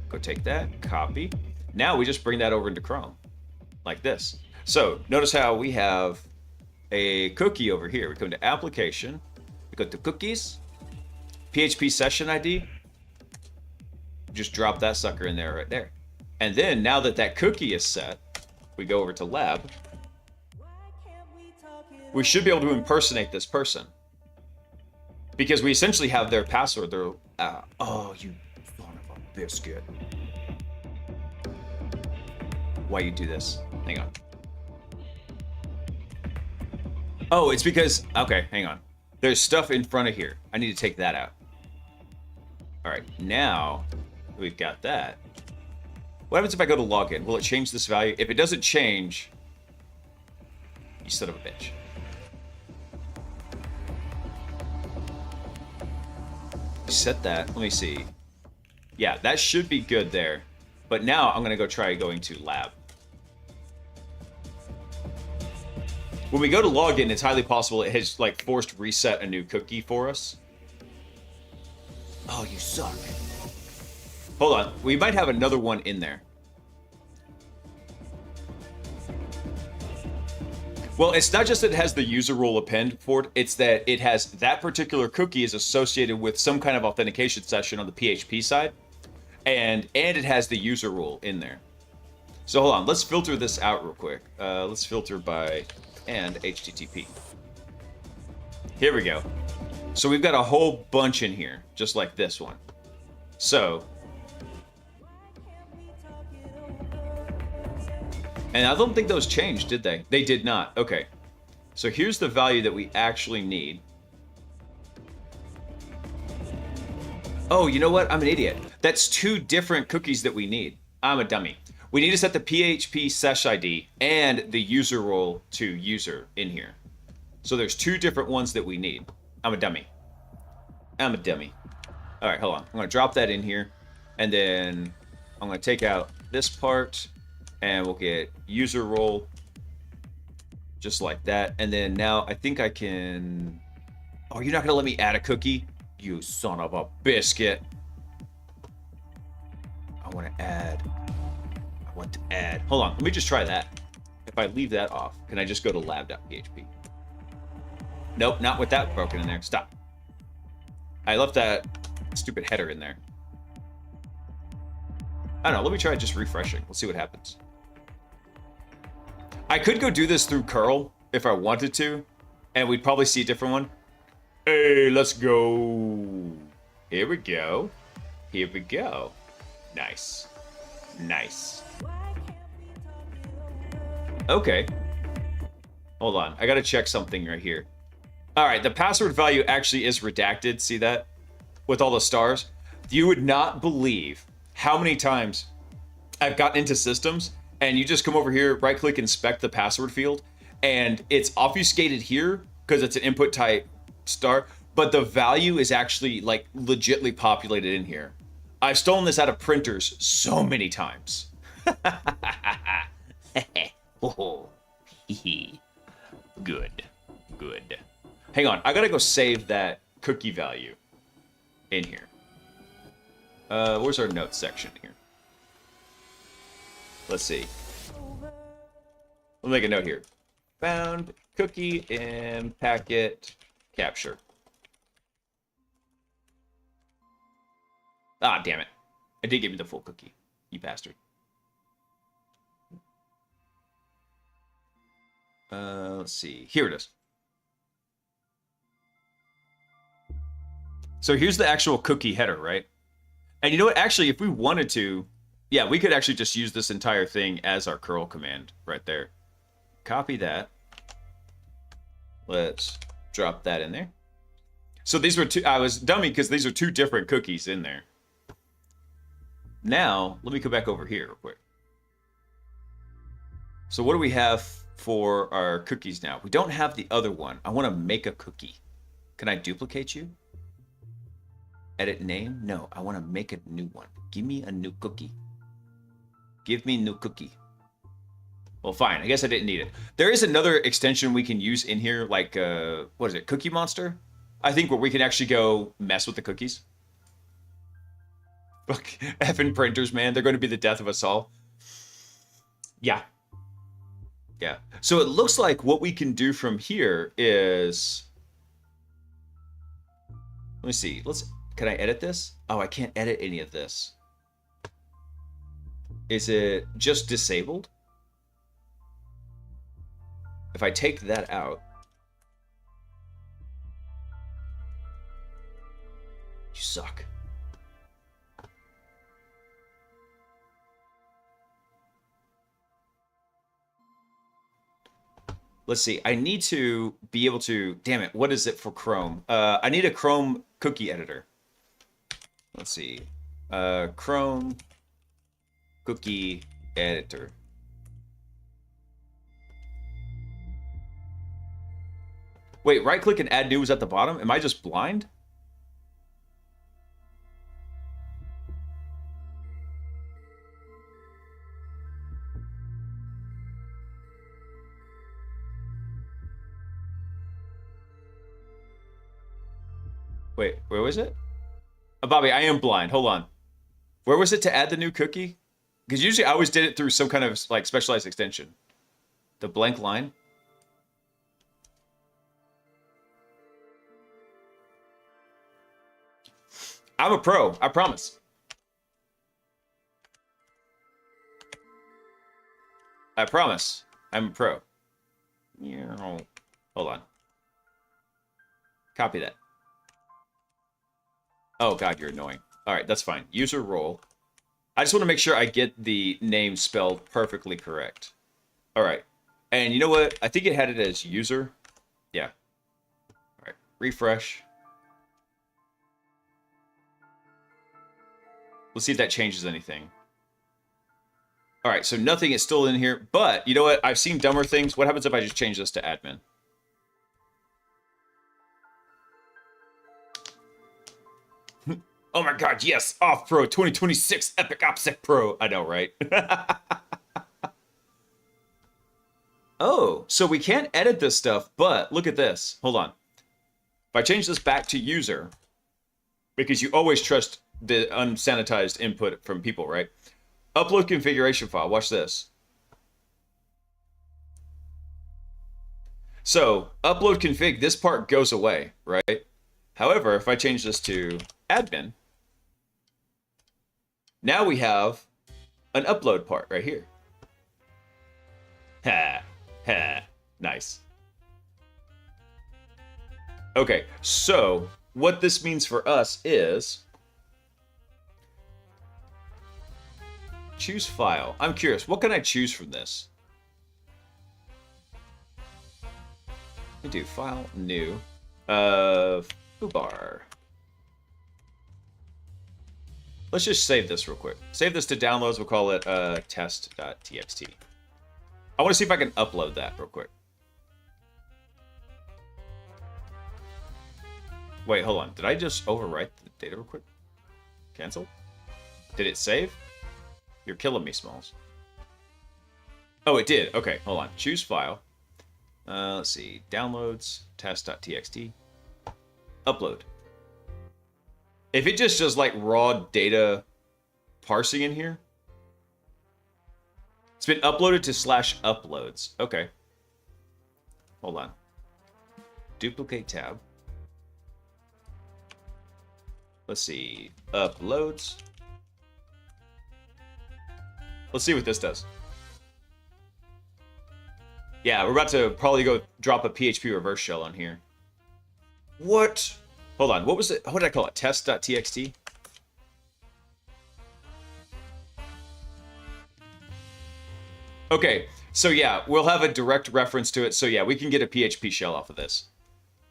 Go take that, copy. Now we just bring that over into Chrome, like this. So notice how we have a cookie over here. We come to application, we go to cookies, PHP session ID. Just drop that sucker in there right there. And then now that that cookie is set, we go over to lab. We should be able to impersonate this person, because we essentially have their password. Their oh, you son of a biscuit! Why you do this? Hang on. Oh, it's because, okay, hang on. There's stuff in front of here. I need to take that out. All right, now we've got that. What happens if I go to login? Will it change this value? If it doesn't change, you son of a bitch. Set that. Let me see. Yeah, that should be good there. But now I'm going to go try going to lab. When we go to login, it's highly possible it has like forced reset a new cookie for us. Oh, you suck. Hold on. We might have another one in there. Well, it's not just that it has the user rule append for it, it's that it has that particular cookie is associated with some kind of authentication session on the PHP side, and it has the user rule in there. So hold on, let's filter this out real quick. Let's filter by and HTTP. Here we go. So we've got a whole bunch in here, just like this one. So, and I don't think those changed, did they? They did not. Okay. So here's the value that we actually need. Oh, you know what? I'm an idiot. That's 2 different cookies that we need. I'm a dummy. We need to set the PHP sesh ID and the user role to user in here. So there's 2 different ones that we need. I'm a dummy. I'm a dummy. All right, hold on. I'm going to drop that in here. And then I'm going to take out this part. And we'll get user role. Just like that. And then now I think I can... Oh, you're not going to let me add a cookie? You son of a biscuit. I want to add. Hold on. Let me just try that. If I leave that off, can I just go to lab.php? Nope, not with that broken in there. Stop. I left that stupid header in there. I don't know. Let me try just refreshing. Let's see what happens. I could go do this through curl if I wanted to, and we'd probably see a different one. Hey, let's go. Here we go. Here we go. Nice. Nice. Okay. Hold on. I gotta check something right here. All right, the password value actually is redacted. See that? With all the stars. You would not believe how many times I've gotten into systems and you just come over here, right click, inspect the password field, and it's obfuscated here because it's an input type star, but the value is actually like legitly populated in here. I've stolen this out of printers so many times. Good. Good. Hang on, I gotta go save that cookie value in here. Where's our notes section here? Let's see. We'll make a note here. Found cookie in packet capture. Ah, damn it. It did give me the full cookie, you bastard. Let's see. Here it is. So here's the actual cookie header, right? And you know what? Actually, if we wanted to, yeah, we could actually just use this entire thing as our curl command right there. Copy that. Let's drop that in there. So these were 2, I was dummy because these are 2 different cookies in there. Now, let me go back over here real quick. So what do we have for our cookies now? We don't have the other one. I want to make a cookie. Can I duplicate you? Edit name? No, I want to make a new one. Give me a new cookie. Give me new cookie. Well, fine. I guess I didn't need it. There is another extension we can use in here, like, what is it? Cookie Monster? I think where we can actually go mess with the cookies. Fuck, effing printers, man. They're going to be the death of us all. Yeah. Yeah. So it looks like what we can do from here is... Let me see. Can I edit this? Oh, I can't edit any of this. Is it just disabled? If I take that out... You suck. Let's see. I need to be able to... Damn it. What is it for Chrome? I need a Chrome cookie editor. Let's see. Chrome cookie editor. Wait, right click and add new was at the bottom? Am I just blind? Wait, where was it? Oh, Bobby, I am blind. Hold on. Where was it to add the new cookie? Because usually I always did it through some kind of like specialized extension. The blank line. I'm a pro. I promise. I promise. I'm a pro. Hold on. Copy that. Oh, God, you're annoying. All right, that's fine. User role. I just want to make sure I get the name spelled perfectly correct. All right. And you know what? I think it had it as user. Refresh. Let's see if that changes anything. All right, so nothing is still in here, but you know what? I've seen dumber things. What happens if I just change this to admin? Oh my god, yes! Off Pro 2026 Epic OpSec Pro. I know, right? Oh, so we can't edit this stuff, but look at this. Hold on. If I change this back to user, because you always trust the unsanitized input from people, right? Upload configuration file. Watch this. So, upload config, this part goes away, right? However, if I change this to admin, now we have an upload part right here. Ha, ha, nice. Okay, so what this means for us is choose file. I'm curious, what can I choose from this? Let me do file, new, foobar. Let's just save this real quick. Save this to downloads. We'll call it test.txt. I want to see if I can upload that real quick. Wait, hold on. Did I just overwrite the data real quick? Cancel? Did it save? You're killing me, Smalls. Oh, it did. Okay, hold on. Choose file. Let's see. Downloads, test.txt. Upload. If it just does like raw data parsing in here. It's been uploaded to /uploads. Okay. Hold on. Duplicate tab. Let's see. Uploads. Let's see what this does. Yeah, we're about to probably go drop a PHP reverse shell on here. What? Hold on. What was it? What did I call it? Test.txt? Okay, so yeah, we'll have a direct reference to it. So yeah, we can get a PHP shell off of this.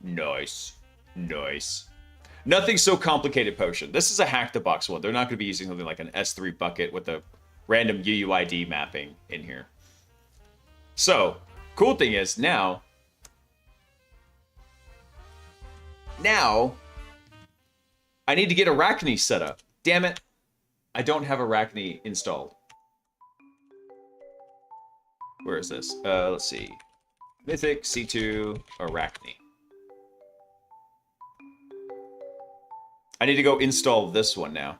Nice. Nice. Nothing so complicated, Potion. This is a hack-the-box one. They're not going to be using something like an S3 bucket with a random UUID mapping in here. So, cool thing is, now, I need to get Arachne set up. Damn it. I don't have Arachne installed. Where is this? Let's see. Mythic, C2, Arachne. I need to go install this one now.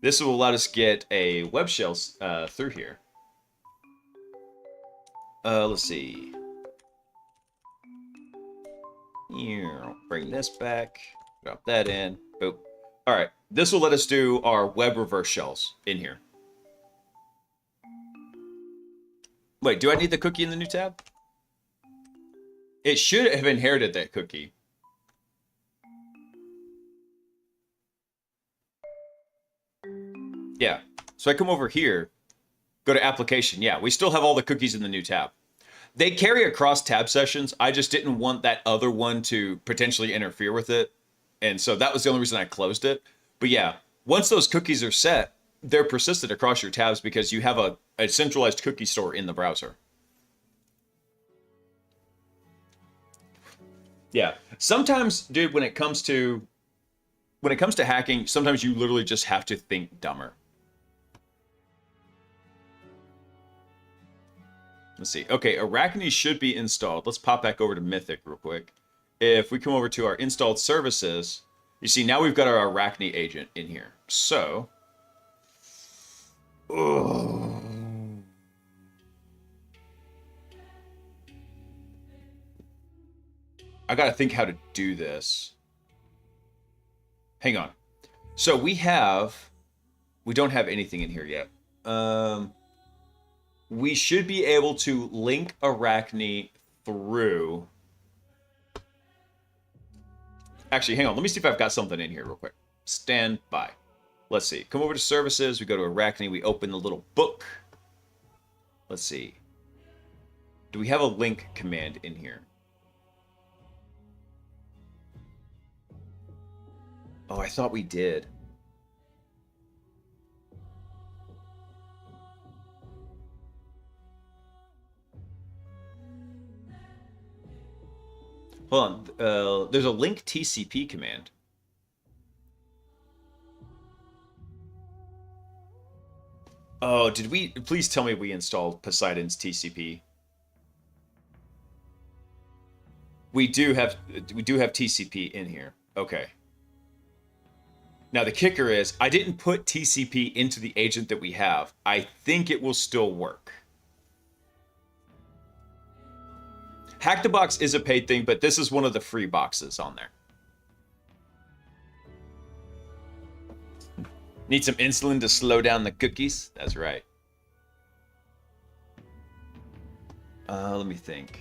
This will let us get a web shell through here. Let's see. Here, bring this back. Drop that in. Boop. All right. This will let us do our web reverse shells in here. Wait, do I need the cookie in the new tab? It should have inherited that cookie. Yeah. So I come over here, go to application. Yeah, we still have all the cookies in the new tab. They carry across tab sessions. I just didn't want that other one to potentially interfere with it. And so that was the only reason I closed it. But yeah, once those cookies are set, they're persistent across your tabs because you have a centralized cookie store in the browser. Yeah. Sometimes, dude, when it comes to hacking, sometimes you literally just have to think dumber. Let's see. Okay, Arachne should be installed. Let's pop back over to Mythic real quick. If we come over to our installed services, you see now we've got our Arachne agent in here. So, I gotta think how to do this. Hang on. So we don't have anything in here yet. We should be able to link Arachne through. Actually, hang on. Let me see if I've got something in here real quick. Stand by. Let's see. Come over to services. We go to Arachne. We open the little book. Let's see. Do we have a link command in here? Oh, I thought we did. Hold on. There's a link TCP command. Oh, did we? Please tell me we installed Poseidon's TCP. We do have TCP in here. Okay. Now the kicker is I didn't put TCP into the agent that we have. I think it will still work. Hack the Box is a paid thing, but this is one of the free boxes on there. Need some insulin to slow down the cookies? That's right. Let me think.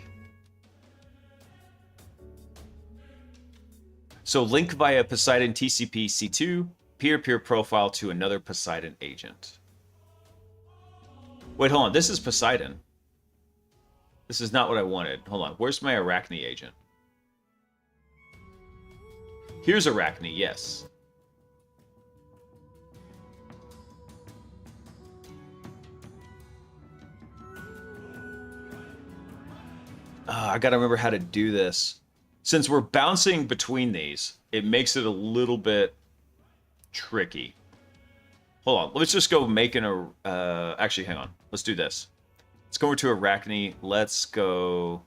So link via Poseidon TCP C2, peer-to-peer profile to another Poseidon agent. Wait, hold on. This is Poseidon. This is not what I wanted. Hold on. Where's my Arachne agent? Here's Arachne, yes. I gotta remember how to do this. Since we're bouncing between these, it makes it a little bit tricky. Hold on. Let's just go making a... actually, hang on. Let's do this. Let's go over to Arachne. Let's go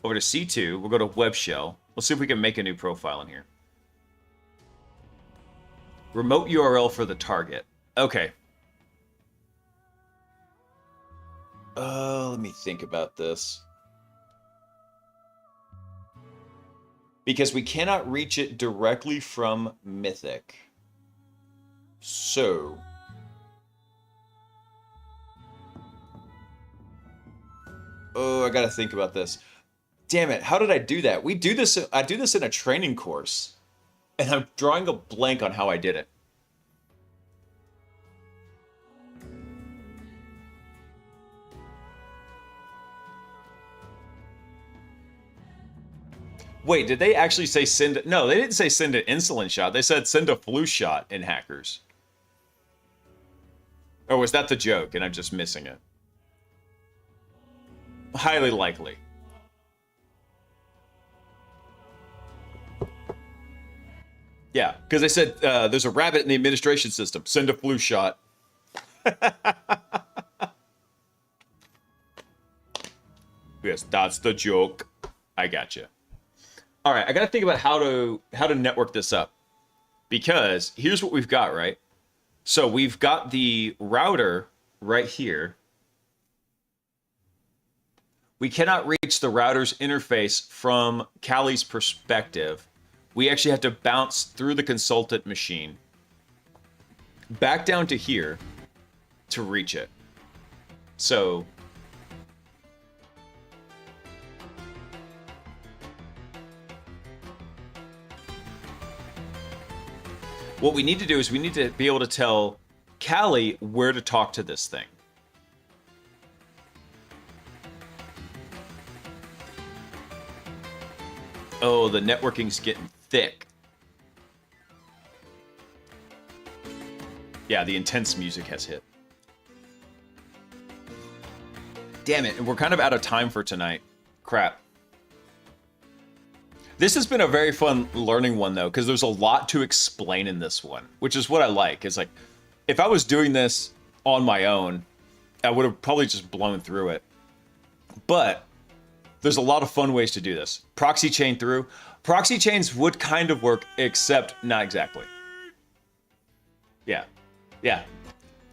over to C2. We'll go to Web Shell. Let's see if we can make a new profile in here. Remote URL for the target. Okay. Let me think about this. Because we cannot reach it directly from Mythic. So... oh, I gotta think about this. Damn it, how did I do that? I do this in a training course. And I'm drawing a blank on how I did it. Wait, did they actually say send... no, they didn't say send an insulin shot. They said send a flu shot in Hackers. Or was that the joke and I'm just missing it? Highly likely. Yeah, because they said there's a rabbit in the administration system. Send a flu shot. Yes, that's the joke. I gotcha. All right, I got to think about how to network this up. Because here's what we've got, right? So we've got the router right here. We cannot reach the router's interface from Callie's perspective. We actually have to bounce through the consultant machine, back down to here to reach it. So... what we need to do is we need to be able to tell Callie where to talk to this thing. Oh, the networking's getting thick. Yeah, the intense music has hit. Damn it, and we're kind of out of time for tonight. Crap. This has been a very fun learning one, though, because there's a lot to explain in this one, which is what I like. It's like, if I was doing this on my own, I would have probably just blown through it. But there's a lot of fun ways to do this. Proxy chain through. Proxy chains would kind of work, except not exactly. Yeah. Yeah.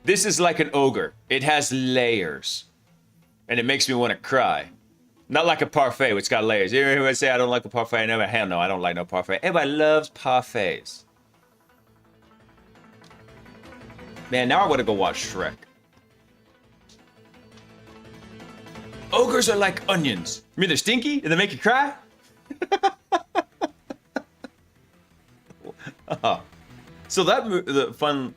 This is like an ogre. It has layers. And it makes me want to cry. Not like a parfait, which got layers. Everybody say I don't like a parfait. Never, hell no, I don't like no parfait. Everybody loves parfaits. Man, now I want to go watch Shrek. Ogres are like onions. I mean, they're stinky and they make you cry? So that the fun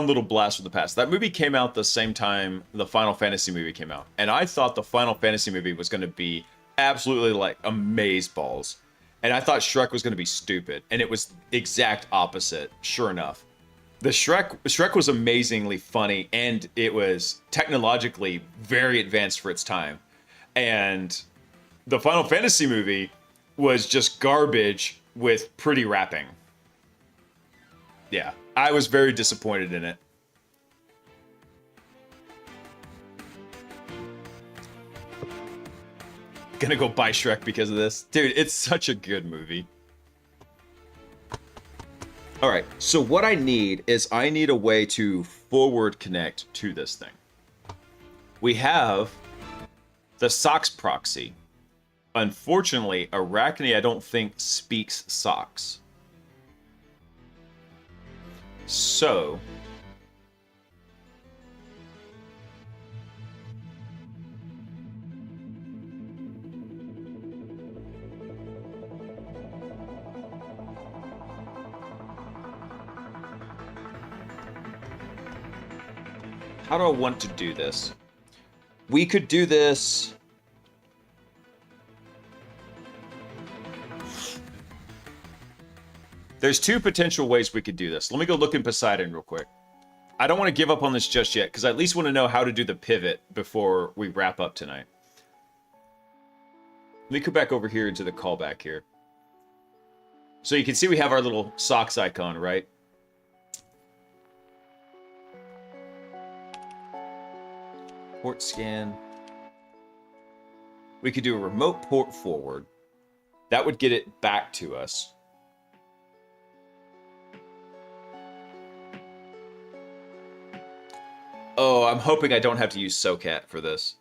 little blast from the past. That movie came out the same time the Final Fantasy movie came out, and I thought the Final Fantasy movie was going to be absolutely like amazeballs. And I thought Shrek was going to be stupid, and it was exact opposite, sure enough. The Shrek was amazingly funny, and it was technologically very advanced for its time. And the Final Fantasy movie was just garbage with pretty rapping. Yeah, I was very disappointed in it. Gonna go buy Shrek because of this. Dude, it's such a good movie. All right, so what I need is I need a way to forward connect to this thing. We have the socks proxy. Unfortunately, Arachne, I don't think, speaks socks. So... how do I want to do this? We could do this... There's two potential ways we could do this. Let me go look in Poseidon real quick. I don't want to give up on this just yet, because I at least want to know how to do the pivot before we wrap up tonight. Let me go back over here into the callback here. So you can see we have our little socks icon, right? Port scan. We could do a remote port forward. That would get it back to us. Oh, I'm hoping I don't have to use SOCAT for this.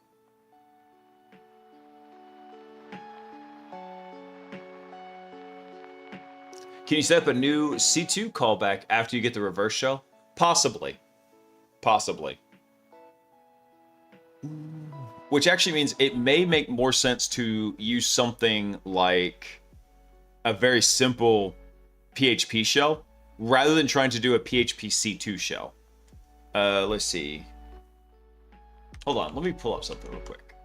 Can you set up a new C2 callback after you get the reverse shell? Possibly. Possibly. Which actually means it may make more sense to use something like a very simple PHP shell rather than trying to do a PHP C2 shell. Let's see. Hold on, let me pull up something real quick.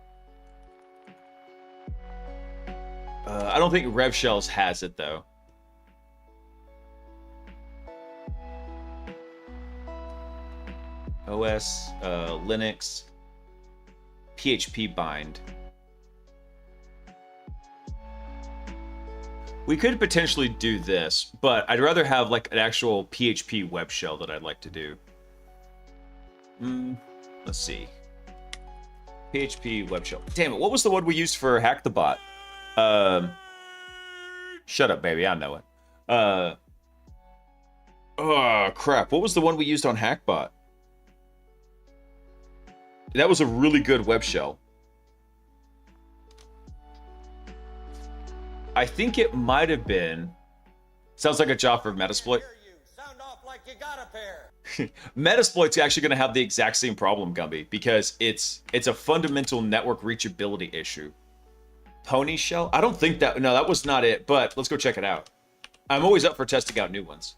I don't think Rev Shells has it though. OS, Linux, PHP bind. We could potentially do this, but I'd rather have like an actual PHP web shell that I'd like to do. Let's see. PHP web shell. Damn it, what was the one we used for Hack the Bot? Shut up, baby, I know it. Oh, crap. What was the one we used on Hackbot? That was a really good web shell. I think it might have been... Sounds like a job for Metasploit. Sound off like you got a pair. Metasploit's actually going to have the exact same problem, Gumby, because it's a fundamental network reachability issue. Pony shell? I don't think that... No, that was not it, but let's go check it out. I'm always up for testing out new ones.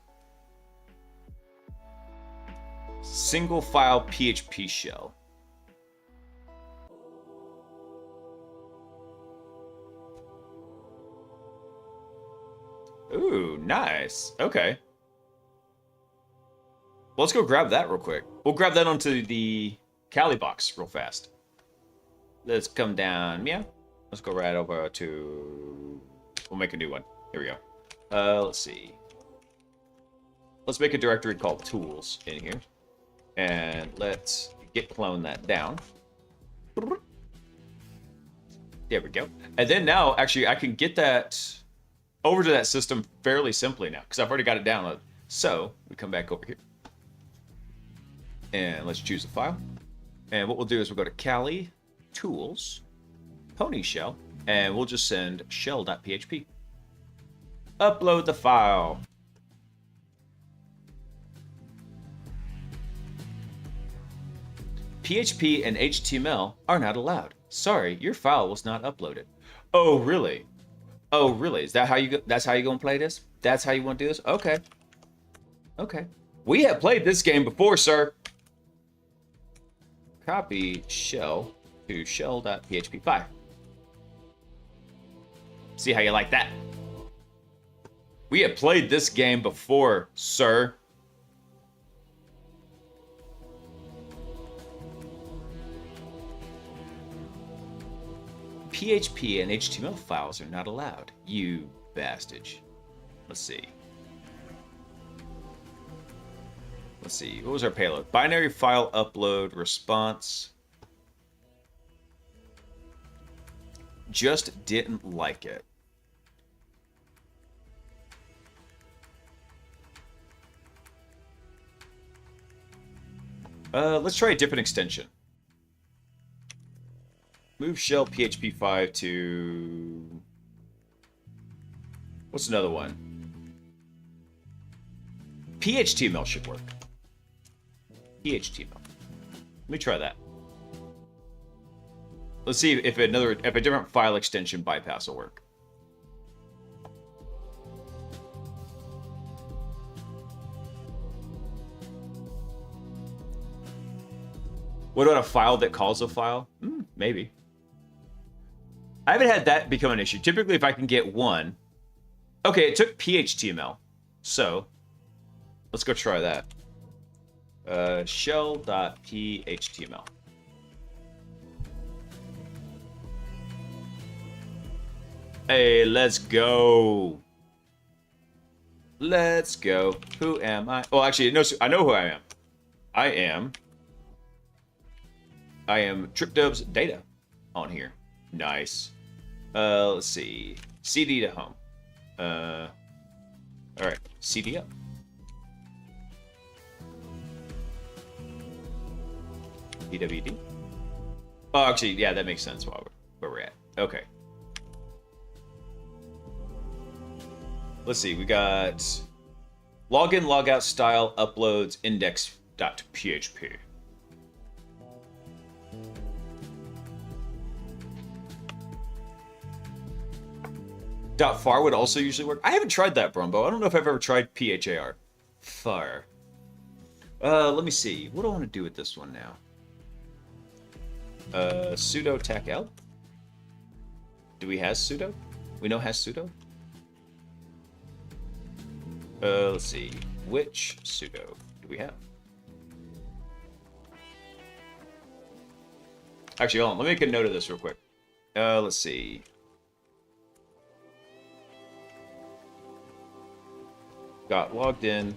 Single file PHP shell. Ooh, nice. Okay. Well, let's go grab that real quick. We'll grab that onto the Kali box real fast. Let's come down. Yeah. Let's go right over to... We'll make a new one. Here we go. Let's see. Let's make a directory called tools in here. And let's git clone that down. There we go. And then now, actually, I can get that over to that system fairly simply now, because I've already got it downloaded. So we come back over here. And let's choose a file. And what we'll do is we'll go to Kali, Tools, Pony Shell, and we'll just send shell.php. Upload the file. PHP and HTML are not allowed. Sorry, your file was not uploaded. Oh, really? Oh, really? Is that how you go? That's how you gonna play this? That's how you want to do this? Okay. Okay. We have played this game before, sir. Copy shell to shell.php5. See how you like that? We have played this game before, sir. PHP and HTML files are not allowed. You bastard. Let's see. Let's see. What was our payload? Binary file upload response. Just didn't like it. Let's try a different extension. Move shell PHP 5 to... What's another one? PHTML should work. PHTML. Let me try that. Let's see if a different file extension bypass will work. What about a file that calls a file? Maybe. I haven't had that become an issue. Typically, if I can get one... Okay, it took PHTML. So, let's go try that. Shell.phtml. Hey, let's go. Let's go. Who am I? Oh, actually, no, I know who I am. I am TripDub's data on here. Nice. Let's see. CD to home. All right. CD up. PWD. Oh, actually, yeah, that makes sense where we're at. Okay. Let's see. We got login, logout style, uploads, index.php. .far would also usually work. I haven't tried that, Brumbo. I don't know if I've ever tried phar. Far. Let me see. What do I want to do with this one now? Sudo tacl. Do we has sudo? We know has sudo. Let's see. Which sudo do we have? Actually, hold on. Let me make a note of this real quick. Let's see. Got logged in.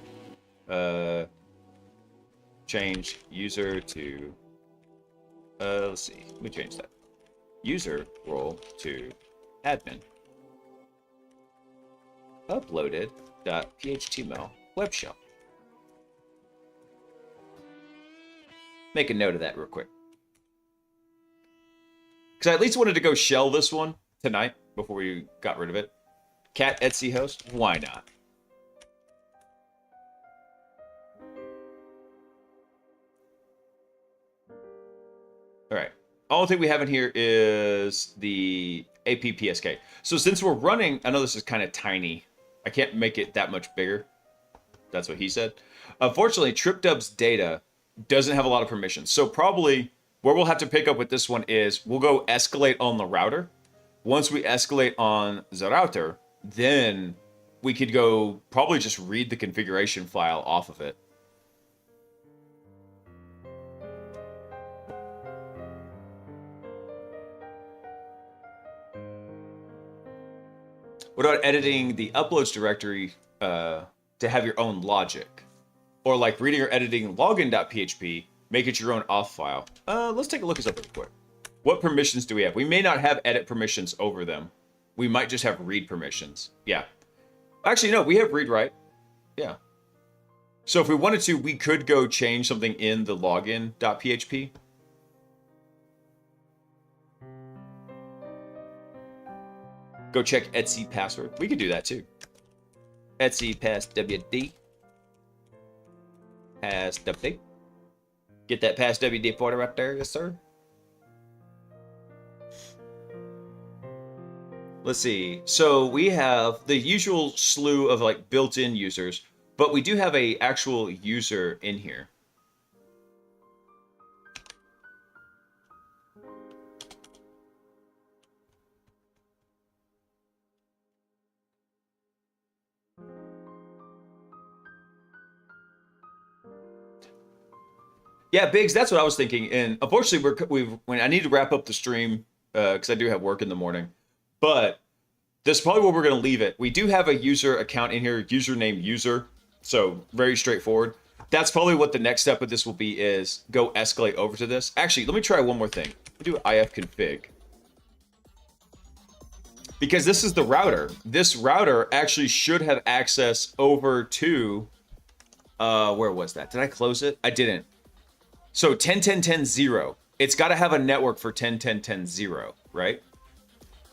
Change user to. Let's see. Let me change that. User role to admin. Uploaded.phtml web shell. Make a note of that real quick. Because I at least wanted to go shell this one tonight before we got rid of it. Cat Etsy host? Why not? All right. Only thing we have in here is the APPSK. So since we're running, I know this is kind of tiny. I can't make it that much bigger. That's what he said. Unfortunately, TripDub's data doesn't have a lot of permissions. So probably where we'll have to pick up with this one is we'll go escalate on the router. Once we escalate on the router, then we could go probably just read the configuration file off of it. What about editing the uploads directory to have your own logic? Or like reading or editing login.php, make it your own auth file. Let's take a look at something quick. What permissions do we have? We may not have edit permissions over them. We might just have read permissions. Yeah. Actually, no, we have read write. Yeah. So if we wanted to, we could go change something in the login.php. Go check Etsy password. We could do that too. Etsy pass WD. Pass WD. Get that pass WD for right there, yes sir. Let's see. So we have the usual slew of like built-in users, but we do have a actual user in here. Yeah, Biggs, that's what I was thinking. And unfortunately, when I need to wrap up the stream because I do have work in the morning. But this is probably where we're going to leave it. We do have a user account in here, username user. So very straightforward. That's probably what the next step of this will be is go escalate over to this. Actually, let me try one more thing. Do ifconfig. Because this is the router. This router actually should have access over to, where was that? Did I close it? I didn't. So 10.10.10.0. It's got to have a network for 10.10.10.0, right?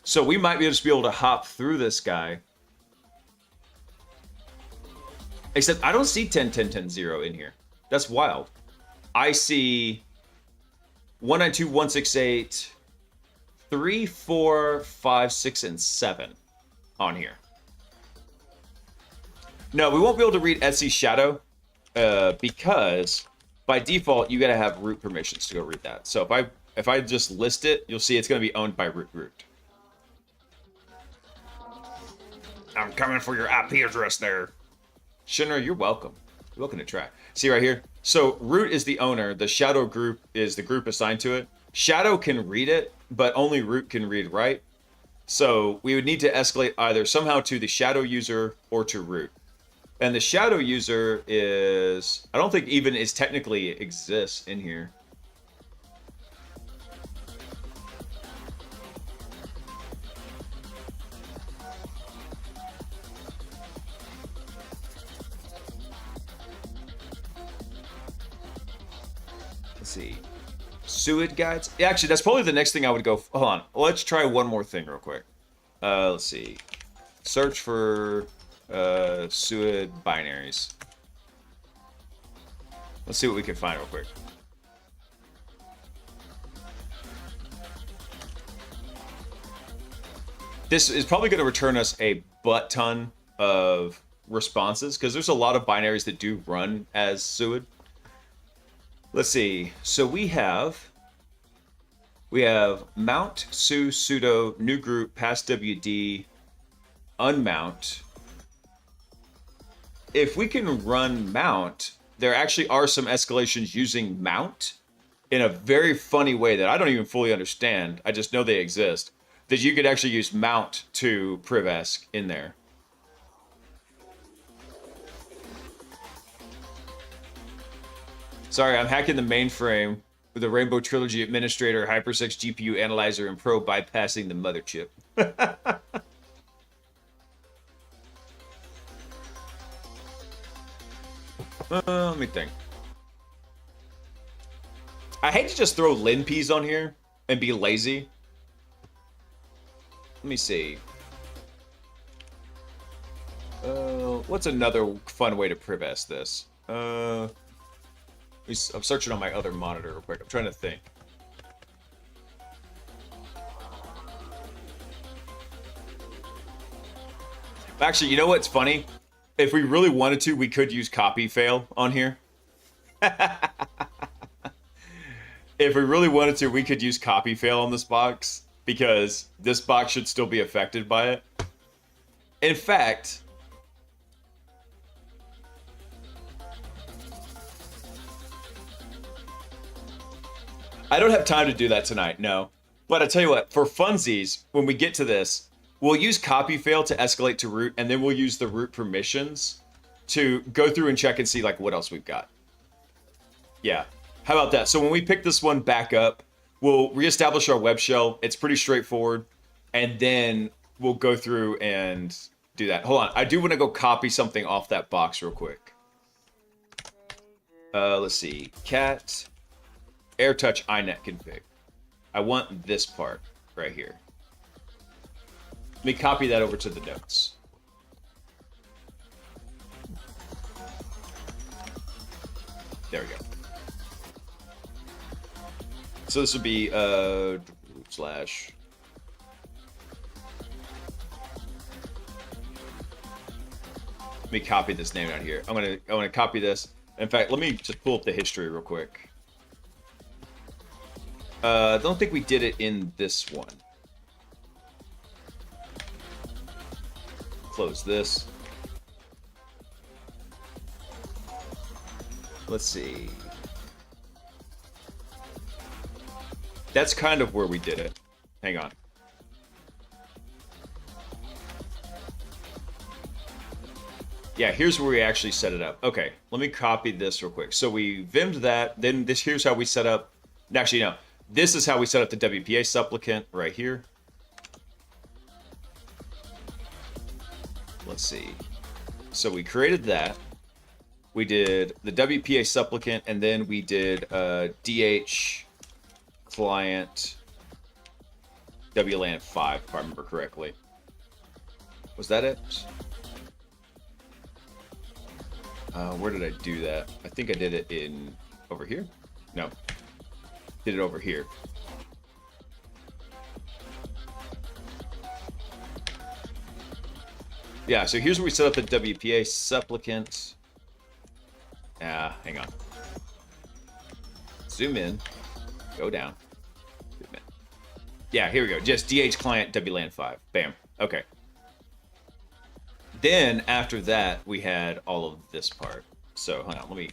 So we might be able to hop through this guy. Except I don't see 10.10.10.0 in here. That's wild. I see 192.168, 3, 4, 5, 6, and 7 on here. No, we won't be able to read Etsy Shadow because by default you got to have root permissions to go read that. So if I just list it, you'll see it's going to be owned by root. I'm coming for your IP address there. Shinra, you're welcome. You're welcome to try. See right here? So root is the owner. The shadow group is the group assigned to it. Shadow can read it, but only root can read write. So we would need to escalate either somehow to the shadow user or to root. And the shadow user is, I don't think even is technically exists in here. Let's see. Suid guides. Yeah, actually, that's probably the next thing I would go. Hold on. Let's try one more thing real quick. Let's see. Search for Suid binaries. Let's see what we can find real quick. This is probably going to return us a butt ton of responses because there's a lot of binaries that do run as Suid. Let's see. So we have mount, su, sudo, new group, pass WD, unmount. If we can run mount, there actually are some escalations using mount in a very funny way that I don't even fully understand. I just know they exist. That you could actually use mount to privesc in there. Sorry, I'm hacking the mainframe with a Rainbow Trilogy Administrator, Hypersec GPU Analyzer, and Pro bypassing the mother chip. Let me think. I hate to just throw linps on here and be lazy. Let me see. What's another fun way to privesc this? I'm searching on my other monitor real quick. I'm trying to think. Actually, you know what's funny? If we really wanted to, we could use copy fail on here. If we really wanted to, we could use copy fail on this box because this box should still be affected by it. In fact, I don't have time to do that tonight, no. But I tell you what, for funsies, when we get to this, we'll use copy fail to escalate to root, and then we'll use the root permissions to go through and check and see like what else we've got. Yeah, how about that? So when we pick this one back up, we'll reestablish our web shell. It's pretty straightforward, and then we'll go through and do that. Hold on, I do want to go copy something off that box real quick. Let's see, cat AirTouch iNet config. I want this part right here. Let me copy that over to the notes. There we go. So this would be slash. Let me copy this name out here. I'm gonna copy this. In fact, let me just pull up the history real quick. I don't think we did it in this one. Close this. Let's see. That's kind of where we did it. Hang on. Yeah, here's where we actually set it up. Okay, let me copy this real quick. So we vimmed that. Then here's how we set up. Actually, no. This is how we set up the WPA supplicant right here. Let's see. So we created that. We did the WPA supplicant, and then we did DH client WLAN 5, if I remember correctly. Was that it? Where did I do that? I think I did it in over here. No, did it over here. Yeah, so here's where we set up the WPA supplicant. Hang on. Zoom in. Go down. Zoom in. Yeah, here we go. Just DH client WLAN 5. Bam. Okay. Then after that, we had all of this part. So hold on,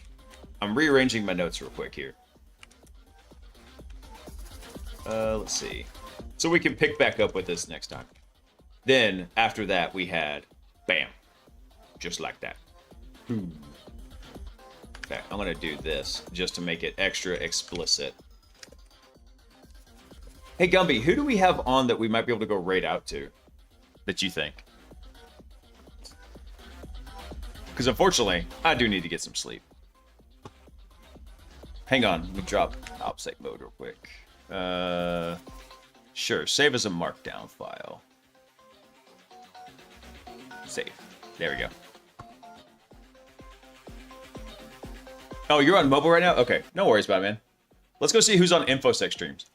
I'm rearranging my notes real quick here. Let's see. So we can pick back up with this next time. Then after that, we had bam. Just like that. Okay, I'm gonna do this just to make it extra explicit. Hey Gumby, who do we have on that we might be able to go raid out to? That you think? Because unfortunately, I do need to get some sleep. Hang on, let me drop OPSEC mode real quick. Sure, save as a markdown file. Save. There we go. Oh, you're on mobile right now? Okay, no worries about it, man. Let's go see who's on InfoSec streams.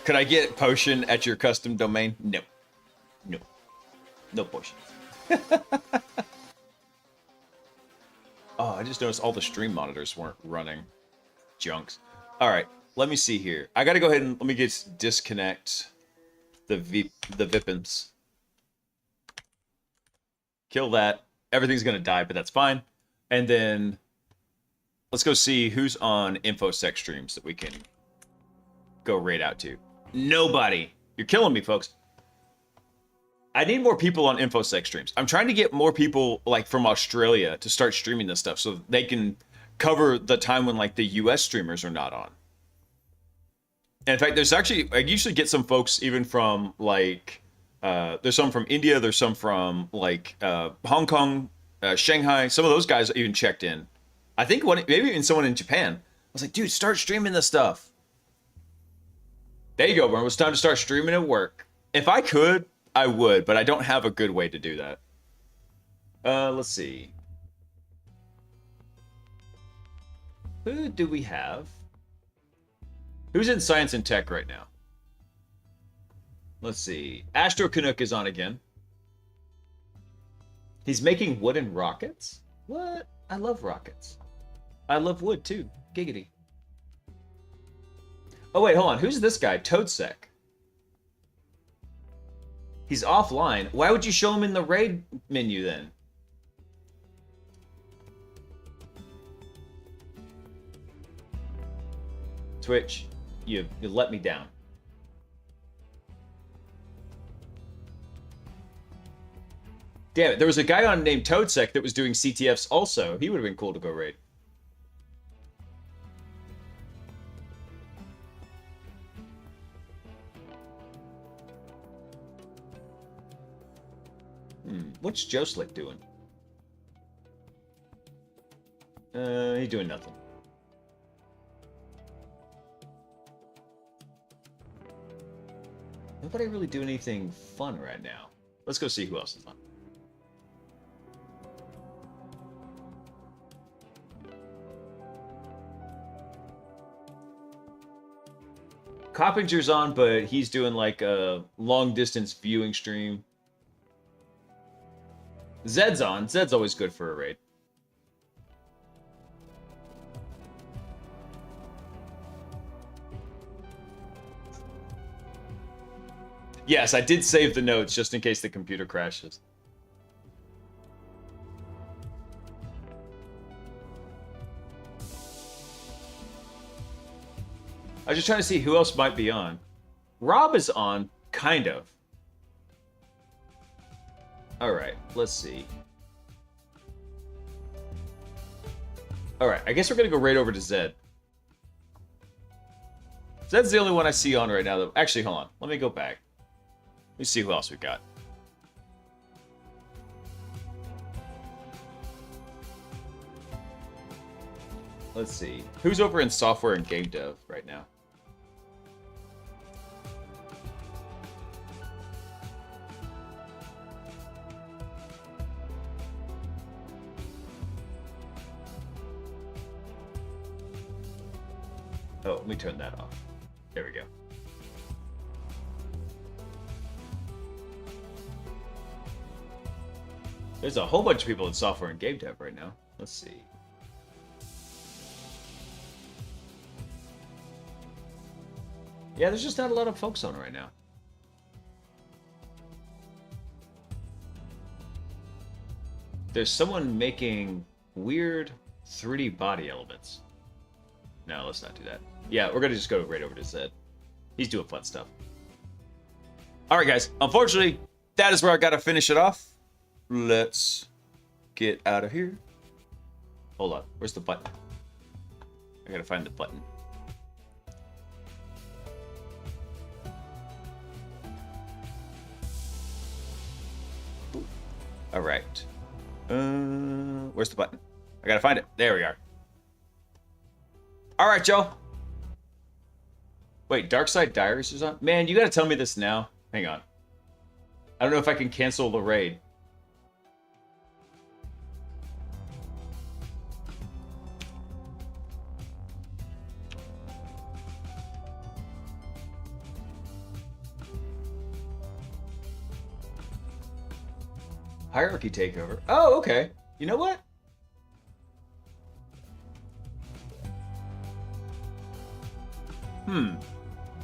Could I get potion at your custom domain? No. No. No potion. Oh, I just noticed all the stream monitors weren't running. Junks. All right, let me see here. I got to go ahead and let me disconnect the VIPins. Kill that. Everything's going to die, but that's fine. And then let's go see who's on InfoSec streams that we can go raid out to. Nobody. You're killing me, folks. I need more people on InfoSec streams. I'm trying to get more people like from Australia to start streaming this stuff so they can cover the time when like the US streamers are not on. And in fact, there's actually, I usually get some folks even from like, there's some from India, there's some from like Hong Kong, Shanghai. Some of those guys even checked in. I think maybe even someone in Japan. I was like, dude, start streaming this stuff. There you go, bro. It's time to start streaming at work. If I could, I would, but I don't have a good way to do that. Let's see. Who do we have? Who's in science and tech right now? Let's see. Astro Canuck is on again. He's making wooden rockets? What? I love rockets. I love wood too. Giggity. Oh wait, hold on. Who's this guy? Toadsec. He's offline. Why would you show him in the raid menu then? Twitch, you let me down. Damn it, there was a guy on named Toadsec that was doing CTFs also. He would have been cool to go raid. What's Joe Slick doing? He's doing nothing. Nobody really doing anything fun right now. Let's go see who else is on. Coppinger's on, but he's doing like a long distance viewing stream. Zed's on. Zed's always good for a raid. Yes, I did save the notes just in case the computer crashes. I was just trying to see who else might be on. Rob is on, kind of. Alright, let's see. Alright, I guess we're gonna go right over to Zed. Zed's the only one I see on right now, though. Actually, hold on. Let me go back. Let me see who else we got. Let's see. Who's over in software and game dev right now? Oh, let me turn that off. There we go. There's a whole bunch of people in software and game dev right now. Let's see. Yeah, there's just not a lot of folks on right now. There's someone making weird 3D body elements. No, let's not do that. Yeah, we're gonna just go right over to Zed. He's doing fun stuff. Alright guys, unfortunately, that is where I gotta finish it off. Let's get out of here. Hold on, where's the button? I gotta find the button. Alright. Where's the button? I gotta find it. There we are. Alright, Joe. Wait, Dark Side Diaries is on? Man, you gotta tell me this now. Hang on. I don't know if I can cancel the raid. Hierarchy takeover. Oh, okay. You know what?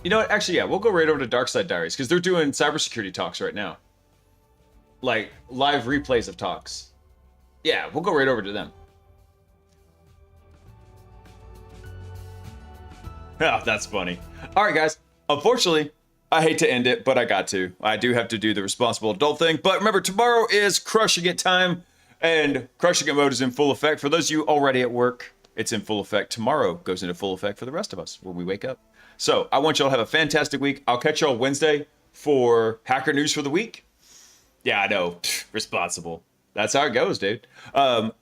You know what? Actually, yeah, we'll go right over to Dark Side Diaries because they're doing cybersecurity talks right now. Like, live replays of talks. Yeah, we'll go right over to them. Oh, that's funny. All right, guys. Unfortunately, I hate to end it, but I got to. I do have to do the responsible adult thing. But remember, tomorrow is Crushing It time, and Crushing It mode is in full effect. For those of you already at work, it's in full effect. Tomorrow goes into full effect for the rest of us when we wake up. So I want y'all to have a fantastic week. I'll catch y'all Wednesday for Hacker News for the week. Yeah, I know. Responsible. That's how it goes, dude.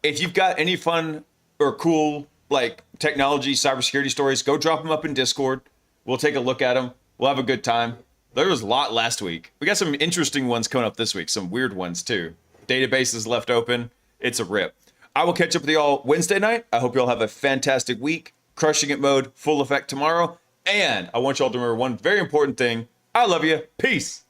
If you've got any fun or cool, like, technology, cybersecurity stories, go drop them up in Discord. We'll take a look at them. We'll have a good time. There was a lot last week. We got some interesting ones coming up this week. Some weird ones, too. Databases left open. It's a rip. I will catch up with y'all Wednesday night. I hope y'all have a fantastic week. Crushing It mode, full effect tomorrow. And I want y'all to remember one very important thing. I love you. Peace.